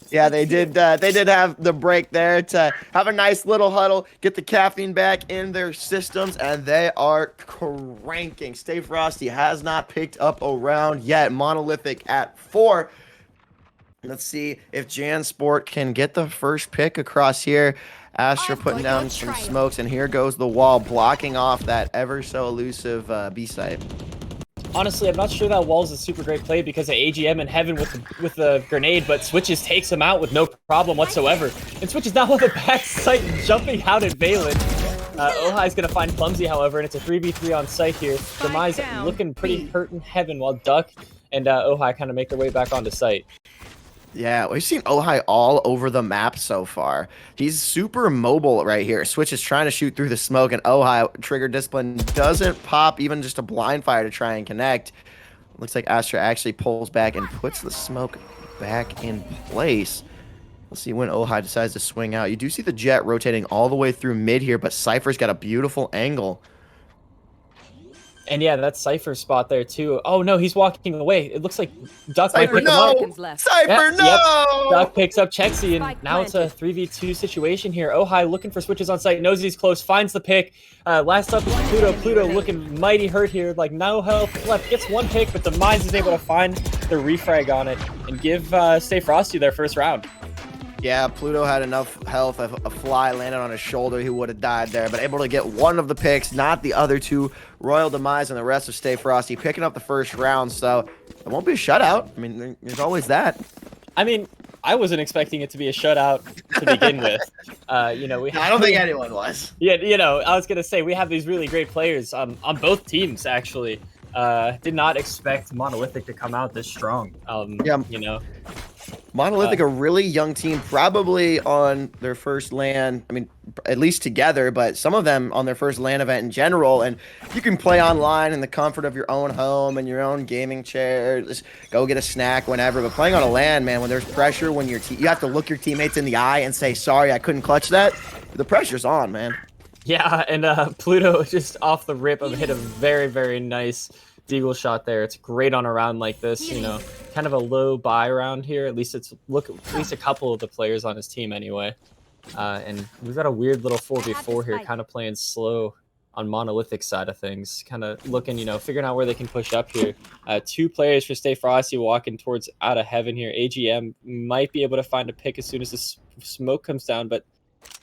Yeah, they did have the break there to have a nice little huddle, get the caffeine back in their systems, and they are cranking. Stay Frosty has not picked up a round yet. Monolithic at 4. Let's see if JanSport can get the first pick across here. Astra putting down some smokes, and here goes the wall, blocking off that ever so elusive B site. Honestly, I'm not sure that wall's a super great play because of AGM in heaven with the grenade, but Switches takes him out with no problem whatsoever. And Switches now on the back site jumping out at Valen. Ohai's going to find Clumsy, however, and it's a 3v3 on site here. Demise looking pretty hurt in heaven while Duck and Ohai kind of make their way back onto site. Yeah, we've seen Ohai all over the map so far. He's super mobile right here. Switch is trying to shoot through the smoke, and Ohai, trigger discipline, doesn't pop even just a blind fire to try and connect. Looks like Astra actually pulls back and puts the smoke back in place. Let's see when Ohai decides to swing out. You do see the Jet rotating all the way through mid here, but Cypher's got a beautiful angle. And yeah, that's Cypher's spot there too. Oh no, he's walking away. It looks like Duck Cypher, might pick him no! Cypher, no! Yep. Duck picks up Chexy, and now it's a 3v2 situation here. Ohai looking for Switches on site, knows he's close, finds the pick. Last up is Pluto. Pluto looking mighty hurt here, like no health left. Gets one pick, but Demise is able to find the refrag on it and give Stay Frosty their first round. Yeah, Pluto had enough health. A fly landed on his shoulder. He would have died there, but able to get one of the picks, not the other two. Royal Demise and the rest of Stay Frosty picking up the first round, so it won't be a shutout. I mean, there's always that. I mean, I wasn't expecting it to be a shutout to begin with. You know, I don't think anyone was. Yeah, you know, I was gonna say we have these really great players on both teams actually. Did not expect Monolithic to come out this strong. Yeah, you know. Monolithic, a really young team, probably on their first LAN, I mean, at least together, but some of them on their first LAN event in general, and you can play online in the comfort of your own home and your own gaming chair, just go get a snack whenever, but playing on a LAN, man, when there's pressure, when you have to look your teammates in the eye and say, sorry, I couldn't clutch that, the pressure's on, man. Yeah, and Pluto just off the rip hit a very, very nice deagle shot there. It's great on a round like this, you know, kind of a low buy round here. At least at least a couple of the players on his team anyway. And we've got a weird little 4v4 here, kind of playing slow on Monolithic side of things, kind of looking, you know, figuring out where they can push up here. 2 players for Stay Frosty walking towards out of heaven here. AGM might be able to find a pick as soon as the smoke comes down, but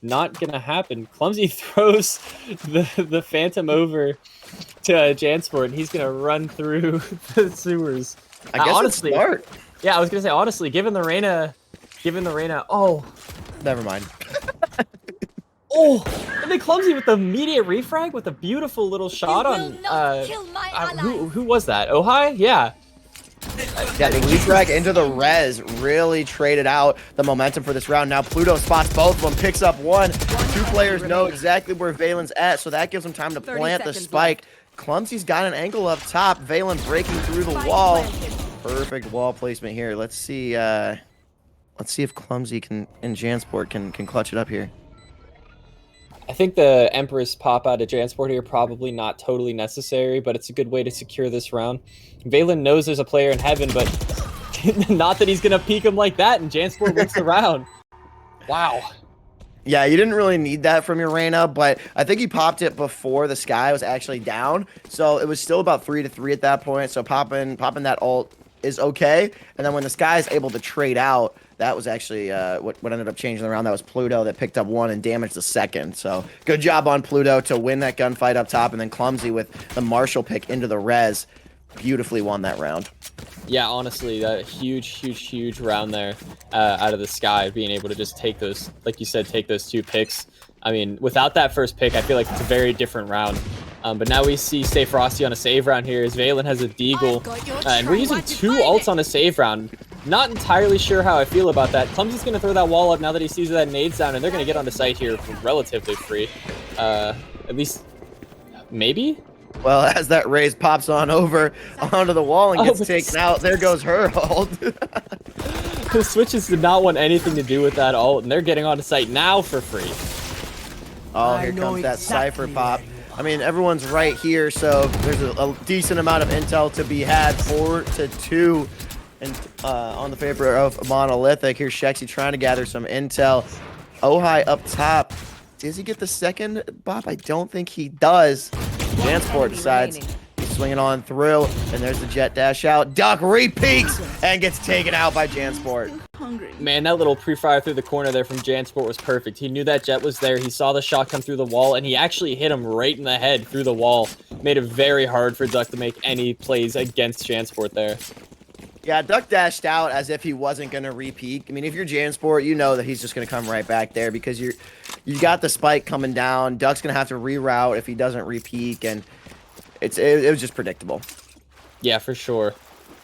not gonna happen. Clumsy throws the Phantom over to JanSport, and he's gonna run through the sewers. I guess honestly, it's smart. Yeah, I was gonna say honestly, given the Reyna, oh, never mind. Oh, and then Clumsy with the immediate refrag with a beautiful little shot on. Who was that? Ohai? Yeah. Yeah, the refrag into the res really traded out the momentum for this round. Now Pluto spots both of them, picks up one. 2 players know exactly where Valen's at, so that gives them time to plant the spike. Clumsy's got an angle up top. Valen breaking through the wall. Perfect wall placement here. Let's see if Clumsy and JanSport can clutch it up here. I think the Empress pop out of JanSport here probably not totally necessary, but it's a good way to secure this round. Valen knows there's a player in heaven, but not that he's going to peek him like that, and JanSport wins the round. Wow. Yeah, you didn't really need that from your Reyna, but I think he popped it before the sky was actually down, so it was still about 3-3 at that point, so popping that ult is okay. And then when this guy is able to trade out, that was actually what ended up changing the round. That was Pluto that picked up 1 and damaged the second. So good job on Pluto to win that gunfight up top, and then Clumsy with the Marshall pick into the res beautifully won that round. Yeah, honestly, that huge round there out of the sky, being able to just take those, like you said, take those 2 picks. I mean, without that first pick, I feel like it's a very different round. But now we see Stay Frosty on a save round here as Valen has a deagle. And we're using 2 ults on a save round. Not entirely sure how I feel about that. Clumsy's going to throw that wall up now that he sees that nades down, and they're going to get onto site here relatively free. At least, maybe? Well, as that raise pops on over onto the wall and gets taken out, there goes her ult. The switches did not want anything to do with that ult, and they're getting onto site now for free. Oh, here comes that Cypher pop. I mean, everyone's right here, so there's a decent amount of intel to be had. 4-2 and on the favor of Monolithic. Here's Shexy trying to gather some intel. Ohai up top. Does he get the second bop? I don't think he does. Jansport decides he's swinging on through, and there's the jet dash out. Duck repeats and gets taken out by Jansport. Man, that little pre-fire through the corner there from Jansport was perfect. He knew that jet was there. He saw the shot come through the wall, and he actually hit him right in the head through the wall. Made it very hard for Duck to make any plays against Jansport there. Yeah, Duck dashed out as if he wasn't going to repeat. I mean, if you're Jansport, you know that he's just going to come right back there because you got the spike coming down. Duck's going to have to reroute if he doesn't repeat, and it was just predictable. Yeah, for sure.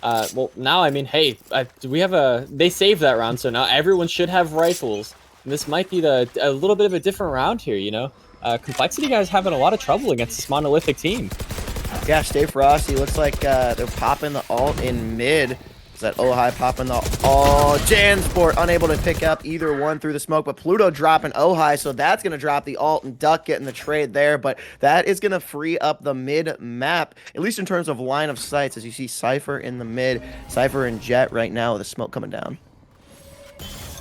Well, now, I mean, hey, they saved that round, so now everyone should have rifles. And this might be a little bit of a different round here, you know? Complexity guys having a lot of trouble against this Monolithic team. Yeah, Stay Frosty. Looks like they're popping the ult in mid. Is that Ohai popping the Jansport unable to pick up either one through the smoke, but Pluto dropping Ohai, so that's going to drop the ult, and Duck getting the trade there, but that is going to free up the mid map, at least in terms of line of sights, as you see Cypher in the mid, Cypher and Jet right now with the smoke coming down.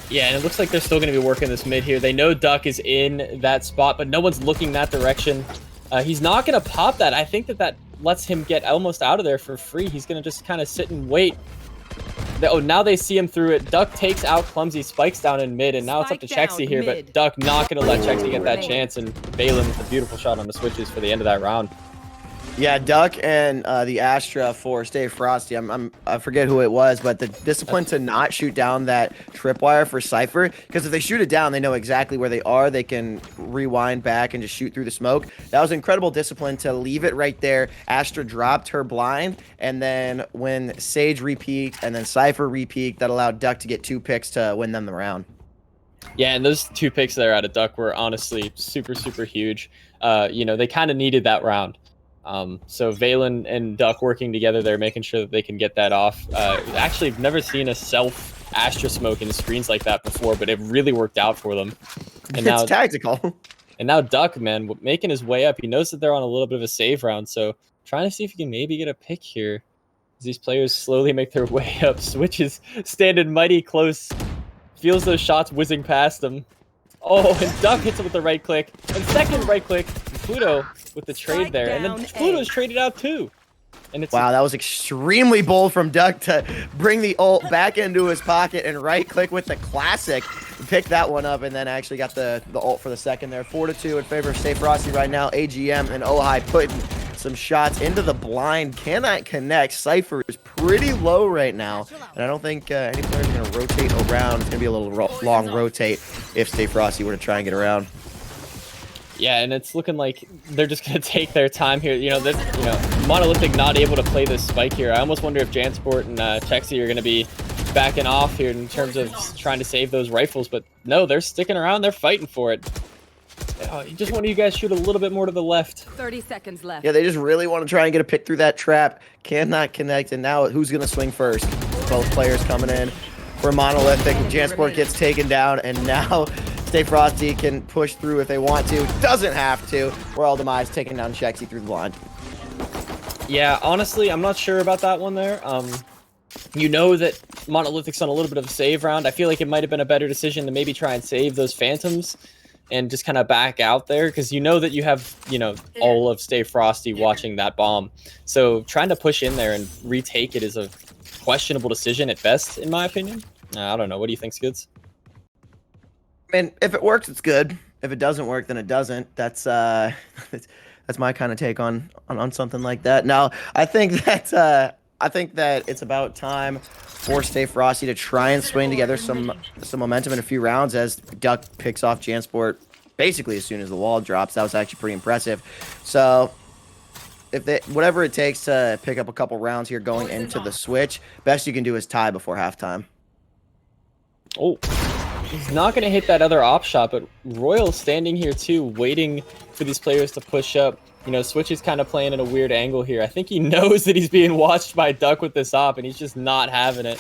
Yeah, and it looks like they're still going to be working this mid here. They know Duck is in that spot, but no one's looking that direction. He's not going to pop that. I think that lets him get almost out of there for free. He's going to just kind of sit and wait. Oh, now they see him through it. Duck takes out Clumsy, spikes down in mid, and now it's up to Chexy here, but Duck not going to let Chexy get that chance, and Valen with a beautiful shot on the switches for the end of that round. Yeah, Duck and the Astra for Stay Frosty. I forget who it was, but the discipline to not shoot down that tripwire for Cypher, because if they shoot it down, they know exactly where they are. They can rewind back and just shoot through the smoke. That was incredible discipline to leave it right there. Astra dropped her blind, and then when Sage repeaked and then Cypher repeaked, that allowed Duck to get 2 picks to win them the round. Yeah, and those 2 picks there out of Duck were honestly super huge. You know, they kind of needed that round. So Valen and Duck working together there, making sure that they can get that off. Actually, I've never seen a self Astra smoke in screens like that before, but it really worked out for them. And it's tactical. And now Duck, man, making his way up. He knows that they're on a little bit of a save round, so trying to see if he can maybe get a pick here. As these players slowly make their way up. Switches standing mighty close. Feels those shots whizzing past him. Oh, and Duck hits him with the right click. And second right click, Pluto with the trade there. And then Pluto's traded out too. And it's wow, that was extremely bold from Duck to bring the ult back into his pocket and right click with the classic. Pick that one up and then actually got the ult for the second there. 4-2 in favor of Stay Frosty right now. AGM and Ohai putting some shots into the blind. Cannot connect. Cypher is pretty low right now. And I don't think any players are going to rotate around. It's going to be a little long rotate if Stay Frosty were to try and get around. Yeah, and it's looking like they're just going to take their time here. You know, Monolithic not able to play this spike here. I almost wonder if Jansport and Chexy are going to be backing off here in terms of trying to save those rifles. But no, they're sticking around. They're fighting for it. Just one of you guys shoot a little bit more to the left. 30 seconds left. Yeah, they just really want to try and get a pick through that trap. Cannot connect. And now who's going to swing first? Both players coming in for Monolithic. Jansport gets taken down, and now Stay Frosty can push through if they want to. Doesn't have to. Royal Demise taking down Chexy through the blind. Yeah, honestly, I'm not sure about that one there. You know that Monolithic's on a little bit of a save round. I feel like it might have been a better decision to maybe try and save those Phantoms and just kind of back out there, because you know that you have, all of Stay Frosty watching that bomb. So trying to push in there and retake it is questionable decision at best, in my opinion. I don't know. What do you think, Skids? I mean, if it works, it's good. If it doesn't work, then it doesn't. That's my kind of take on something like that. Now, I think that it's about time for Stay Frosty to try and swing together some momentum in a few rounds as Duck picks off Jansport basically as soon as the wall drops. That was actually pretty impressive. So whatever it takes to pick up a couple rounds here going into the switch, best you can do is tie before halftime. Oh, he's not going to hit that other op shot, but Royal standing here too, waiting for these players to push up. You know, Switch is kind of playing in a weird angle here. I think he knows that he's being watched by Duck with this op, and he's just not having it.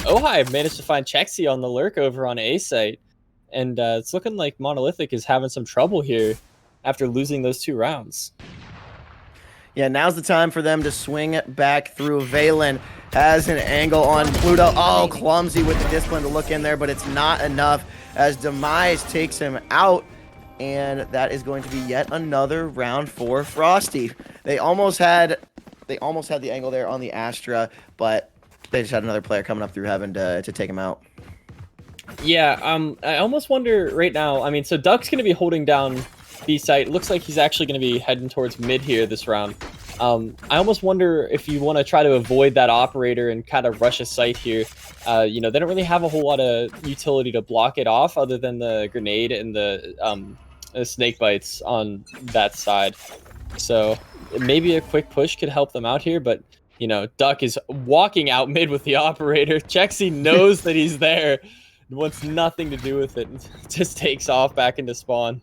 Ohio managed to find Chexy on the lurk over on A site, and it's looking like Monolithic is having some trouble here after losing those 2 rounds. Yeah, now's the time for them to swing back through. Valen has an angle on Pluto. Oh, clumsy with the discipline to look in there, but it's not enough as Demise takes him out. And that is going to be yet another round for Frosty. They almost had the angle there on the Astra, but they just had another player coming up through heaven to take him out. Yeah, I almost wonder right now. I mean, so Duck's going to be holding down B site. Looks like he's actually going to be heading towards mid here this round. I almost wonder if you want to try to avoid that operator and kind of rush a site here. You know, they don't really have a whole lot of utility to block it off other than the grenade and the snake bites on that side. So maybe a quick push could help them out here, but you know, Duck is walking out mid with the operator. Chexy knows that he's there, wants nothing to do with it, just takes off back into spawn.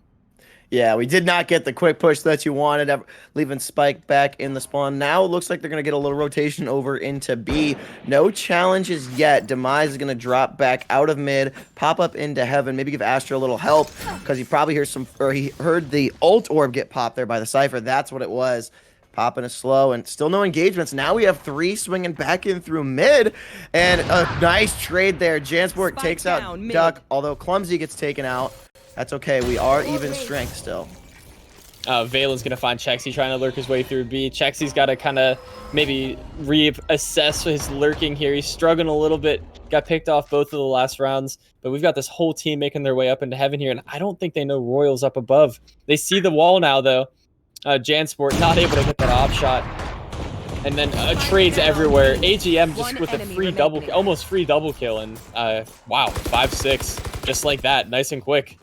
Yeah, we did not get the quick push that you wanted, leaving Spike back in the spawn. Now it looks like they're going to get a little rotation over into B. No challenges yet. Demise is going to drop back out of mid, pop up into heaven, maybe give Astra a little help because he probably he heard the ult orb get popped there by the Cypher. That's what it was. Popping a slow and still no engagements. Now we have 3 swinging back in through mid and a nice trade there. Jansport takes out Duck, although Clumsy gets taken out. That's okay. We are even strength still. Valen's going to find Chexy trying to lurk his way through B. Chexy's got to kind of maybe reassess his lurking here. He's struggling a little bit. Got picked off both of the last rounds. But we've got this whole team making their way up into heaven here. And I don't think they know Royal's up above. They see the wall now, though. Jansport not able to hit that op shot. And then trades everywhere. AGM just with a free double, almost free double kill. And wow, 5-6. Just like that. Nice and quick.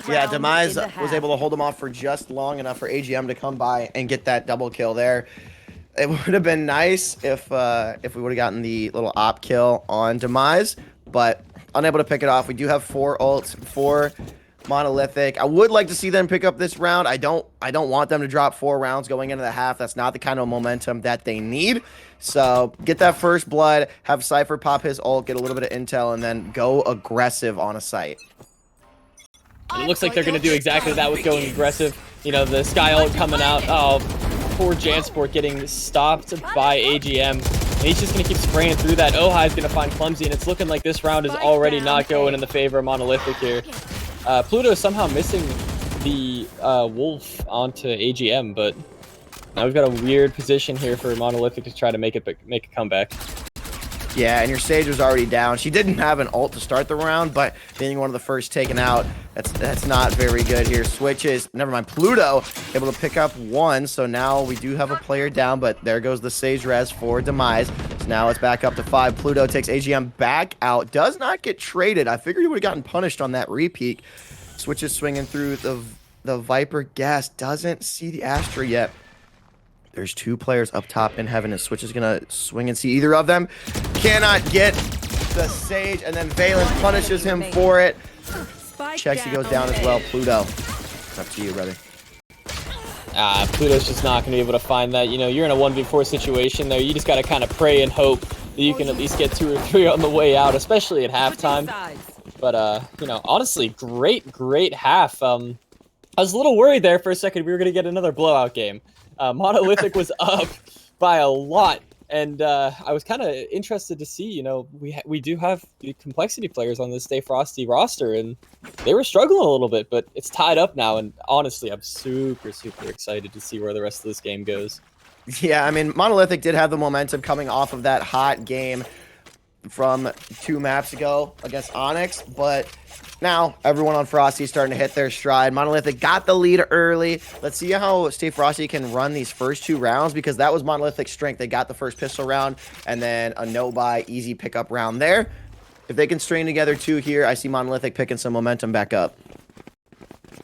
Yeah, Demise was able to hold him off for just long enough for AGM to come by and get that double kill there. It would have been nice if we would have gotten the little op kill on Demise, but unable to pick it off. We do have 4 ults for Monolithic. I would like to see them pick up this round. I don't want them to drop 4 rounds going into the half. That's not the kind of momentum that they need. So get that first blood, have Cypher pop his ult, get a little bit of intel, and then go aggressive on a site. And it looks like they're going to do exactly that with going aggressive. You know, the Sky ult coming out. Oh, poor Jansport getting stopped by AGM. And he's just going to keep spraying through that. Ohai's going to find Clumsy, and it's looking like this round is already not going in the favor of Monolithic here. Pluto is somehow missing the Wolf onto AGM, but now we've got a weird position here for Monolithic to try to make a comeback. Yeah, and your Sage was already down. She didn't have an ult to start the round, but being one of the first taken out, that's not very good here. Switches, never mind, Pluto able to pick up 1, so now we do have a player down, but there goes the Sage res for Demise. So now it's back up to 5. Pluto takes AGM back out, does not get traded. I figured he would have gotten punished on that repeat. Switches swinging through the Viper gas, doesn't see the Astra yet. There's 2 players up top in heaven, and Switch is going to swing and see either of them. Cannot get the Sage, and then Valen punishes him for it. Chexy goes down as well. Pluto, it's up to you, brother. Pluto's just not going to be able to find that. You know, you're in a 1v4 situation there. You just got to kind of pray and hope that you can at least get 2 or 3 on the way out, especially at halftime. But, you know, honestly, great half. I was a little worried there for a second we were going to get another blowout game. Monolithic was up by a lot, and I was kind of interested to see, you know, we do have the complexity players on this Stay Frosty roster, and they were struggling a little bit, but it's tied up now, and honestly, I'm super excited to see where the rest of this game goes. Yeah, I mean, Monolithic did have the momentum coming off of that hot game from 2 maps ago against Onyx, but now everyone on Frosty is starting to hit their stride. Monolithic got the lead early. Let's see how Steve Frosty can run these first 2 rounds, because that was Monolithic's strength. They got the first pistol round and then a no-buy easy pickup round there. If they can string together 2 here, I see Monolithic picking some momentum back up.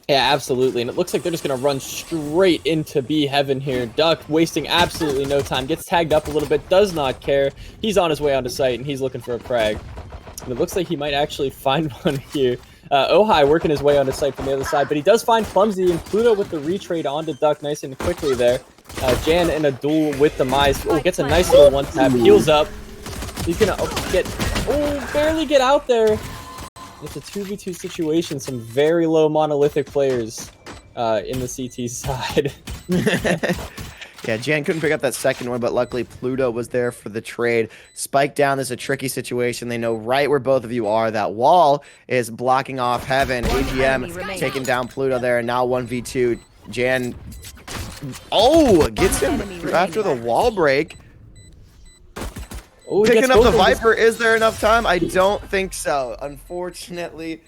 Yeah, absolutely. And it looks like they're just going to run straight into B heaven here. Duck wasting absolutely no time. Gets tagged up a little bit. Does not care. He's on his way onto site, and he's looking for a frag. And it looks like he might actually find one here. Ohai working his way onto site from the other side. But he does find Clumsy, and Pluto with the retrade onto Duck nice and quickly there. Jan in a duel with Demise. Oh, gets a nice little one-tap. Heals up. He's going to barely get out there. It's a 2v2 situation. Some very low Monolithic players in the CT side. Yeah, Jan couldn't pick up that second one, but luckily Pluto was there for the trade. Spike down is a tricky situation. They know right where both of you are. That wall is blocking off heaven. AGM taking down Pluto there, and now 1v2. Jan, gets him after the wall break. Oh, Picking up the Viper, is there enough time? I don't think so. Unfortunately,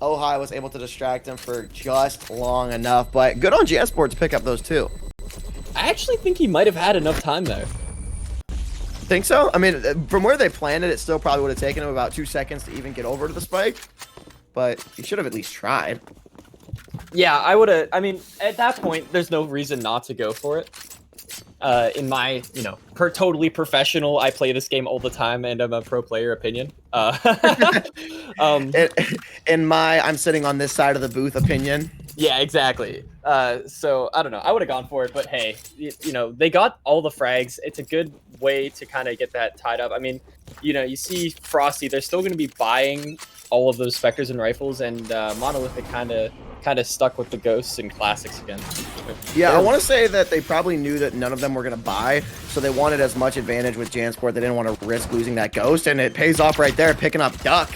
Ohai was able to distract him for just long enough, but good on Jansport to pick up those 2. I actually think he might have had enough time there. Think so? I mean, from where they planned it, it still probably would have taken him about 2 seconds to even get over to the spike, but he should have at least tried. Yeah, I would have. I mean, at that point, there's no reason not to go for it. In my, totally professional, I play this game all the time and I'm a pro player opinion. In my, I'm sitting on this side of the booth opinion. Yeah, exactly. So I don't know. I would have gone for it, but hey, they got all the frags. It's a good way to kind of get that tied up. I mean, you see Frosty, they're still going to be buying all of those Spectres and rifles, and Monolithic kind of stuck with the Ghosts and Classics again. Yeah, I want to say that they probably knew that none of them were going to buy, so they wanted as much advantage with Jansport. They didn't want to risk losing that Ghost, and it pays off right there, picking up Duck.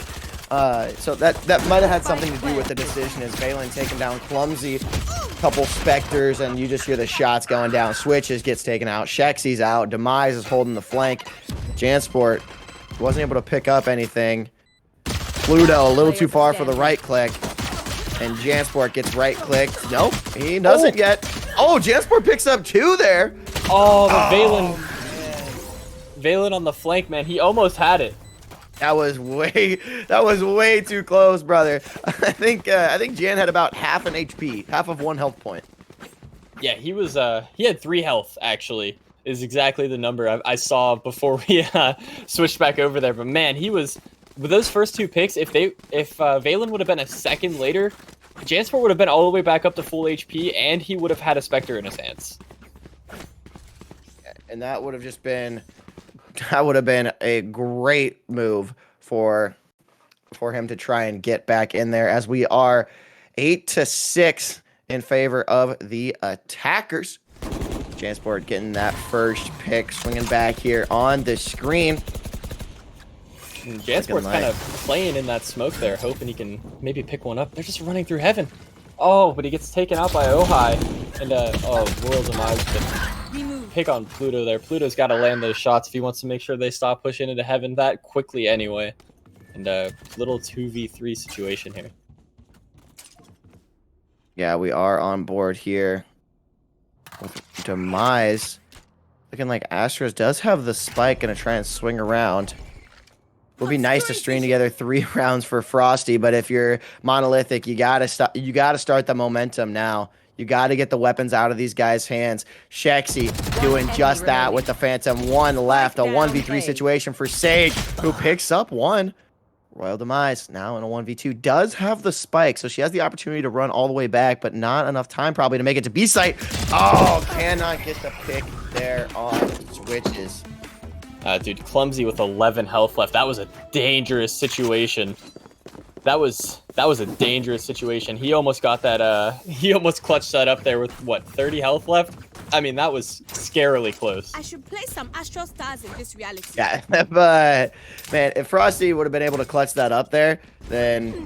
So that might have had something to do with the decision, as Valen taking down Clumsy, couple Spectres, and you just hear the shots going down. Switches gets taken out, Shexy's out, Demise is holding the flank. Jansport wasn't able to pick up anything. Pluto a little too far for the right click, and Jansport gets right clicked. Nope, he doesn't yet. Oh, Jansport picks up 2 there. Oh, the Valen on the flank, man. He almost had it. That was way too close, brother. I think Jan had about half an HP, half of 1 health point. Yeah, he had 3 health actually. Is exactly the number I saw before we switched back over there. But man, he was with those first 2 picks. If Valen would have been a second later, Jansport would have been all the way back up to full HP, and he would have had a Spectre in his hands. And that would have been a great move for him to try and get back in there, as we are 8-6 in favor of the attackers. Jansport getting that first pick, swinging back here on the screen. Jansport's kind of playing in that smoke there, hoping he can maybe pick one up. They're just running through heaven. Oh, but he gets taken out by Ohai. And, Royal Demise can pick on Pluto there. Pluto's got to land those shots if he wants to make sure they stop pushing into heaven that quickly anyway. And a little 2v3 situation here. Yeah, we are on board here with Demise. Looking like Astros does have the spike, gonna try and swing around. Would be nice to string together 3 rounds for Frosty, but if you're Monolithic, you gotta start the momentum now. You gotta get the weapons out of these guys' hands. Shexy doing just that with the Phantom. 1 left, a 1v3 situation for Sage, who picks up 1. Royal Demise now in a 1v2 does have the spike, so she has the opportunity to run all the way back, but not enough time probably to make it to B site. Oh, cannot get the pick there on switches. Dude, Clumsy with 11 health left. That was a dangerous situation. That was a dangerous situation. He almost got that, he almost clutched that up there with, what, 30 health left? I mean, that was scarily close. I should play some Astral Stars in this reality. Yeah, but, man, if Frosty would have been able to clutch that up there, then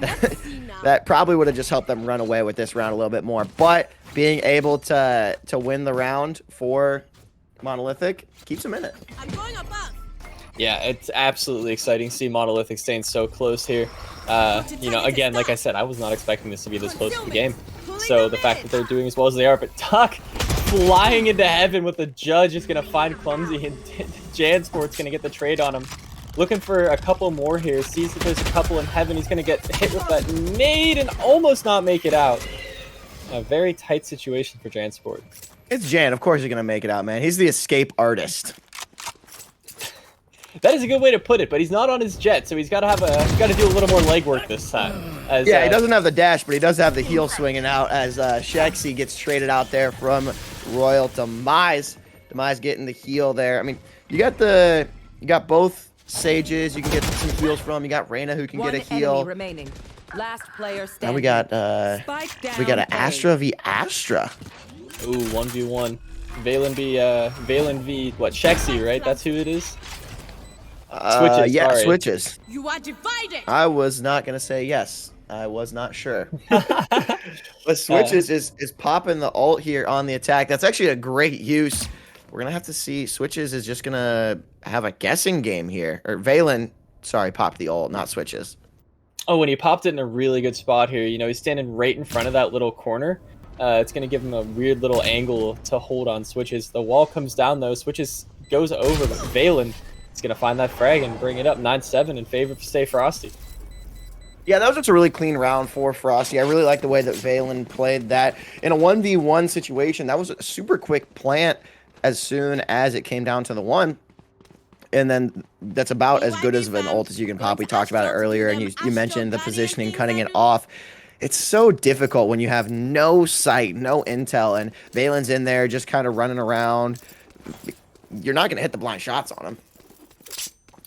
that probably would have just helped them run away with this round a little bit more. But being able to win the round for Monolithic keeps him in it. I'm going above. Yeah, it's absolutely exciting to see Monolithic staying so close here. You know, again, like I said, I was not expecting this to be this close to the game. So the fact that they're doing as well as they are, but Tuck flying into heaven with the judge is going to find Clumsy, and Jansport's going to get the trade on him. Looking for a couple more here, sees that there's a couple in heaven. He's going to get hit with that nade and almost not make it out. A very tight situation for Jansport. It's Jan. Of course he's going to make it out, man. He's the escape artist. That is a good way to put it, but he's not on his jet, so he's got to do a little more legwork this time. As, yeah, he doesn't have the dash, but he does have the heel swinging out as Shexy gets traded out there from Royal Demise. Demise getting the heal there. I mean, you got both Sages you can get some heals from. You got Reyna who can get a heal. Remaining. Last player standing. Now we got an Astra v Astra. Ooh, 1v1. Valen v what? Shexy, right? That's who it is. Switches. Yeah, sorry. Switches. You are divided. I was not gonna say yes. I was not sure. But Switches is popping the ult here on the attack. That's actually a great use. We're gonna have to see. Switches is just gonna have a guessing game here. Or Valen, sorry, popped the ult, not Switches. Oh, and he popped it in a really good spot here. You know, he's standing right in front of that little corner. It's gonna give him a weird little angle to hold on Switches. The wall comes down though. Switches goes over, but Valen is gonna find that frag and bring it up 9-7 in favor of Stay Frosty. Yeah, that was just a really clean round for Frosty. I really like the way that Valen played that. In a 1v1 situation, that was a super quick plant as soon as it came down to the one. And then that's about as good as an ult as you can pop. We talked about it earlier, and you mentioned the positioning, cutting it off. It's so difficult when you have no sight, no intel, and Valen's in there just kind of running around. You're not going to hit the blind shots on him.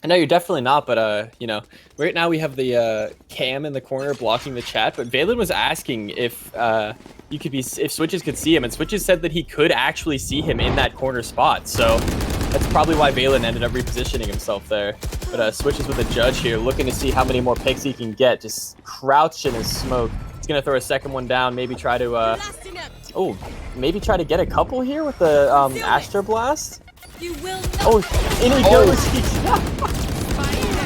No, you're definitely not, but, you know, right now we have the cam in the corner blocking the chat, but Valen was asking if if Switches could see him, and Switches said that he could actually see him in that corner spot, so that's probably why Valen ended up repositioning himself there. But Switches with a judge here, looking to see how many more picks he can get, just crouched in his smoke. He's going to throw a second one down, maybe try to, maybe try to get a couple here with the Astra Blast. You will Oh, in he goes.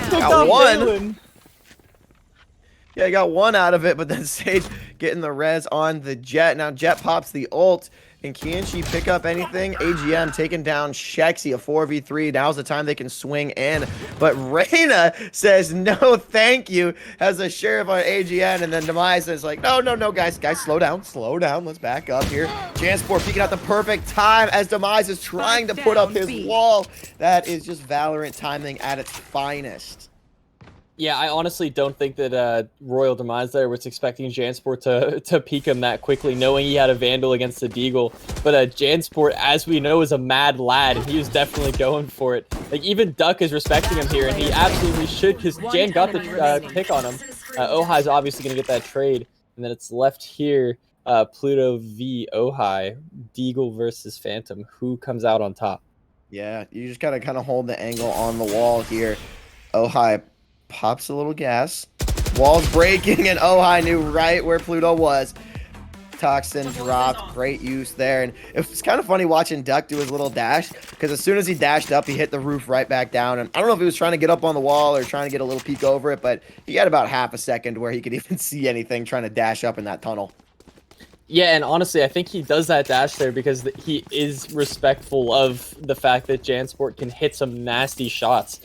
Got one. Yeah, I got one out of it, but then Sage getting the res on the Jet. Now Jet pops the ult, and can she pick up anything? AGN taking down Shexy, a 4v3. Now's the time they can swing in. But Reyna says, no, thank you, has a sheriff on AGN, and then Demise is like, no, guys, slow down, let's back up here. Jansport peeking out the perfect time as Demise is trying to put up his wall. That is just Valorant timing at its finest. Yeah, I honestly don't think that Royal Demise there was expecting Jansport to peek him that quickly, knowing he had a Vandal against the Deagle. But Jansport, as we know, is a mad lad, and he was definitely going for it. Like, even Duck is respecting him here, and he absolutely should, because Jan got the pick on him. Ohai's obviously going to get that trade, and then it's left here, Pluto v Ohai, Deagle versus Phantom. Who comes out on top? Yeah, you just gotta kind of hold the angle on the wall here. Ohai pops a little gas. Wall's breaking, and Ohai knew right where Pluto was. Toxin dropped. Great use there. And it was kind of funny watching Duck do his little dash, because as soon as he dashed up, he hit the roof right back down. And I don't know if he was trying to get up on the wall or trying to get a little peek over it, but he had about half a second where he could even see anything trying to dash up in that tunnel. Yeah, and honestly, I think he does that dash there because he is respectful of the fact that Jansport can hit some nasty shots.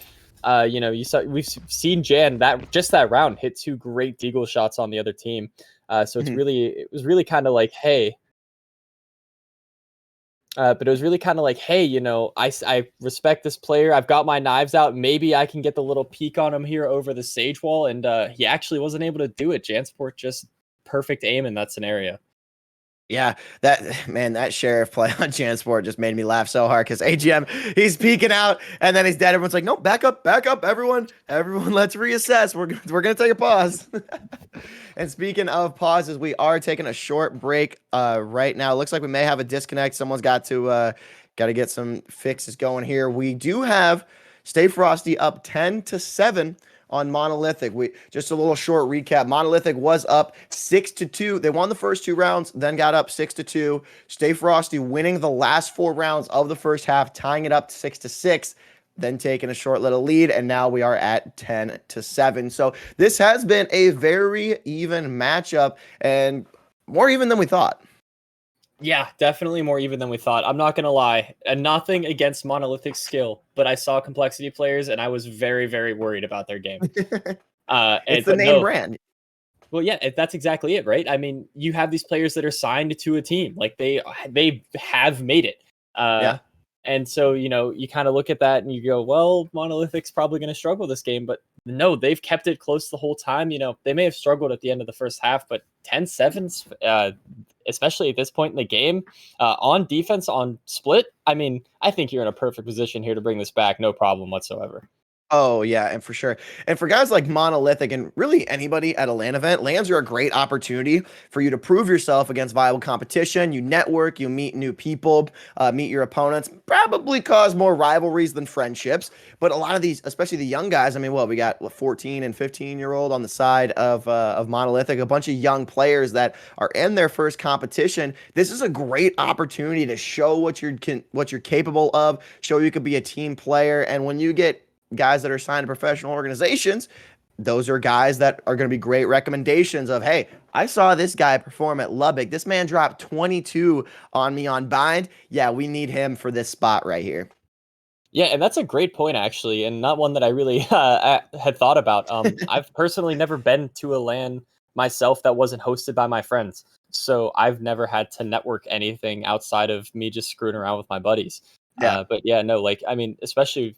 You know, we've seen Jan that round hit 2 great Deagle shots on the other team. So it was really kind of like, hey. But it was really kind of like, hey, you know, I respect this player. I've got my knives out. Maybe I can get the little peek on him here over the Sage wall. And he actually wasn't able to do it. Jansport just perfect aim in that scenario. Yeah, that sheriff play on Jansport just made me laugh so hard, because AGM, he's peeking out and then he's dead. Everyone's like, no, back up, everyone, let's reassess. We're gonna take a pause. And speaking of pauses, we are taking a short break right now. Looks like we may have a disconnect. Someone's got to get some fixes going here. We do have Stay Frosty up 10-7 on Monolithic. We just a little short recap. Monolithic was up 6-2. They won the first 2 rounds, then got up 6-2. Stay Frosty winning the last 4 rounds of the first half, tying it up to 6-6. Then taking a short little lead, and now we are at 10-7. So this has been a very even matchup, and more even than we thought. Yeah, definitely more even than we thought. I'm not gonna lie, and nothing against Monolithic's skill, but I saw Complexity players, and I was very, very worried about their game. It's the name brand. Well, yeah, that's exactly it, right? I mean, you have these players that are signed to a team, like they have made it. Yeah. And so, you kind of look at that and you go, well, Monolithic's probably going to struggle this game. But no, they've kept it close the whole time. They may have struggled at the end of the first half, but 10-7, especially at this point in the game, on defense, on split, I mean, I think you're in a perfect position here to bring this back. No problem whatsoever. Oh, yeah, and for sure. And for guys like Monolithic and really anybody at a LAN event, LANs are a great opportunity for you to prove yourself against viable competition. You network, you meet new people, meet your opponents, probably cause more rivalries than friendships. But a lot of these, especially the young guys, I mean, we got 14 and 15-year-old on the side of Monolithic, a bunch of young players that are in their first competition. This is a great opportunity to show what you're capable of, show you could be a team player. And when you get guys that are signed to professional organizations, those are guys that are going to be great recommendations of, hey, I saw this guy perform at Lubbock. This man dropped 22 on me on bind. Yeah, we need him for this spot right here. Yeah, and that's a great point, actually, and not one that I really had thought about. I've personally never been to a LAN myself that wasn't hosted by my friends. So I've never had to network anything outside of me just screwing around with my buddies. Yeah. But yeah, no, I mean, especially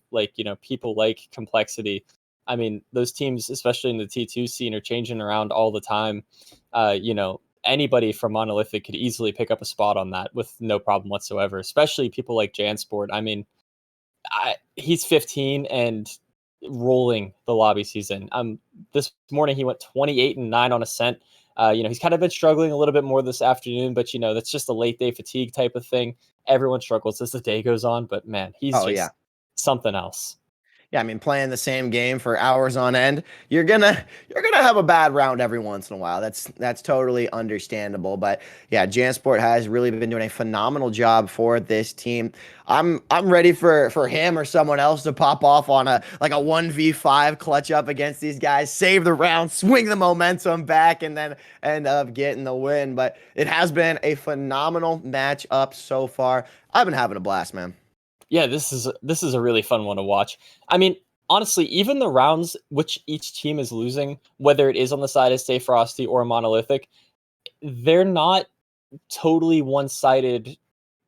people like Complexity. I mean, those teams, especially in the T2 scene, are changing around all the time. Anybody from Monolithic could easily pick up a spot on that with no problem whatsoever, especially people like Jansport. I mean, he's 15 and rolling the lobby season. This morning he went 28-9 on Ascent. He's kind of been struggling a little bit more this afternoon, but that's just a late day fatigue type of thing. Everyone struggles as the day goes on, but man, he's something else. Yeah, I mean, playing the same game for hours on end, you're gonna have a bad round every once in a while. That's totally understandable. But yeah, Jansport has really been doing a phenomenal job for this team. I'm ready for him or someone else to pop off on a 1v5 clutch up against these guys, save the round, swing the momentum back, and then end up getting the win. But it has been a phenomenal matchup so far. I've been having a blast, man. Yeah, this is a really fun one to watch. I mean, honestly, even the rounds which each team is losing, whether it is on the side of Stay Frosty or Monolithic, they're not totally one-sided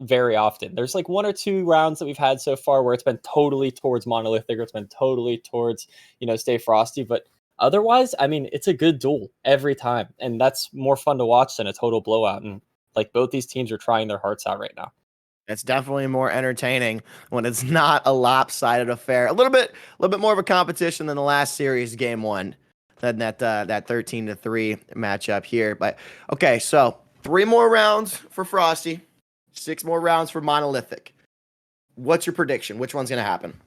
very often. There's 1 or 2 rounds that we've had so far where it's been totally towards Monolithic or it's been totally towards, Stay Frosty, but otherwise, I mean, it's a good duel every time, and that's more fun to watch than a total blowout. And both these teams are trying their hearts out right now. It's definitely more entertaining when it's not a lopsided affair. A little bit more of a competition than the last series, game 1, than that 13-3 matchup here. But okay, so 3 more rounds for Frosty, 6 more rounds for Monolithic. What's your prediction? Which one's gonna happen?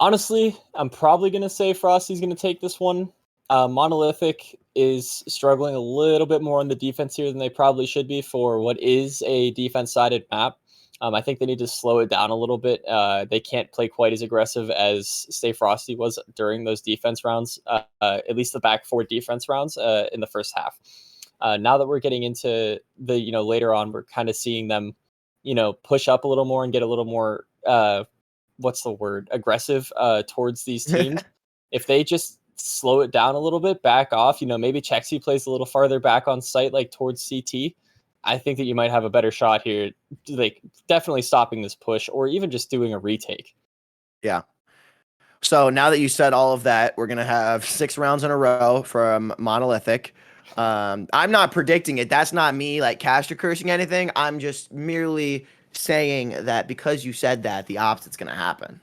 Honestly, I'm probably gonna say Frosty's gonna take this one. Monolithic is struggling a little bit more on the defense here than they probably should be for what is a defense-sided map. I think they need to slow it down a little bit. They can't play quite as aggressive as Stay Frosty was during those defense rounds, at least the back 4 defense rounds in the first half. Now that we're getting into the, later on, we're kind of seeing them, push up a little more and get a little more, aggressive towards these teams. If they just slow it down a little bit, back off, maybe Chexy plays a little farther back on site, towards CT. I think that you might have a better shot here, definitely stopping this push or even just doing a retake. Yeah. So now that you said all of that, we're going to have 6 rounds in a row from Monolithic. I'm not predicting it. That's not me caster cursing anything. I'm just merely saying that because you said that, the opposite's going to happen.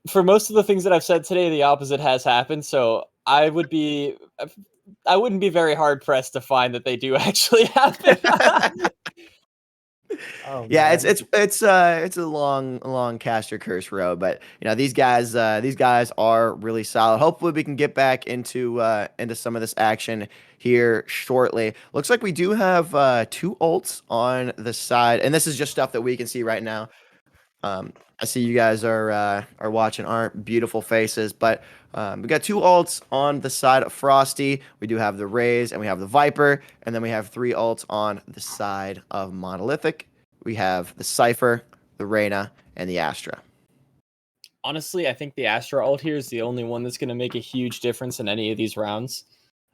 For most of the things that I've said today, the opposite has happened. So I wouldn't be very hard pressed to find that they do actually happen. Oh, Yeah, man. it's a long caster curse row, but you know these guys are really solid. Hopefully we can get back into some of this action here shortly. Looks like we do have 2 ults on the side, and this is just stuff that we can see right now. I see you guys are watching our beautiful faces, but we got 2 ults on the side of Frosty. We do have the Raze and we have the Viper, and then we have 3 ults on the side of Monolithic. We have the Cypher, the Reyna, and the Astra. Honestly, I think the Astra ult here is the only one that's going to make a huge difference in any of these rounds.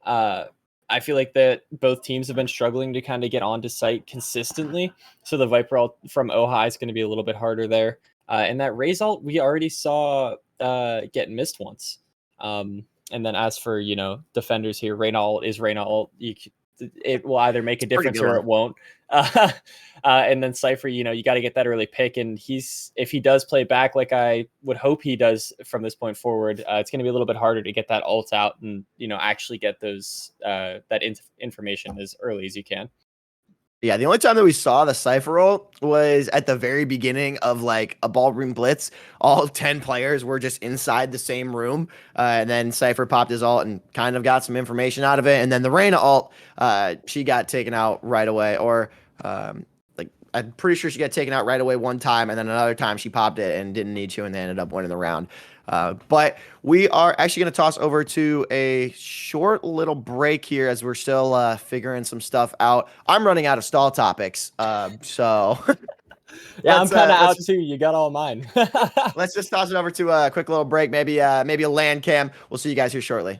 I feel like that both teams have been struggling to kind of get onto site consistently. So the Viper ult from Ohi is going to be a little bit harder there. And that Raze ult we already saw get missed once. And then as for, defenders here, Reyna ult is Reyna ult. It will either make a Pretty difference good or one. it won't. And then Cypher, you got to get that early pick. And if he does play back like I would hope he does from this point forward, it's going to be a little bit harder to get that ult out and actually get those information as early as you can. Yeah, the only time that we saw the Cypher ult was at the very beginning of like a ballroom blitz. All 10 players were just inside the same room, and then Cypher popped his ult and kind of got some information out of it. And then the Reyna ult, she got taken out right away, or like I'm pretty sure she got taken out right away one time, and then another time she popped it and didn't need to, and they ended up winning the round. But we are actually going to toss over to a short little break here as we're still figuring some stuff out. I'm running out of stall topics, so Yeah, I'm kind of out just, too. You got all mine. let's just toss it over to a quick little break. Maybe a LAN cam. We'll see you guys here shortly.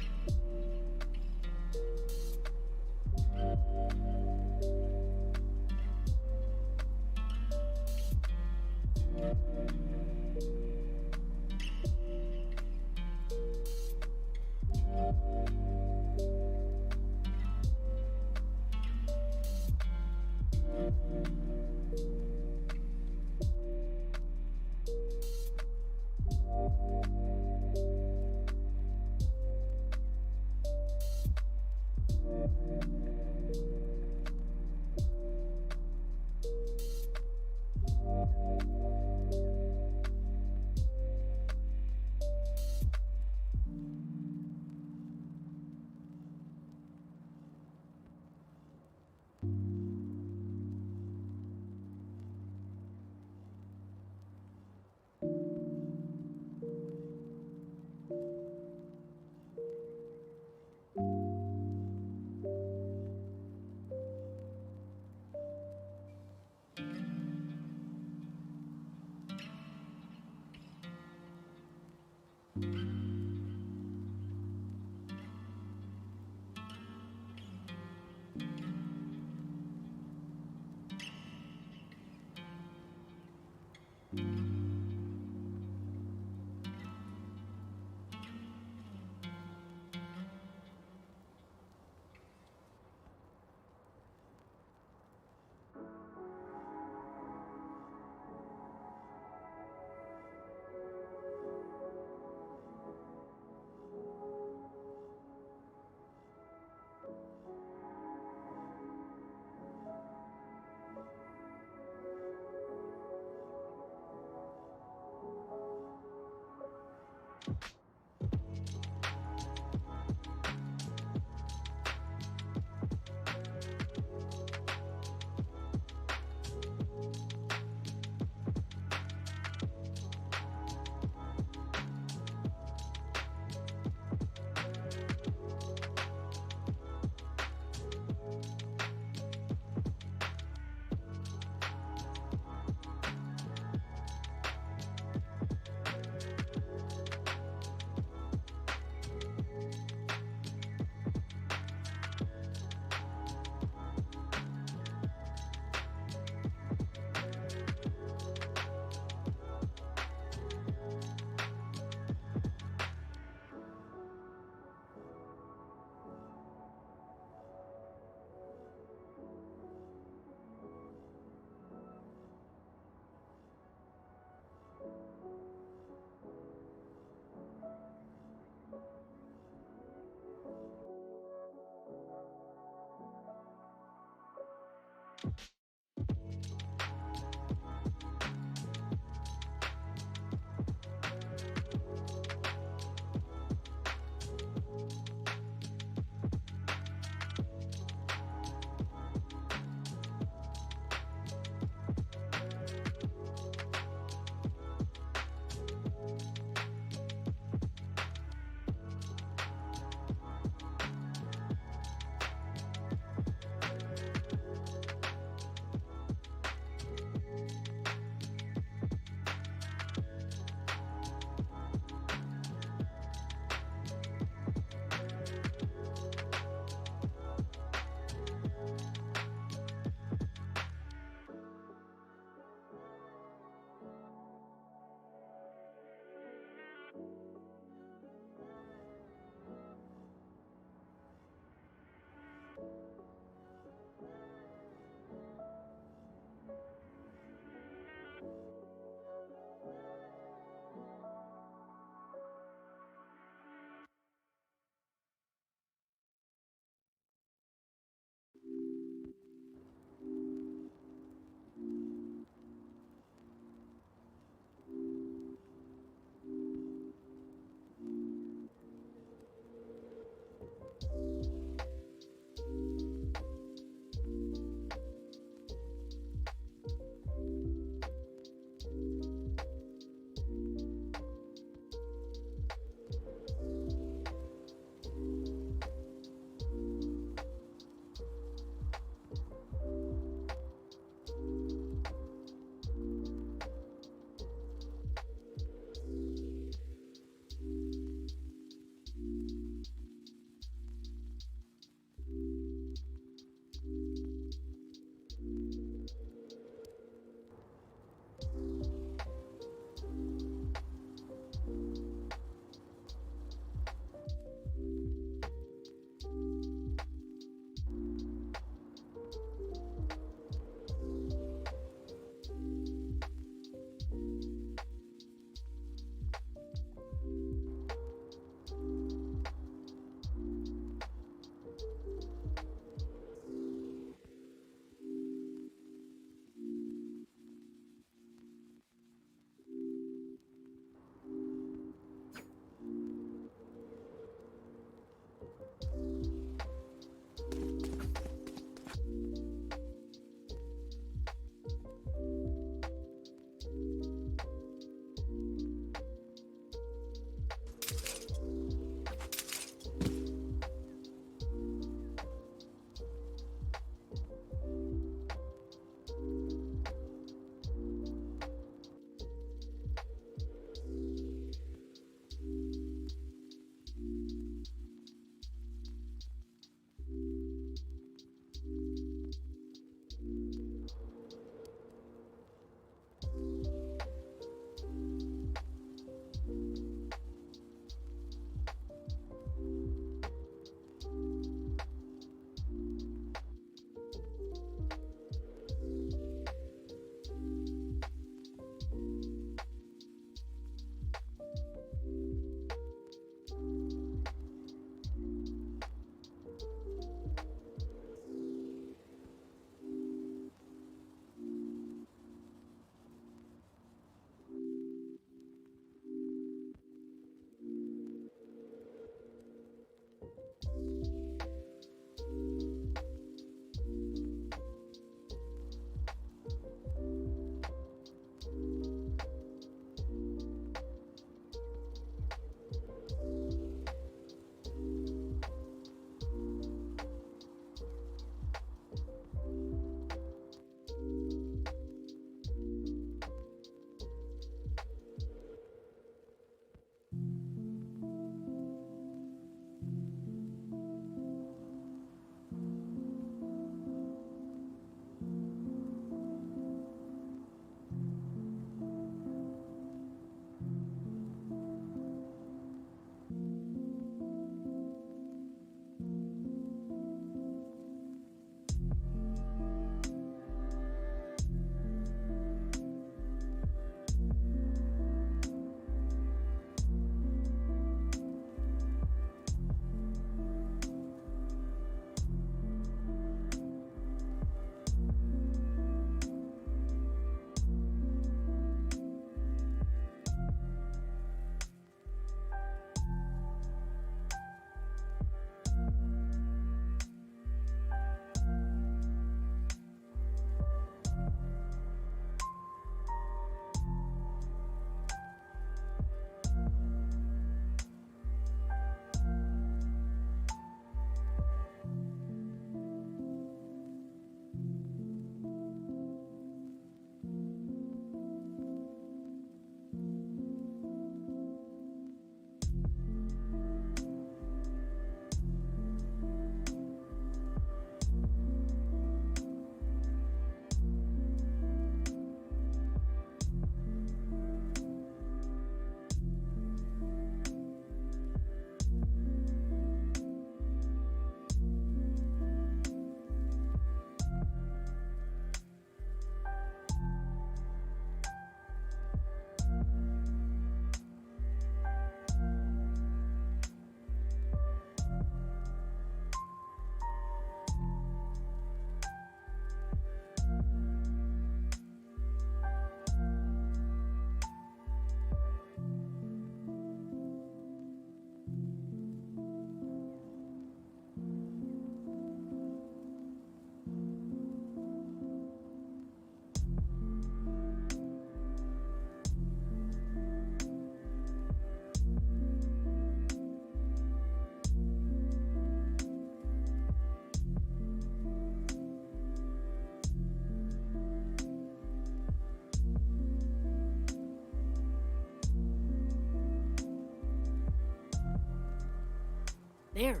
There.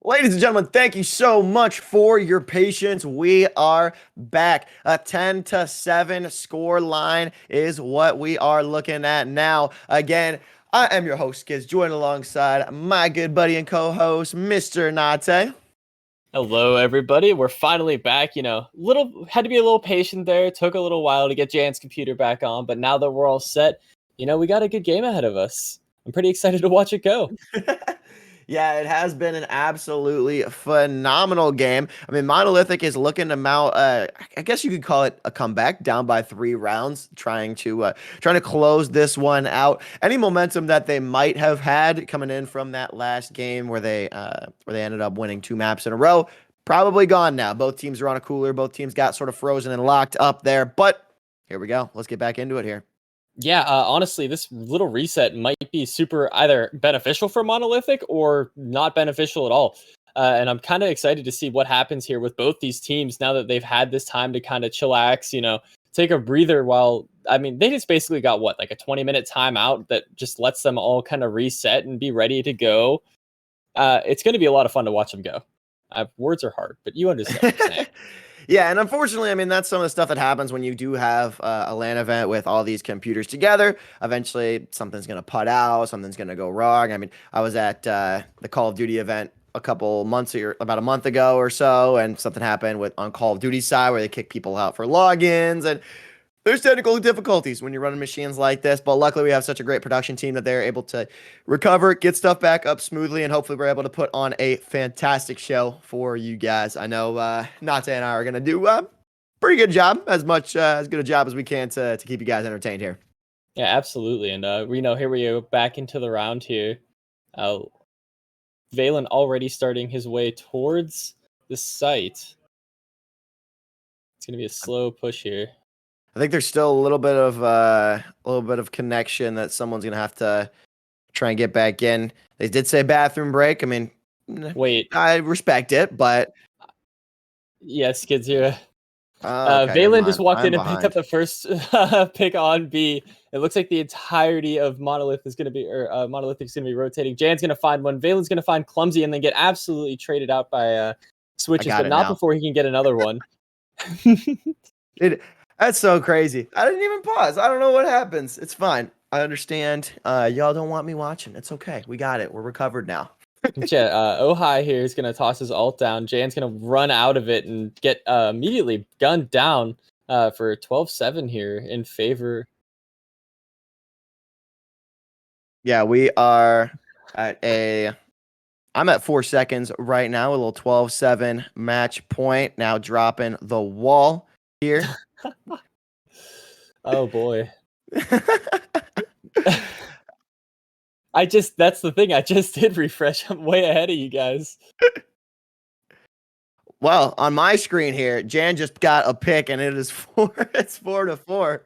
Ladies and gentlemen, thank you so much for your patience. We are back. A 10-7 score line is what we are looking at now. Again, I am your host, Kiz, joined alongside my good buddy and co-host, Mr. Nate. Hello, everybody. We're finally back. Had to be a little patient there. It took a little while to get Jan's computer back on, but now that we're all set, we got a good game ahead of us. I'm pretty excited to watch it go. Yeah, it has been an absolutely phenomenal game. I mean, Monolithic is looking to mount, I guess you could call it a comeback, down by 3 rounds, trying to close this one out. Any momentum that they might have had coming in from that last game where they ended up winning 2 maps in a row, probably gone now. Both teams are on a cooler. Both teams got sort of frozen and locked up there. But here we go. Let's get back into it here. Yeah, honestly, this little reset might be super either beneficial for Monolithic or not beneficial at all. And I'm kind of excited to see what happens here with both these teams now that they've had this time to kind of chillax, take a breather while, I mean, they just basically got what, like a 20-minute timeout that just lets them all kind of reset and be ready to go. It's going to be a lot of fun to watch them go. Words are hard, but you understand what I'm saying. Yeah, and unfortunately, I mean, that's some of the stuff that happens when you do have a LAN event with all these computers together. Eventually, something's going to put out, something's going to go wrong. I mean, I was at the Call of Duty event about a month ago or so, and something happened on Call of Duty side where they kick people out for logins, and there's technical difficulties when you're running machines like this, but luckily we have such a great production team that they're able to recover, get stuff back up smoothly, and hopefully we're able to put on a fantastic show for you guys. I know Nate and I are going to do a pretty good job, as good a job as we can to keep you guys entertained here. Yeah, absolutely. And here we go back into the round here. Valen already starting his way towards the site. It's going to be a slow push here. I think there's still a little bit of connection that someone's gonna have to try and get back in. They did say bathroom break. I mean, wait, I respect it, but yes, kids here. Okay, Valen just walked in and picked up the first pick on B. It looks like the entirety of Monolith is gonna be, or Monolithic is gonna be rotating. Jan's gonna find one. Valen's gonna find Clumsy and then get absolutely traded out by switches, but not before he can get another one. That's so crazy. I didn't even pause. I don't know what happens. It's fine. I understand. Y'all don't want me watching. It's okay. We got it. We're recovered now. Yeah, Ohai here is going to toss his ult down. Jan's going to run out of it and get immediately gunned down for 12-7 here in favor. Yeah, we are I'm at 4 seconds right now. A little 12-7 match point. Now dropping the wall here. Oh boy. That's the thing. I just did refresh. I'm way ahead of you guys. Well, on my screen here, Jan just got a pick and it's 4-4.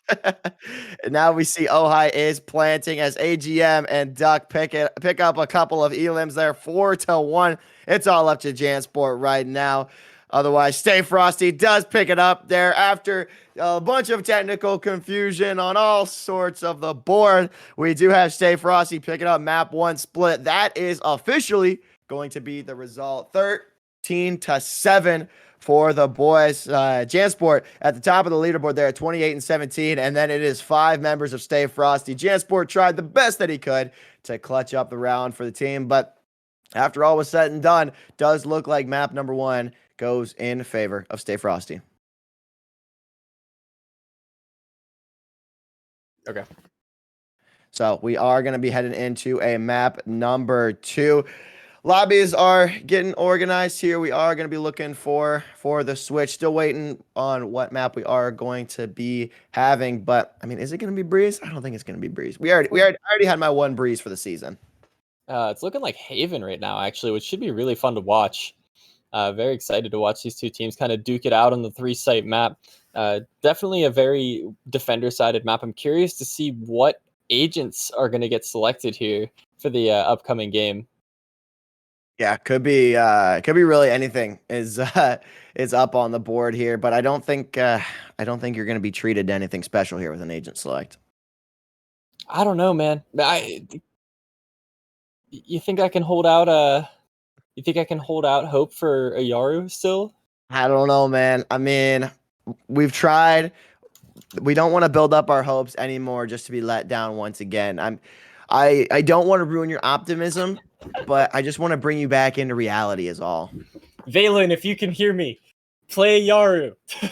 And now we see Ohai is planting as AGM and Duck pick up a couple of elims there, 4-1. It's all up to Jansport right now. Otherwise, Stay Frosty does pick it up there after a bunch of technical confusion on all sorts of the board. We do have Stay Frosty picking up map 1 split. That is officially going to be the result. 13-7 for the boys. Jansport at the top of the leaderboard there at 28-17. And then it is 5 members of Stay Frosty. Jansport tried the best that he could to clutch up the round for the team. But after all was said and done, does look like map number 1 goes in favor of Stay Frosty. Okay. So we are going to be heading into a map number 2. Lobbies are getting organized here. We are going to be looking for the switch. Still waiting on what map we are going to be having. But I mean, is it going to be Breeze? I don't think it's going to be Breeze. I already had my 1 Breeze for the season. It's looking like Haven right now, actually, which should be really fun to watch. Very excited to watch these two teams kind of duke it out on the 3-site map. Definitely a very defender-sided map. I'm curious to see what agents are going to get selected here for the upcoming game. Yeah, could be really anything is up on the board here, but I don't think you're going to be treated to anything special here with an agent select. I don't know, man. You think I can hold out You think I can hold out hope for a Yaru still? I don't know, man. I mean, we've tried. We don't want to build up our hopes anymore just to be let down once again. I don't want to ruin your optimism, but I just want to bring you back into reality is all. Valen, if you can hear me, play Yaru. Do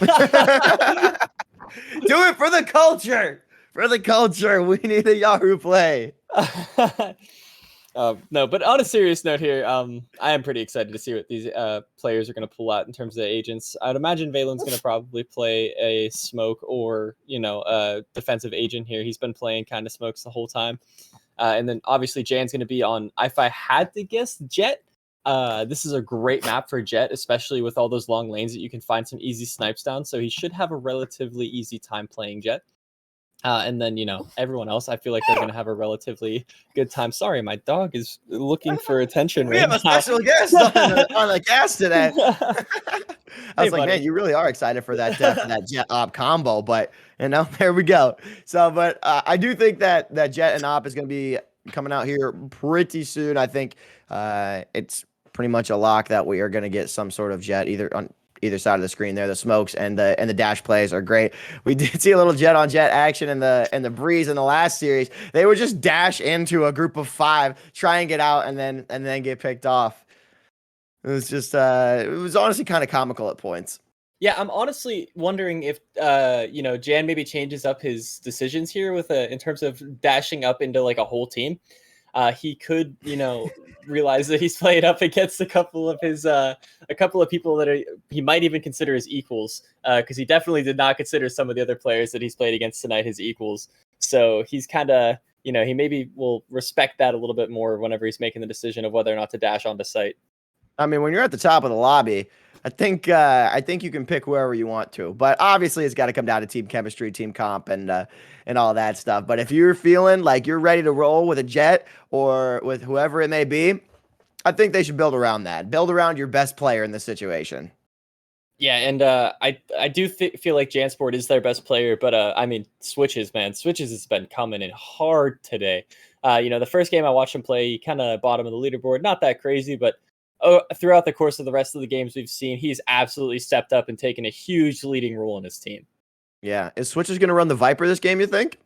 it for the culture. For the culture, we need a Yaru play. No, but on a serious note here, I am pretty excited to see what these players are going to pull out in terms of agents. I'd imagine Valen's going to probably play a smoke or, a defensive agent here. He's been playing kind of smokes the whole time. And then obviously Jan's going to be on, if I had to guess, Jet. This is a great map for Jet, especially with all those long lanes that you can find some easy snipes down. So he should have a relatively easy time playing Jet. And then, everyone else, I feel like they're going to have a relatively good time. Sorry, my dog is looking for attention We right have a now. special guest on the cast today. I was like, buddy. man, you really are excited for that Jet Op combo, but there we go. So, but I do think that Jet and Op is going to be coming out here pretty soon. I think it's pretty much a lock that we are going to get some sort of Jet either on either side of the screen there. The smokes and the dash plays are great. We did see a little Jet on Jet action in the breeze in the last series. They would just dash into a group of 5, try and get out, and then get picked off. It was just it was honestly kind of comical at points. Yeah, I'm honestly wondering if Jan maybe changes up his decisions here with in terms of dashing up into like a whole team. He could, realize that he's playing up against a couple of people that he might even consider his equals, because he definitely did not consider some of the other players that he's played against tonight his equals. So he's kind of, he maybe will respect that a little bit more whenever he's making the decision of whether or not to dash onto site. I mean, when you're at the top of the lobby, I think you can pick whoever you want to, but obviously it's got to come down to team chemistry, team comp, and all that stuff. But if you're feeling like you're ready to roll with a Jet or with whoever it may be, I think they should build around that. Build around your best player in this situation. Yeah, and I do feel like Jansport is their best player, but I mean, Switches has been coming in hard today. The first game I watched him play, he kind of bottom of the leaderboard, not that crazy, but throughout the course of the rest of the games we've seen, he's absolutely stepped up and taken a huge leading role in his team. Yeah. Is Switchers going to run the Viper this game, you think?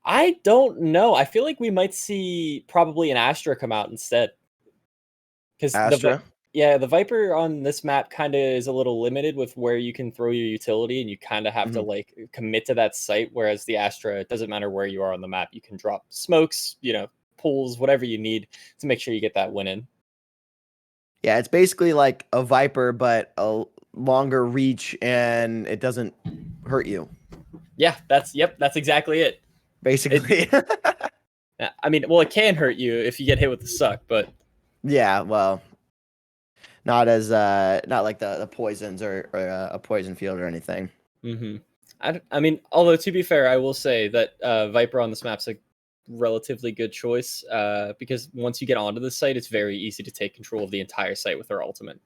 I don't know. I feel like we might see probably an Astra come out instead. Astra? The Viper on this map kind of is a little limited with where you can throw your utility, and you kind of have to like commit to that site, whereas the Astra, it doesn't matter where you are on the map. You can drop smokes, pulls, whatever you need to make sure you get that win in. Yeah, it's basically like a Viper, but a longer reach, and it doesn't hurt you. Yeah, that's exactly it. Basically. I mean, well, it can hurt you if you get hit with the suck, but yeah, well, not like the poisons or a poison field or anything. Mm-hmm. I mean, although to be fair, I will say that Viper on this map's a relatively good choice, because once you get onto the site, it's very easy to take control of the entire site with her ultimate.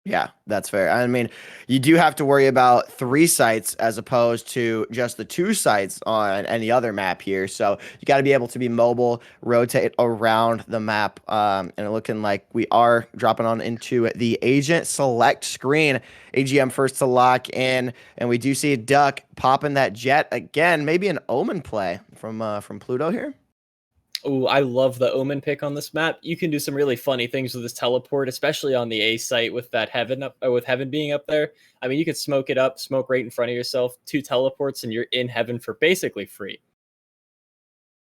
Yeah, that's fair. I mean, you do have to worry about 3 sites as opposed to just the 2 sites on any other map here. So you got to be able to be mobile, rotate around the map. And looking like we are dropping on into the agent select screen. AGM first to lock in, and we do see Duck popping that Jet again. Maybe an Omen play from Pluto here. Oh, I love the Omen pick on this map. You can do some really funny things with this teleport, especially on the A site with that Heaven being up there. I mean, you could smoke it up, smoke right in front of yourself, 2 teleports, and you're in Heaven for basically free.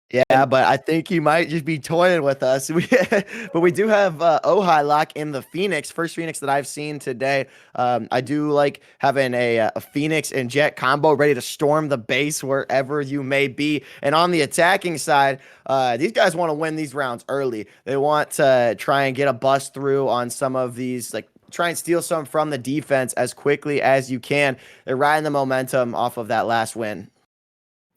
Yeah, but I think he might just be toying with us. But we do have Ojai lock in the Phoenix, first Phoenix that I've seen today. I do like having a Phoenix and Jet combo ready to storm the base wherever you may be. And on the attacking side, these guys want to win these rounds early. They want to try and get a bust through on some of these, like try and steal some from the defense as quickly as you can. They're riding the momentum off of that last win.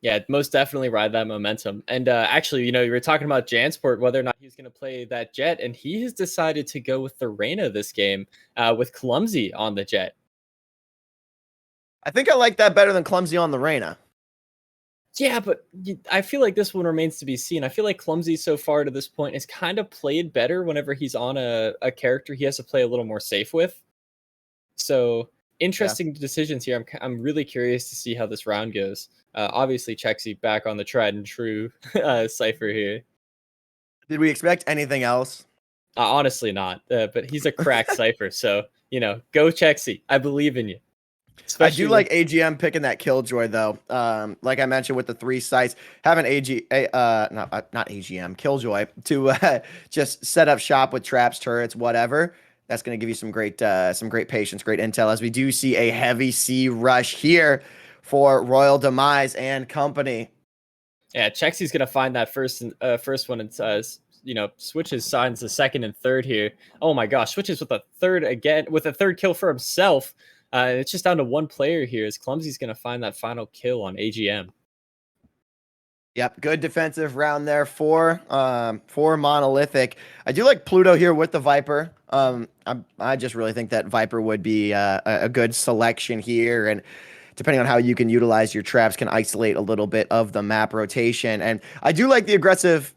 Yeah, most definitely ride that momentum. And actually, you were talking about Jansport, whether or not he's going to play that Jet, and he has decided to go with the Reyna this game with Clumsy on the Jet. I think I like that better than Clumsy on the Reyna. Yeah, but I feel like this one remains to be seen. I feel like Clumsy so far to this point has kind of played better whenever he's on a character he has to play a little more safe with. So interesting decisions here. I'm really curious to see how this round goes. Obviously, Chexy back on the tried and true Cypher here. Did we expect anything else? Honestly, not. But he's a crack Cypher, so go Chexy. I believe in you. I do Especially like AGM picking that Killjoy though. Like I mentioned with the 3 sites, having not AGM, Killjoy to just set up shop with traps, turrets, whatever. That's going to give you some great patience, great intel as we do see a heavy C rush here for Royal Demise and company. Yeah, Chexi's gonna find that first one and switches signs the second and third here. Oh my gosh, switches with a third again with a third kill for himself. It's just down to 1 player here as Clumsy's gonna find that final kill on AGM. Yep, good defensive round there for Monolithic. I do like Pluto here with the Viper. I just really think that Viper would be a good selection here, and depending on how you can utilize your traps, can isolate a little bit of the map rotation. And I do like the aggressive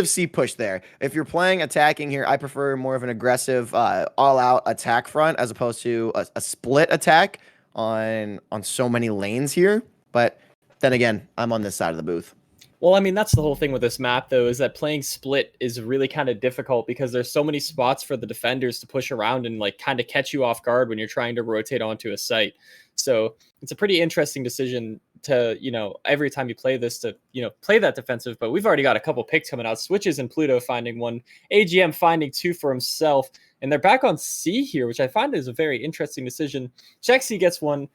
C push there. If you're playing attacking here, I prefer more of an aggressive all-out attack front as opposed to a split attack on so many lanes here. But then again, I'm on this side of the booth. Well, I mean, that's the whole thing with this map, though, is that playing split is really kind of difficult because there's so many spots for the defenders to push around and like kind of catch you off guard when you're trying to rotate onto a site. So it's a pretty interesting decision to, every time you play this to, play that defensive. But we've already got a couple picks coming out. Switches and Pluto finding 1, AGM finding 2 for himself. And they're back on C here, which I find is a very interesting decision. Chexy gets 1.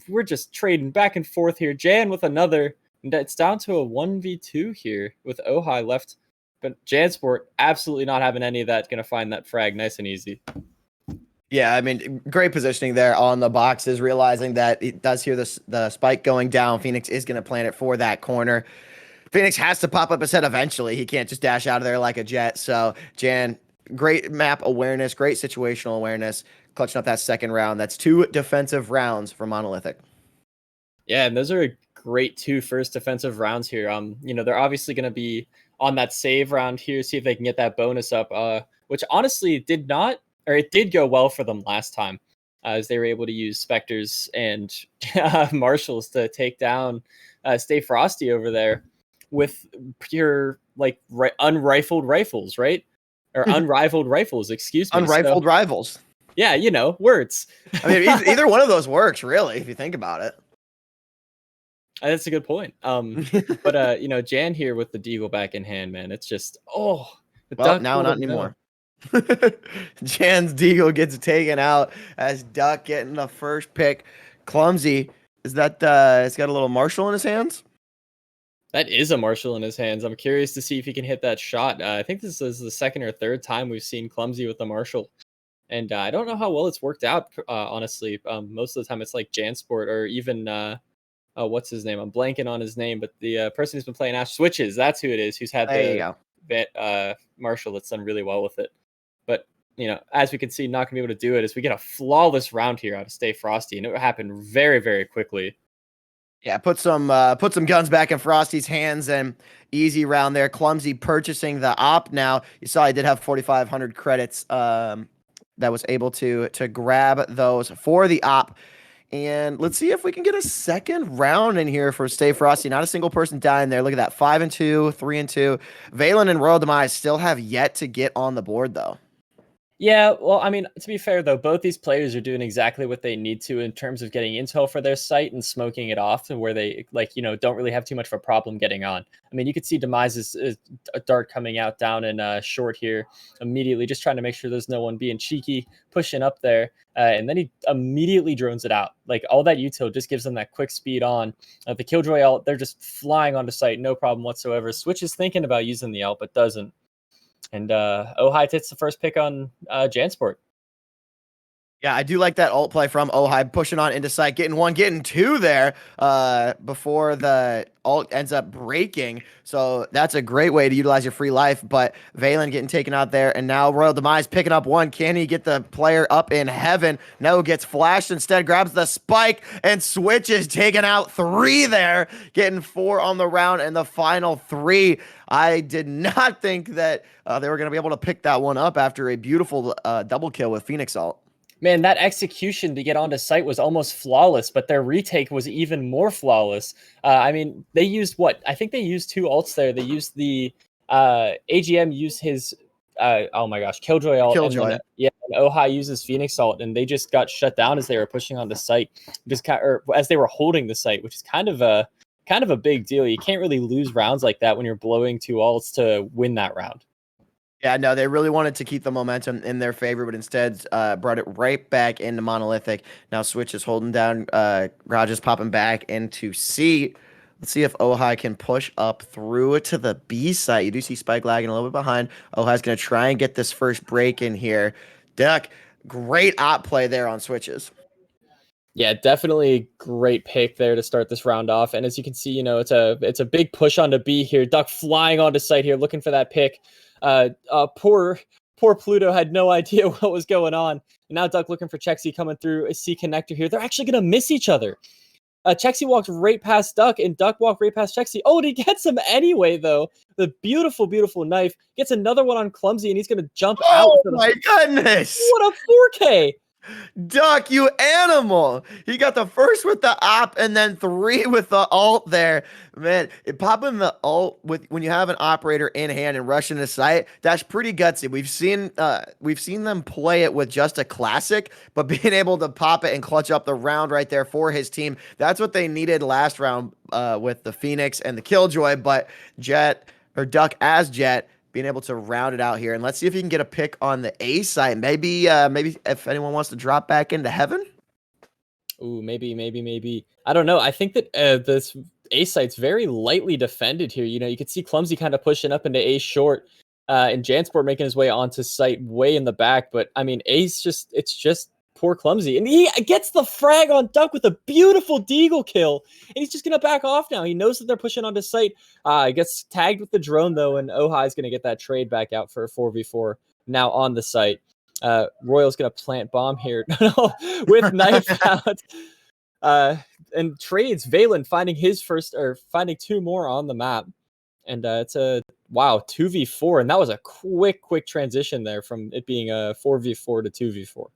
We're just trading back and forth here. Jan with another. And it's down to a 1v2 here with Ohai left. But Jansport absolutely not having any of that. Going to find that frag nice and easy. Yeah, I mean, great positioning there on the boxes, realizing that it does hear the spike going down. Phoenix is going to plant it for that corner. Phoenix has to pop up his head eventually. He can't just dash out of there like a jet. So, Jan, great map awareness, great situational awareness, clutching up that second round. That's 2 defensive rounds for Monolithic. Yeah, and those are great 2 first defensive rounds here. They're obviously going to be on that save round here, see if they can get that bonus up, which honestly it did go well for them last time, as they were able to use Spectres and Marshals to take down Stay Frosty over there with pure unrifled rifles, right? Or unrivaled rifles, excuse me. Unrifled rivals. Yeah, words. I mean, either one of those works, really, if you think about it. That's a good point. But Jan here with the Deagle back in hand, man. It's just well, now not anymore. Jan's Deagle gets taken out as Duck getting the first pick. Clumsy, is that it's got a little Marshall in his hands? That is a Marshall in his hands. I'm curious to see if he can hit that shot. I think this is the second or third time we've seen Clumsy with the Marshall. And I don't know how well it's worked out, honestly. Most of the time it's like Jansport or even what's his name? I'm blanking on his name, but the person who's been playing Ash Switches, that's who it is, who's had the Marshall that's done really well with it. But, as we can see, not going to be able to do it as we get a flawless round here out of Stay Frosty, and it happened very, very quickly. Yeah, put some guns back in Frosty's hands and easy round there. Clumsy purchasing the op now. You saw I did have 4,500 credits that was able to grab those for the op. And let's see if we can get a second round in here for Stay Frosty. Not a single person dying there. Look at that. 5-2, 3-2. Valen and Royal Demise still have yet to get on the board, though. Yeah, well, I mean, to be fair, though, both these players are doing exactly what they need to in terms of getting intel for their site and smoking it off to where they, don't really have too much of a problem getting on. I mean, you could see Demise's dart coming out down in short here immediately, just trying to make sure there's no one being cheeky, pushing up there. And then he immediately drones it out. Like, all that util just gives them that quick speed on. The Killjoy ult, they're just flying onto site, no problem whatsoever. Switch is thinking about using the ult, but doesn't. And Ohai hits the first pick on Jansport. Yeah, I do like that ult play from Ohai, pushing on into sight, getting 1, getting 2 there before the ult ends up breaking. So that's a great way to utilize your free life. But Valen getting taken out there, and now Royal Demise picking up 1. Can he get the player up in heaven? No, gets flashed instead, grabs the spike, and Switch is taking out 3 there, getting 4 on the round, and the final 3. I did not think that they were going to be able to pick that one up after a beautiful double kill with Phoenix ult. Man, that execution to get onto site was almost flawless, but their retake was even more flawless. I mean, they used what? I think they used 2 ults there. They used the AGM used his oh my gosh, Killjoy ult, and Killjoy. then, and Ojai uses Phoenix ult, and they just got shut down as they were pushing on the site, or as they were holding the site, which is kind of a big deal. You can't really lose rounds like that when you're blowing 2 ults to win that round. Yeah, no, they really wanted to keep the momentum in their favor, but instead brought it right back into Monolithic. Now Switch is holding down. Raj is popping back into C. Let's see if Ojai can push up through it to the B site. You do see Spike lagging a little bit behind. Ojai's going to try and get this first break in here. Duck, great op play there on Switches. Yeah, definitely great pick there to start this round off. And as you can see, you know, it's a big push onto B here. Duck flying onto site here, looking for that pick. Poor Pluto had no idea what was going on. And now Duck looking for Chexy coming through a C connector here. They're actually going to miss each other. Chexy walked right past Duck, and Duck walked right past Chexy. Oh, and he gets him anyway, though. The beautiful, beautiful knife. Gets another one on Clumsy, and he's going to jump out. Oh, my goodness. What a 4K. Duck, you animal. He got the first with the op and then 3 with the ult there. Man, popping the ult when you have an operator in hand and rushing the site, that's pretty gutsy. We've seen them play it with just a classic, but being able to pop it and clutch up the round right there for his team, that's what they needed last round with the Phoenix and the Killjoy, but Duck as Jet being able to round it out here. And let's see if you can get a pick on the A side. Maybe if anyone wants to drop back into heaven. Ooh, maybe. I don't know. I think that this A site's very lightly defended here. You know, you could see Clumsy kind of pushing up into A short, and Jansport making his way onto site way in the back. But I mean, it's just poor Clumsy. And he gets the frag on Duck with a beautiful deagle kill. And he's just going to back off now. He knows that they're pushing onto site. He gets tagged with the drone, though, and Ojai's going to get that trade back out for a 4v4 now on the site. Royal's going to plant bomb here with knife out. And trades Valen finding finding 2 more on the map. And it's a 2v4. And that was a quick transition there from it being a 4v4 to 2v4.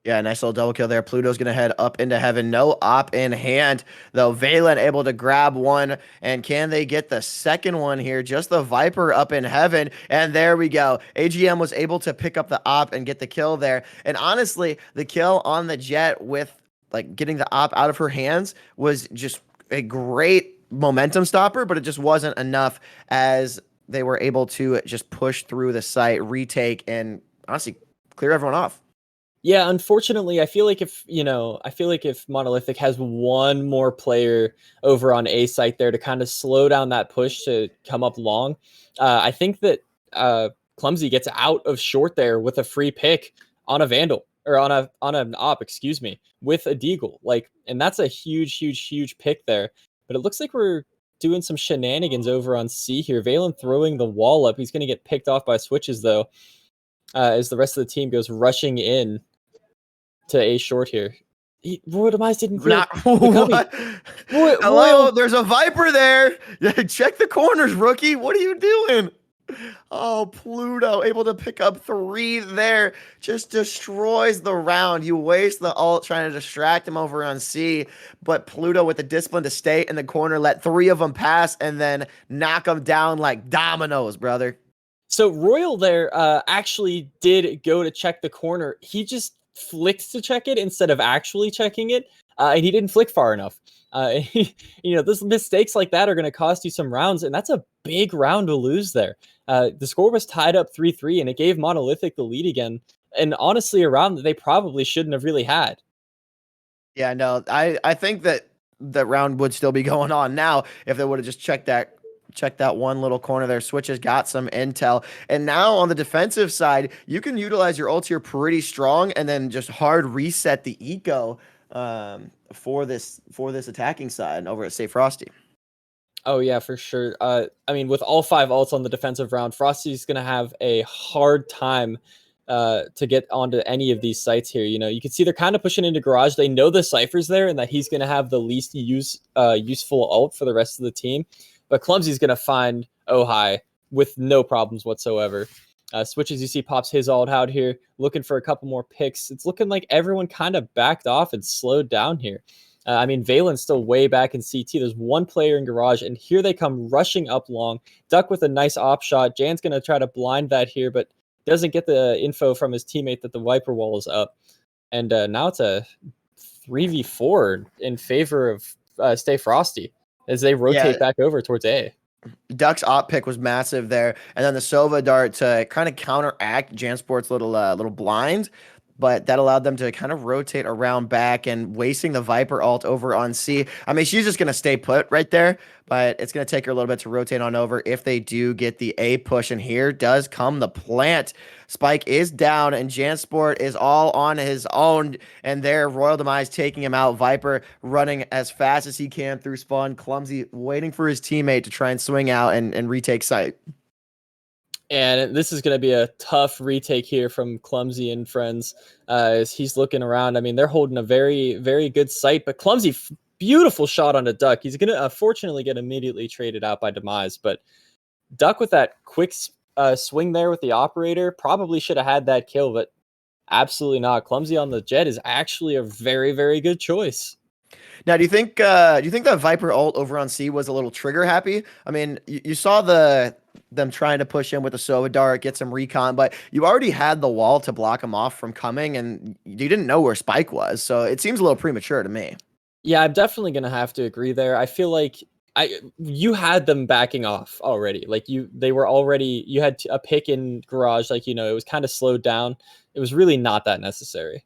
Yeah, nice little double kill there. Pluto's going to head up into heaven. No op in hand, though. Valen able to grab one. And can they get the second one here? Just the Viper up in heaven. And there we go. AGN was able to pick up the op and get the kill there. And honestly, the kill on the Jet with like getting the op out of her hands was just a great momentum stopper, but it just wasn't enough as they were able to just push through the site, retake, and honestly clear everyone off. Yeah, unfortunately, I feel like if Monolithic has one more player over on A site there to kind of slow down that push to come up long, I think that Clumsy gets out of short there with a free pick on a Vandal or on an op, with a Deagle. And that's a huge pick there. But it looks like we're doing some shenanigans over on C here. Valen throwing the wall up. He's going to get picked off by Switches though, as the rest of the team goes rushing in to A short here. Royal Demise didn't What? Hello, there's a Viper there. Check the corners, rookie. What are you doing? Oh, Pluto able to pick up 3 there. Just destroys the round. You waste the ult trying to distract him over on C, but Pluto with the discipline to stay in the corner, let 3 of them pass, and then knock them down like dominoes, brother. So Royal there actually did go to check the corner. He just flicked to check it instead of actually checking it, and he didn't flick far enough. Those mistakes like that are going to cost you some rounds, and that's a big round to lose there. The score was tied up 3-3, and it gave Monolithic the lead again. And honestly, a round that they probably shouldn't have really had. Yeah, no, I think that round would still be going on now if they would have just checked that one little corner there. Switch has got some intel. And now on the defensive side, you can utilize your ult here pretty strong and then just hard reset the eco for this attacking side over at, say, Frosty. Oh, yeah, for sure. With all 5 ults on the defensive round, Frosty's going to have a hard time to get onto any of these sites here. You can see they're kind of pushing into Garage. They know the Cypher's there and that he's going to have the least useful ult for the rest of the team. But Clumsy's going to find Ojai with no problems whatsoever. Switches, you see, pops his ult out here, looking for a couple more picks. It's looking like everyone kind of backed off and slowed down here. I mean, Valen's still way back in CT. There's one player in garage, and here they come rushing up long. Duck with a nice op shot. Jan's going to try to blind that here, but doesn't get the info from his teammate that the Viper wall is up. And now it's a 3v4 in favor of Stay Frosty as they rotate back over towards A. Duck's op pick was massive there, and then the Sova dart to kind of counteract Jansport's little blind, but that allowed them to kind of rotate around back and wasting the Viper ult over on C. I mean, she's just going to stay put right there, but it's going to take her a little bit to rotate on over if they do get the A push, and here does come the plant. Spike is down, and Jansport is all on his own, and there, Royal Demise taking him out. Viper running as fast as he can through spawn. Clumsy waiting for his teammate to try and swing out and retake site. And this is going to be a tough retake here from Clumsy and friends as he's looking around. I mean, they're holding a very, very good site, but Clumsy, beautiful shot on a Duck. He's going to unfortunately get immediately traded out by Demise, but Duck with that quick swing there with the operator probably should have had that kill, but absolutely not. Clumsy on the Jet is actually a very, very good choice. Now, do you think that Viper ult over on C was a little trigger happy? I mean, you saw them trying to push in with the Sova dart, get some recon, but you already had the wall to block them off from coming, and you didn't know where Spike was, so it seems a little premature to me. Yeah, I'm definitely gonna have to agree there. I feel like you had them backing off already. Like you had a pick in garage, like, it was kind of slowed down. It was really not that necessary.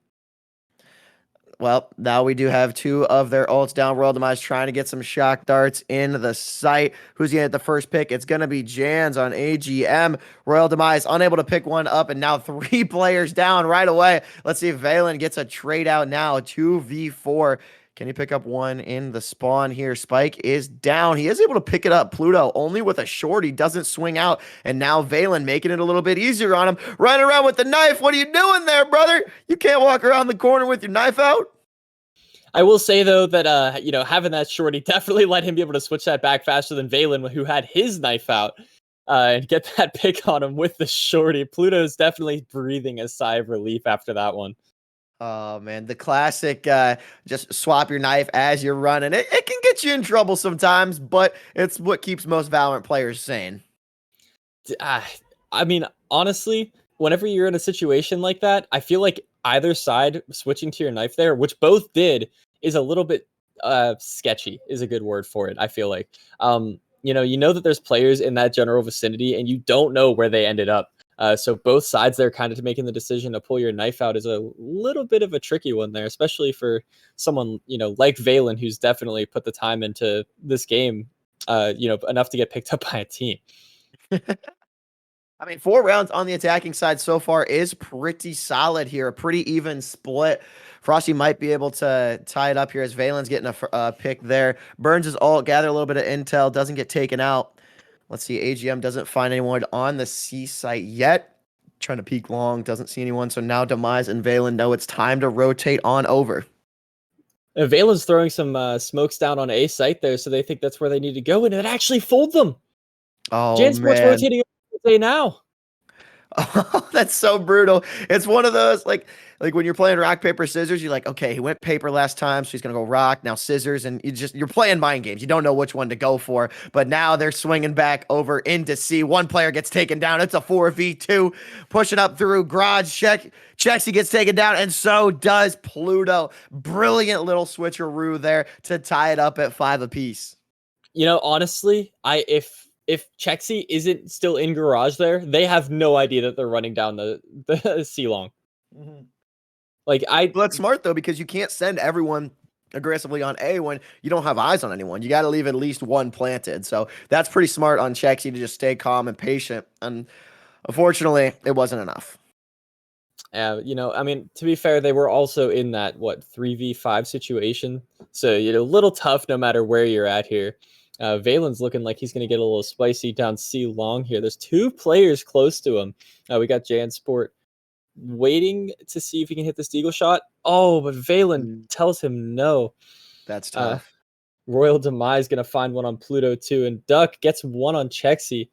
Well, now we do have two of their ults down. Royal Demise trying to get some shock darts in the site. Who's going to get the first pick? It's going to be Jans on AGM. Royal Demise unable to pick one up, and now 3 players down right away. Let's see if Valen gets a trade out now. 2v4. Can he pick up one in the spawn here? Spike is down. He is able to pick it up. Pluto only with a short. He doesn't swing out. And now Valen making it a little bit easier on him. Running around with the knife. What are you doing there, brother? You can't walk around the corner with your knife out. I will say, though, that, having that shorty definitely let him be able to switch that back faster than Valen, who had his knife out, and get that pick on him with the shorty. Pluto's definitely breathing a sigh of relief after that one. Oh, man, the classic just swap your knife as you're running. It can get you in trouble sometimes, but it's what keeps most Valorant players sane. I mean, honestly, whenever you're in a situation like that, I feel like either side switching to your knife there, which both did, is a little bit sketchy, is a good word for it, I feel like. You know that there's players in that general vicinity, and you don't know where they ended up. So both sides there kind of making the decision to pull your knife out is a little bit of a tricky one there, especially for someone, like Valen, who's definitely put the time into this game, enough to get picked up by a team. I mean, 4 rounds on the attacking side so far is pretty solid here. A pretty even split. Frosty might be able to tie it up here as Valen's getting a pick there. Burns his ult, gather a little bit of intel, doesn't get taken out. Let's see, AGM doesn't find anyone on the C site yet. Trying to peek long, doesn't see anyone. So now Demise and Valen know it's time to rotate on over. Valen's throwing some smokes down on A site there, so they think that's where they need to go, and it actually fooled them. Oh, Jansport's man. rotating over now. Oh, that's so brutal. It's one of those, like when you're playing rock, paper, scissors, you're like, okay, he went paper last time, so he's going to go rock, now scissors, and you're playing mind games. You don't know which one to go for, but now they're swinging back over into C. One player gets taken down. It's a 4v2, pushing up through garage, checks, he gets taken down, and so does Pluto. Brilliant little switcheroo there to tie it up at 5 apiece. Honestly, if Chexy isn't still in garage there, they have no idea that they're running down the C-long. Mm-hmm. Well, that's smart, though, because you can't send everyone aggressively on A when you don't have eyes on anyone. You got to leave at least one planted. So that's pretty smart on Chexy to just stay calm and patient. And unfortunately, it wasn't enough. I mean, to be fair, they were also in that, 3v5 situation. So, a little tough no matter where you're at here. Valen's looking like he's going to get a little spicy down C long here. There's 2 players close to him. We got Jansport waiting to see if he can hit this deagle shot. Oh, but Valen tells him no. That's tough. Royal Demise going to find one on Pluto too, and Duck gets one on Chexy.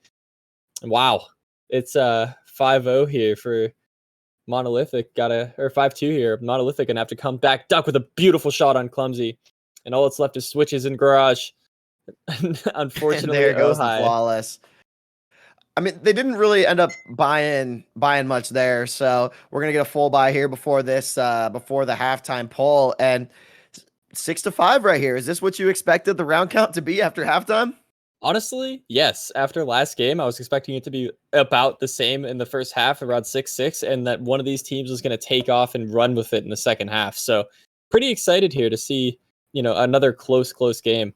Wow. It's 5-0 here for Monolithic. Or 5-2 here. Monolithic going to have to come back. Duck with a beautiful shot on Clumsy. And all that's left is switches in garage. And Unfortunately, there goes the Ojai. flawless. I mean, they didn't really end up buying much there, so we're gonna get a full buy here before this, before the halftime poll, and 6-5 right here. Is this what you expected the round count to be after halftime? Honestly, yes. After last game, I was expecting it to be about the same in the first half, around 6-6, and that one of these teams was going to take off and run with it in the second half. So, pretty excited here to see, another close game.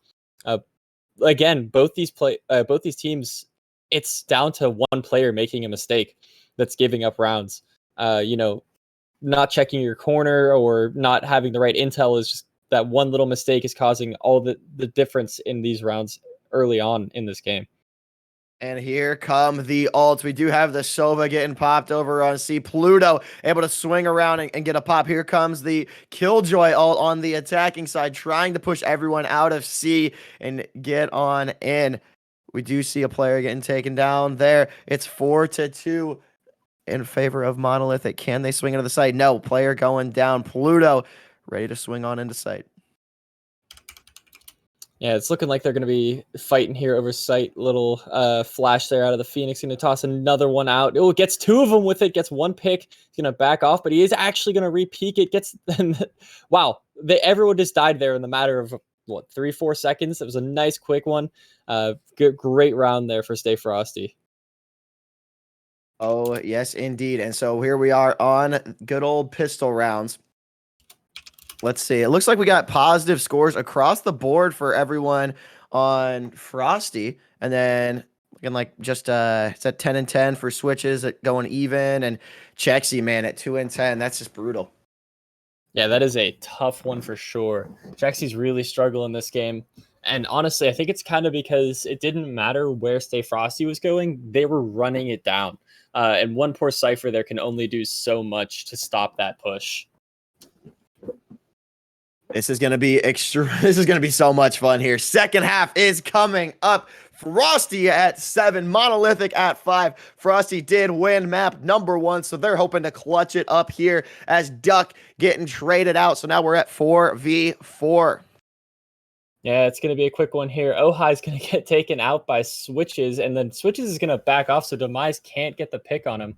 Again, both these teams, it's down to one player making a mistake that's giving up rounds. Not checking your corner or not having the right intel is just that one little mistake is causing all the difference in these rounds early on in this game. And here come the ults. We do have the Sova getting popped over on C. Pluto able to swing around and get a pop. Here comes the Killjoy ult on the attacking side, trying to push everyone out of C and get on in. We do see a player getting taken down there. It's 4-2 in favor of Monolithic. Can they swing into the site? No. Player going down. Pluto ready to swing on into site. Yeah, it's looking like they're going to be fighting here over site. Little flash there out of the Phoenix. Going to toss another one out. Oh, gets two of them with it. Gets one pick. He's going to back off, but he is actually going to re-peek it. Wow. Everyone just died there in the matter of, 3-4 seconds. It was a nice, quick one. Great round there for Stay Frosty. Oh, yes, indeed. And so here we are on good old pistol rounds. Let's see. It looks like we got positive scores across the board for everyone on Frosty. And then looking like just it's at 10-10 for switches at going even, and Chexy, man, at 2-10. That's just brutal. Yeah, that is a tough one for sure. Chexy's really struggling this game. And honestly, I think it's kind of because it didn't matter where Stay Frosty was going. They were running it down. And one poor Cypher there can only do so much to stop that push. This is going to be This is going to be so much fun here. Second half is coming up. Frosty at 7, Monolithic at 5. Frosty did win map number 1, so they're hoping to clutch it up here as Duck getting traded out. So now we're at 4v4. Yeah, it's going to be a quick one here. Ojai's going to get taken out by Switches, and then Switches is going to back off, so Demise can't get the pick on him.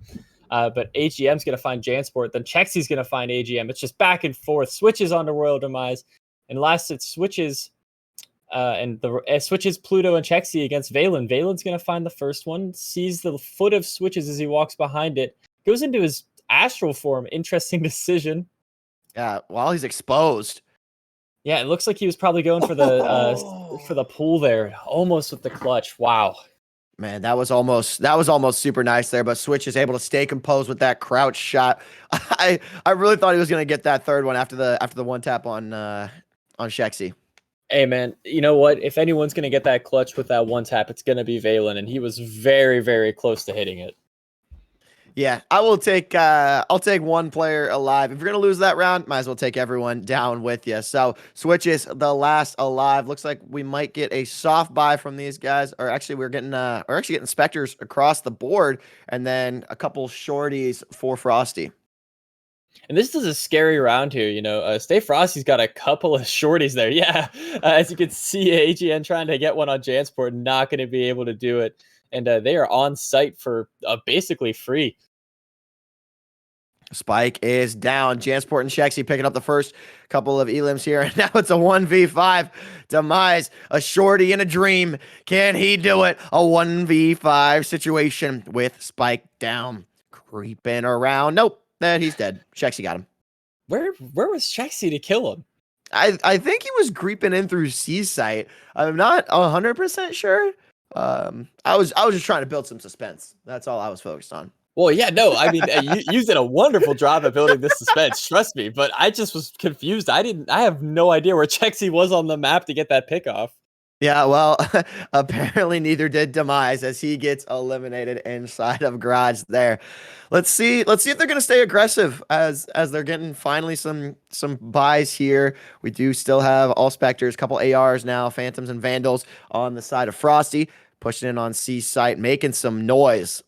But AGM's going to find Jansport. Then Chexy's going to find AGM. It's just back and forth. Switches onto Royal Demise. And last it's Switches. And the Switches, Pluto, and Chexy against Valen. Valen's going to find the first one. Sees the foot of Switches as he walks behind it. Goes into his astral form. Interesting decision. Yeah, while he's exposed. Yeah, it looks like he was probably going for the pool there. Almost with the clutch. Wow. Man, that was almost super nice there, but Switch is able to stay composed with that crouch shot. I really thought he was going to get that third one after the one tap on Chexy. Hey man, you know what? If anyone's going to get that clutch with that one tap, it's going to be Valen, and he was very, very close to hitting it. Yeah, I'll take one player alive. If you're gonna lose that round, might as well take everyone down with you. So Switch is the last alive. Looks like we might get a soft buy from these guys, or actually we're getting Spectres across the board, and then a couple shorties for Frosty. And this is a scary round here, Stay Frosty's got a couple of shorties there. Yeah, as you can see, AGN trying to get one on Jansport, not going to be able to do it. And they are on site for basically free. Spike is down. Jansport and Chexy picking up the first couple of elims here. And now it's a 1v5. Demise, a shorty in a dream. Can he do it? A 1v5 situation with Spike down. Creeping around. Nope. He's dead. Chexy got him. Where was Chexy to kill him? I think he was creeping in through C site. I'm not 100% sure. I was just trying to build some suspense. That's all I was focused on. Well, yeah, no, I mean, you did a wonderful job at building this suspense. Trust me, but I just was confused. I have no idea where Chexy was on the map to get that pick off. Yeah, well, apparently neither did Demise as he gets eliminated inside of Garage there. Let's see if they're going to stay aggressive as they're getting finally some buys here. We do still have all Spectres, couple ARs now, Phantoms and Vandals on the side of Frosty, pushing in on C site, making some noise.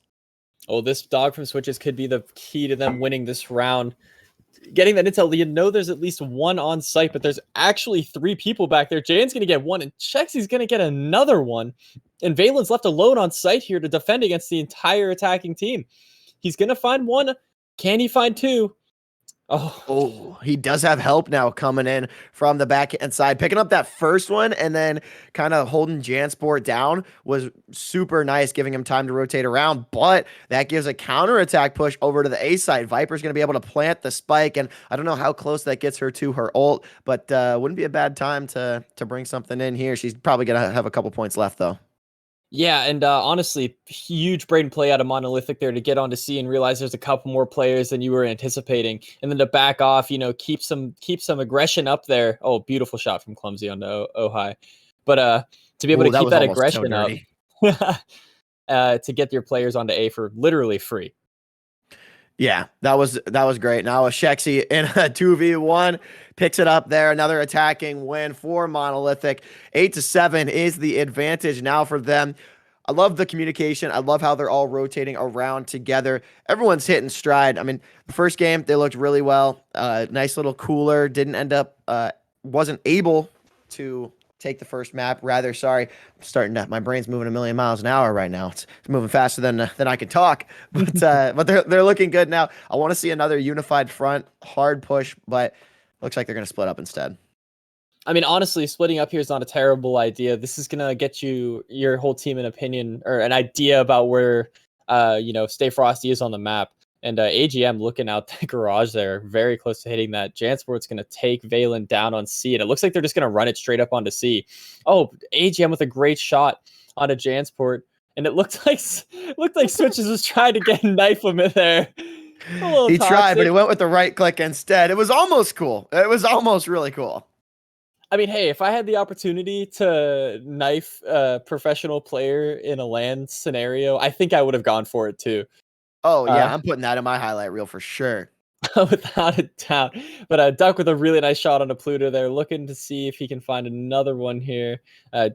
Oh, this dog from Switches could be the key to them winning this round. getting that intel, you know there's at least one on site, but there's actually 3 people back there. Jan's going to get one, and Chexy's going to get another one. And Valen's left alone on site here to defend against the entire attacking team. He's going to find one. Can he find 2? Oh, he does have help now coming in from the backhand side, picking up that first one and then kind of holding Jansport down was super nice, giving him time to rotate around. But that gives a counterattack push over to the A side. Viper's going to be able to plant the spike, and I don't know how close that gets her to her ult, but wouldn't be a bad time to bring something in here. She's probably going to have a couple points left, though. Yeah, and honestly, huge brain play out of Monolithic there to get on to C and realize there's a couple more players than you were anticipating, and then to back off, keep some aggression up there. Oh, beautiful shot from Clumsy on the Ojai, but to be able to keep that aggression up, to get your players onto A for literally free. Yeah, that was great. Now Shexy in a 2v1 picks it up there. Another attacking win for Monolithic. 8-7 is the advantage now for them. I love the communication. I love how they're all rotating around together. Everyone's hitting stride. I mean, the first game, they looked really well. Nice little cooler. Didn't end up, wasn't able to take the first map. Rather, sorry, I'm starting to, my brain's moving a million miles an hour right now. It's moving faster than I can talk. But they're looking good now. I want to see another unified front, hard push, but looks like they're going to split up instead. I mean, honestly, splitting up here is not a terrible idea. This is going to get you your whole team an opinion or an idea about where Stay Frosty is on the map. And AGM looking out the garage there, very close to hitting that. Jansport's going to take Valen down on C, and it looks like they're just going to run it straight up onto C. Oh, AGM with a great shot onto Jansport, and it looked like Switches was trying to get knife him in there. He tried, but he went with the right click instead. It was almost cool. It was almost really cool. I mean, hey, if I had the opportunity to knife a professional player in a LAN scenario, I think I would have gone for it too. Oh, yeah, I'm putting that in my highlight reel for sure. Without a doubt. But Duck with a really nice shot on a Pluto there, looking to see if he can find another one here.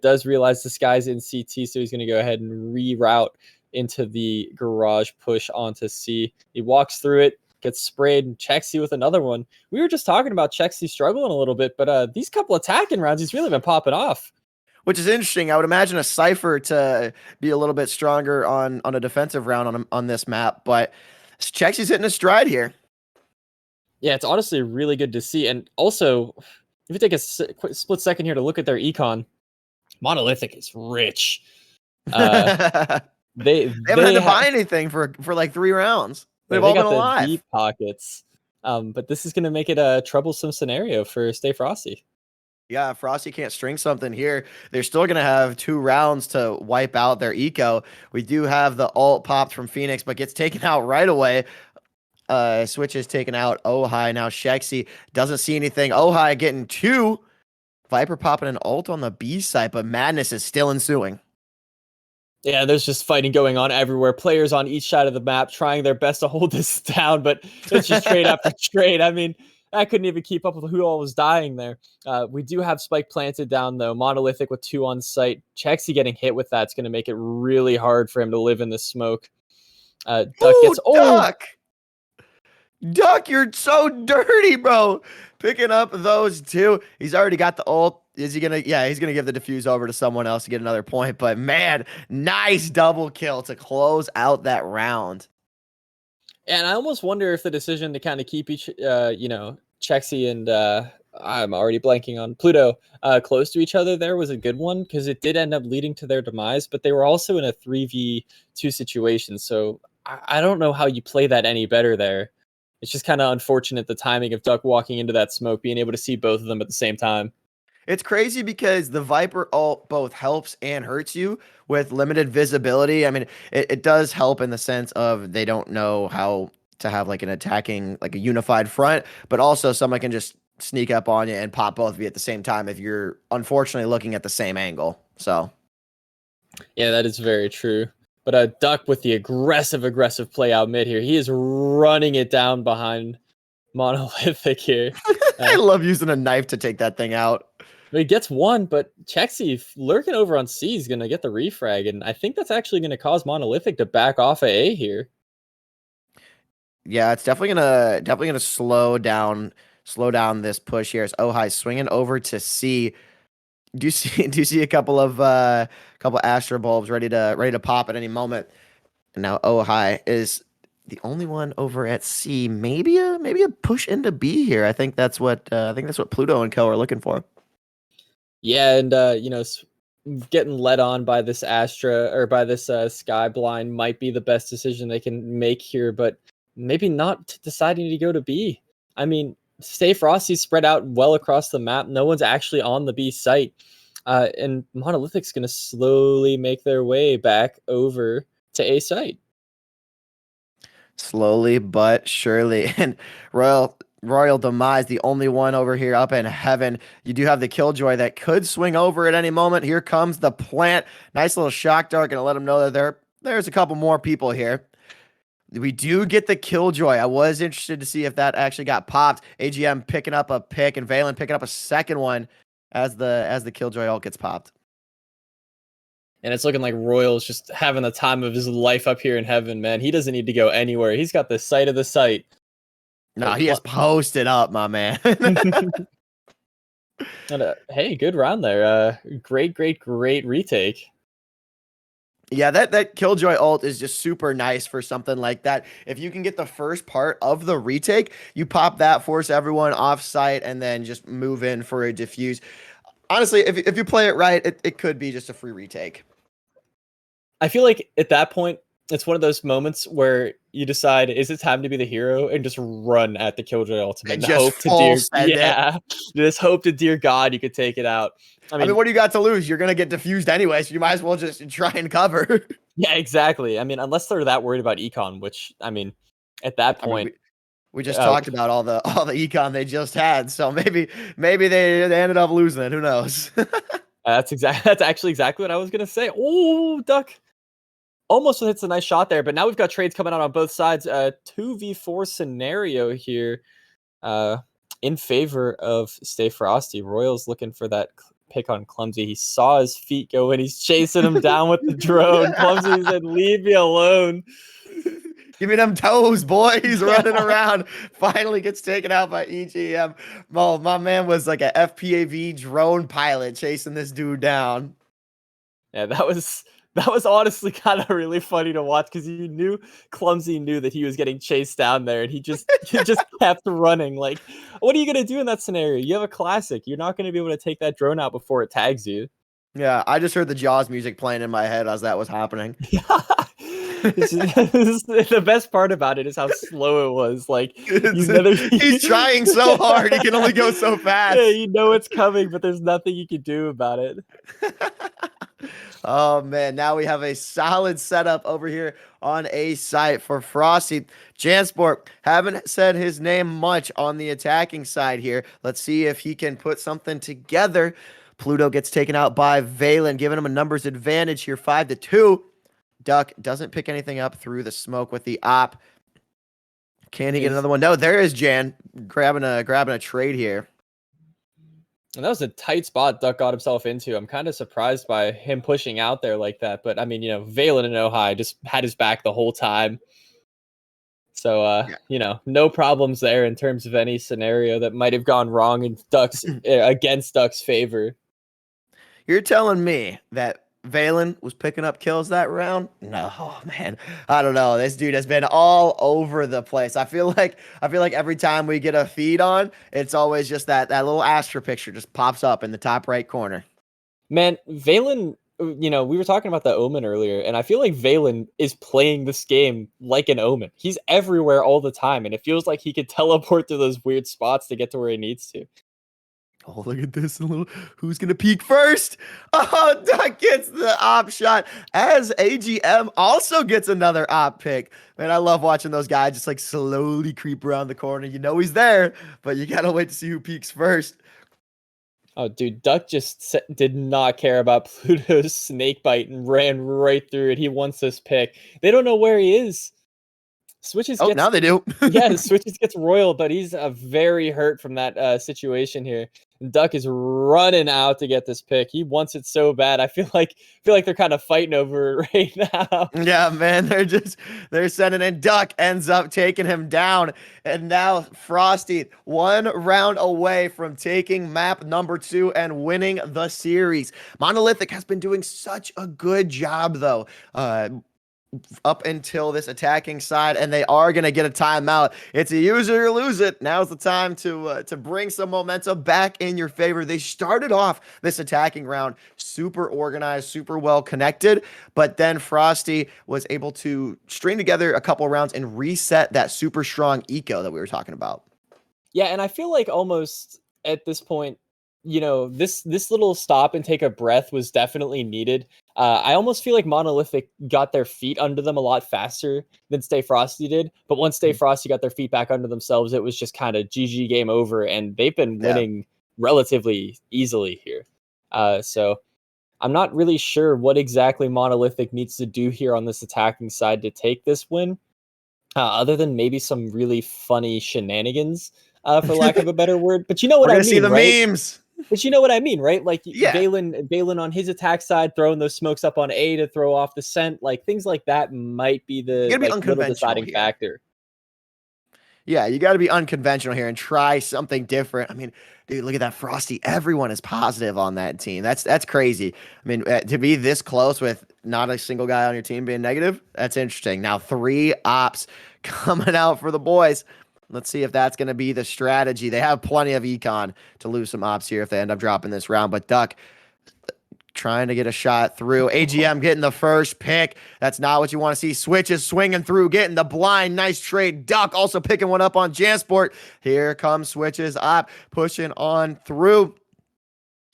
Does realize this guy's in CT, so he's going to go ahead and reroute into the garage push onto C. He walks through it, gets sprayed, and Chexy with another one. We were just talking about Chexy struggling a little bit, but these couple attacking rounds, he's really been popping off. Which is interesting. I would imagine a Cypher to be a little bit stronger on a defensive round on this map, but Chexy's hitting a stride here. Yeah, it's honestly really good to see. And also, if you take a split second here to look at their econ, Monolithic is rich. They haven't had to buy anything for like 3 rounds. They've all been alive. The deep pockets. But this is going to make it a troublesome scenario for Stay Frosty. Yeah, Frosty can't string something here. They're still going to have 2 rounds to wipe out their eco. We do have the ult popped from Phoenix, but gets taken out right away. Switch is taken out. Ojai now. Shexy doesn't see anything. Ojai getting 2. Viper popping an ult on the B side, but madness is still ensuing. Yeah, there's just fighting going on everywhere. Players on each side of the map trying their best to hold this down, but it's just trade after trade. I mean, I couldn't even keep up with who all was dying there. We do have Spike planted down, though. Monolithic with 2 on site. Chexy getting hit with that's going to make it really hard for him to live in the smoke. Duck gets... Duck, you're so dirty, bro. Picking up those 2. He's already got the ult. Is he going to... Yeah, he's going to give the defuse over to someone else to get another point. But, man, nice double kill to close out that round. And I almost wonder if the decision to kind of keep each, Chexy and I'm already blanking on Pluto close to each other there was a good one because it did end up leading to their demise, but they were also in a 3v2 situation. So I don't know how you play that any better there. It's just kind of unfortunate the timing of Duck walking into that smoke, being able to see both of them at the same time. It's crazy because the Viper ult both helps and hurts you with limited visibility. I mean, it does help in the sense of they don't know how to have like an attacking, like a unified front, but also someone can just sneak up on you and pop both of you at the same time if you're unfortunately looking at the same angle. So, yeah, that is very true. But Duck with the aggressive play out mid here. He is running it down behind Monolithic here. I love using a knife to take that thing out. He gets 1, but Chexy lurking over on C is going to get the refrag, and I think that's actually going to cause Monolithic to back off of A here. Yeah, it's definitely gonna slow down this push here. As Ohai swinging over to C. Do you see a couple Astro bulbs ready to pop at any moment? And now Ohai is the only one over at C. Maybe a push into B here. I think that's what Pluto and Co are looking for. Yeah, and getting led on by this Astra or by this Sky Blind might be the best decision they can make here, but maybe not deciding to go to B. I mean, Stay Frosty spread out well across the map. No one's actually on the B site. And Monolithic's going to slowly make their way back over to A site. Slowly but surely. And Royal Demise, the only one over here up in heaven. You do have the Killjoy that could swing over at any moment. Here comes the plant. Nice little shock dart. Gonna let them know that there's a couple more people here. We do get the Killjoy. I was interested to see if that actually got popped. AGM picking up a pick and Valen picking up a second one as the Killjoy ult gets popped. And it's looking like Royal's just having the time of his life up here in heaven, man. He doesn't need to go anywhere. He's got the sight of the site. No, he is posted up, my man. And, hey, good round there. Great retake. Yeah, that Killjoy ult is just super nice for something like that. If you can get the first part of the retake, you pop that, force everyone off site, and then just move in for a defuse. Honestly, if you play it right, it could be just a free retake. I feel like at that point, it's one of those moments where you decide, is it time to be the hero and just run at the Killjoy ultimate? And And just hope to full send it. yeah, just hope to dear God you could take it out. I mean, what do you got to lose? You're gonna get diffused anyway, so you might as well just try and cover. Yeah, exactly. I mean, unless they're that worried about econ, which I mean, at that I mean, point, we just talked about all the econ they just had, so maybe they ended up losing it. Who knows? that's actually exactly what I was gonna say. Oh, Duck almost hits a nice shot there, but now we've got trades coming out on both sides. 2v4 scenario here, in favor of Stay Frosty. Royal's looking for that pick on Clumsy. He saw his feet go and he's chasing him down with the drone. Clumsy said, "Leave me alone." Give me them toes, boy. He's running around. Finally gets taken out by EGM. Oh, my man was like a FPAV drone pilot chasing this dude down. Yeah, that was honestly kind of really funny to watch because you knew Clumsy knew that he was getting chased down there, and he just kept running. Like, what are you gonna do in that scenario? You have a classic. You're not gonna be able to take that drone out before it tags you. Yeah, I just heard the Jaws music playing in my head as that was happening. The best part about it is how slow it was. Like, he's trying so hard, he can only go so fast. Yeah, you know it's coming, but there's nothing you can do about it. Oh man, now we have a solid setup over here on A site for Frosty. Jansport haven't said his name much on the attacking side here. Let's see if he can put something together. Pluto gets taken out by Valen, giving him a numbers advantage here, 5-2. Duck doesn't pick anything up through the smoke with the op. Can he get another one? No, there is Jan grabbing a trade here. And that was a tight spot Duck got himself into. I'm kind of surprised by him pushing out there like that. But I mean, Valen and Ohai just had his back the whole time. So, no problems there in terms of any scenario that might have gone wrong in Duck's against Duck's favor. You're telling me that Valen was picking up kills that round? No, man. I don't know. This dude has been all over the place. I feel like every time we get a feed on, it's always just that little Astra picture just pops up in the top right corner. Man, Valen, we were talking about the Omen earlier, and I feel like Valen is playing this game like an Omen. He's everywhere all the time, and it feels like he could teleport to those weird spots to get to where he needs to. Oh, look at this. Who's going to peek first? Oh, Duck gets the op shot as AGM also gets another op pick. Man, I love watching those guys just like slowly creep around the corner. You know he's there, but you got to wait to see who peeks first. Oh, dude, Duck just did not care about Pluto's snake bite and ran right through it. He wants this pick. They don't know where he is. Switches Oh, gets now they do. yeah, Switches gets royal, but he's very hurt from that situation here. And Duck is running out to get this pick. He wants it so bad. I feel like they're kind of fighting over it right now. Yeah, man, they're sending in. Duck ends up taking him down, and now Frosty 1 round away from taking map number 2 and winning the series. Monolithic has been doing such a good job though, up until this attacking side, and they are going to get a timeout. It's a use it or lose it. Now's the time to bring some momentum back in your favor. They started off this attacking round super organized, super well connected, but then Frosty was able to string together a couple of rounds and reset that super strong eco that we were talking about. Yeah, and I feel like almost at this point, this little stop and take a breath was definitely needed. I almost feel like Monolithic got their feet under them a lot faster than Stay Frosty did. But once Stay Frosty got their feet back under themselves, it was just kind of GG game over, and they've been winning relatively easily here. So I'm not really sure what exactly Monolithic needs to do here on this attacking side to take this win, other than maybe some really funny shenanigans, for lack of a better word. But you know what I mean, See the right? memes. But you know what I mean, right? Like Yeah. Valen on his attack side throwing those smokes up on A to throw off the scent, like things like that might be the gotta be little unconventional deciding here. factor. Yeah, you got to be unconventional here and try something different. I mean, dude, look at that Frosty. Everyone is positive on that team. That's crazy. I mean, to be this close with not a single guy on your team being negative, that's interesting. Now, 3 ops coming out for the boys. Let's see if that's going to be the strategy. They have plenty of econ to lose some ops here if they end up dropping this round, but Duck trying to get a shot through. AGM getting the first pick. That's not what you want to see. Switches swinging through, getting the blind. Nice trade. Duck also picking one up on Jansport. Here comes Switches up, pushing on through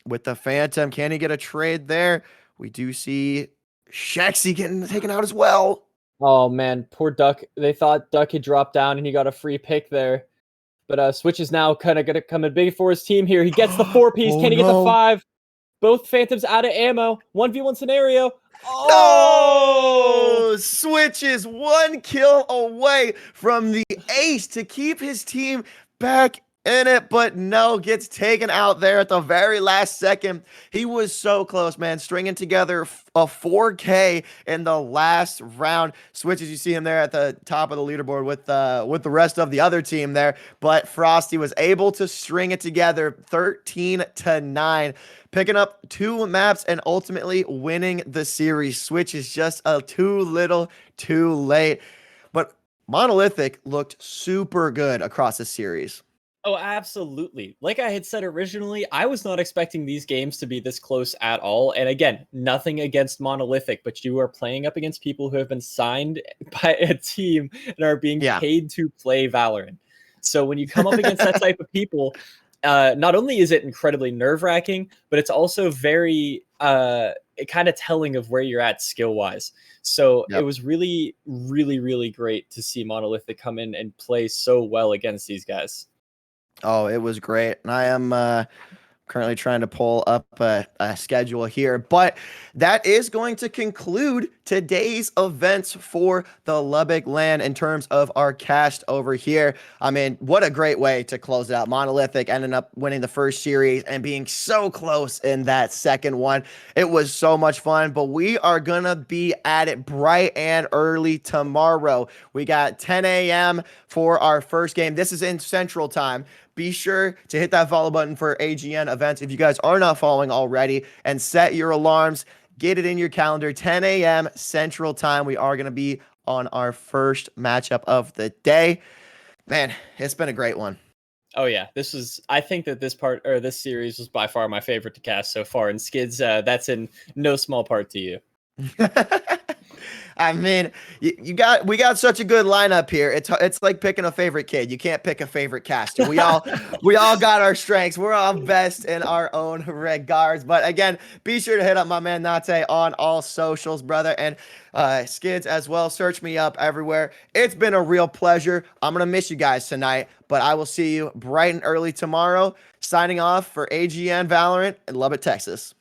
with the Phantom. Can he get a trade there? We do see Shexy getting taken out as well. Oh man, poor Duck. They thought Duck had dropped down and he got a free pick there. But Switch is now kind of going to come in big for his team here. He gets the 4-piece. Oh, Can he get the no. 5? Both Phantoms out of ammo. 1v1 scenario. Oh! Switches 1 kill away from the ace to keep his team back in it, but no, gets taken out there at the very last second. He was so close, man, stringing together a 4K in the last round. Switches, you see him there at the top of the leaderboard with the rest of the other team there, but Frosty was able to string it together 13-9. Picking up 2 maps and ultimately winning the series. Switch is just too little, too late. But Monolithic looked super good across the series. Oh, absolutely. Like I had said originally, I was not expecting these games to be this close at all. And again, nothing against Monolithic, but you are playing up against people who have been signed by a team and are being paid to play Valorant. So when you come up against that type of people, not only is it incredibly nerve-wracking, but it's also very kind of telling of where you're at skill-wise. So it was really, really, really great to see Monolithic come in and play so well against these guys. Oh, it was great. And I am currently trying to pull up a schedule here, but that is going to conclude today's events for the Lubbock LAN in terms of our cast over here. I mean, what a great way to close it out. Monolithic ended up winning the first series and being so close in that second one. It was so much fun, but we are going to be at it bright and early tomorrow. We got 10 a.m. for our first game. This is in Central Time. Be sure to hit that follow button for AGN events if you guys are not following already, and set your alarms. Get it in your calendar. 10 a.m. Central Time. We are going to be on our first matchup of the day. Man, it's been a great one. Oh yeah, I think that this series was by far my favorite to cast so far. And Skids, that's in no small part to you. I mean, we got such a good lineup here. It's like picking a favorite kid. You can't pick a favorite caster. We all got our strengths. We're all best in our own regards. But again, be sure to hit up my man Nate on all socials, brother, and Skids as well. Search me up everywhere. It's been a real pleasure. I'm gonna miss you guys tonight, but I will see you bright and early tomorrow. Signing off for AGN Valorant in Lubbock, Texas.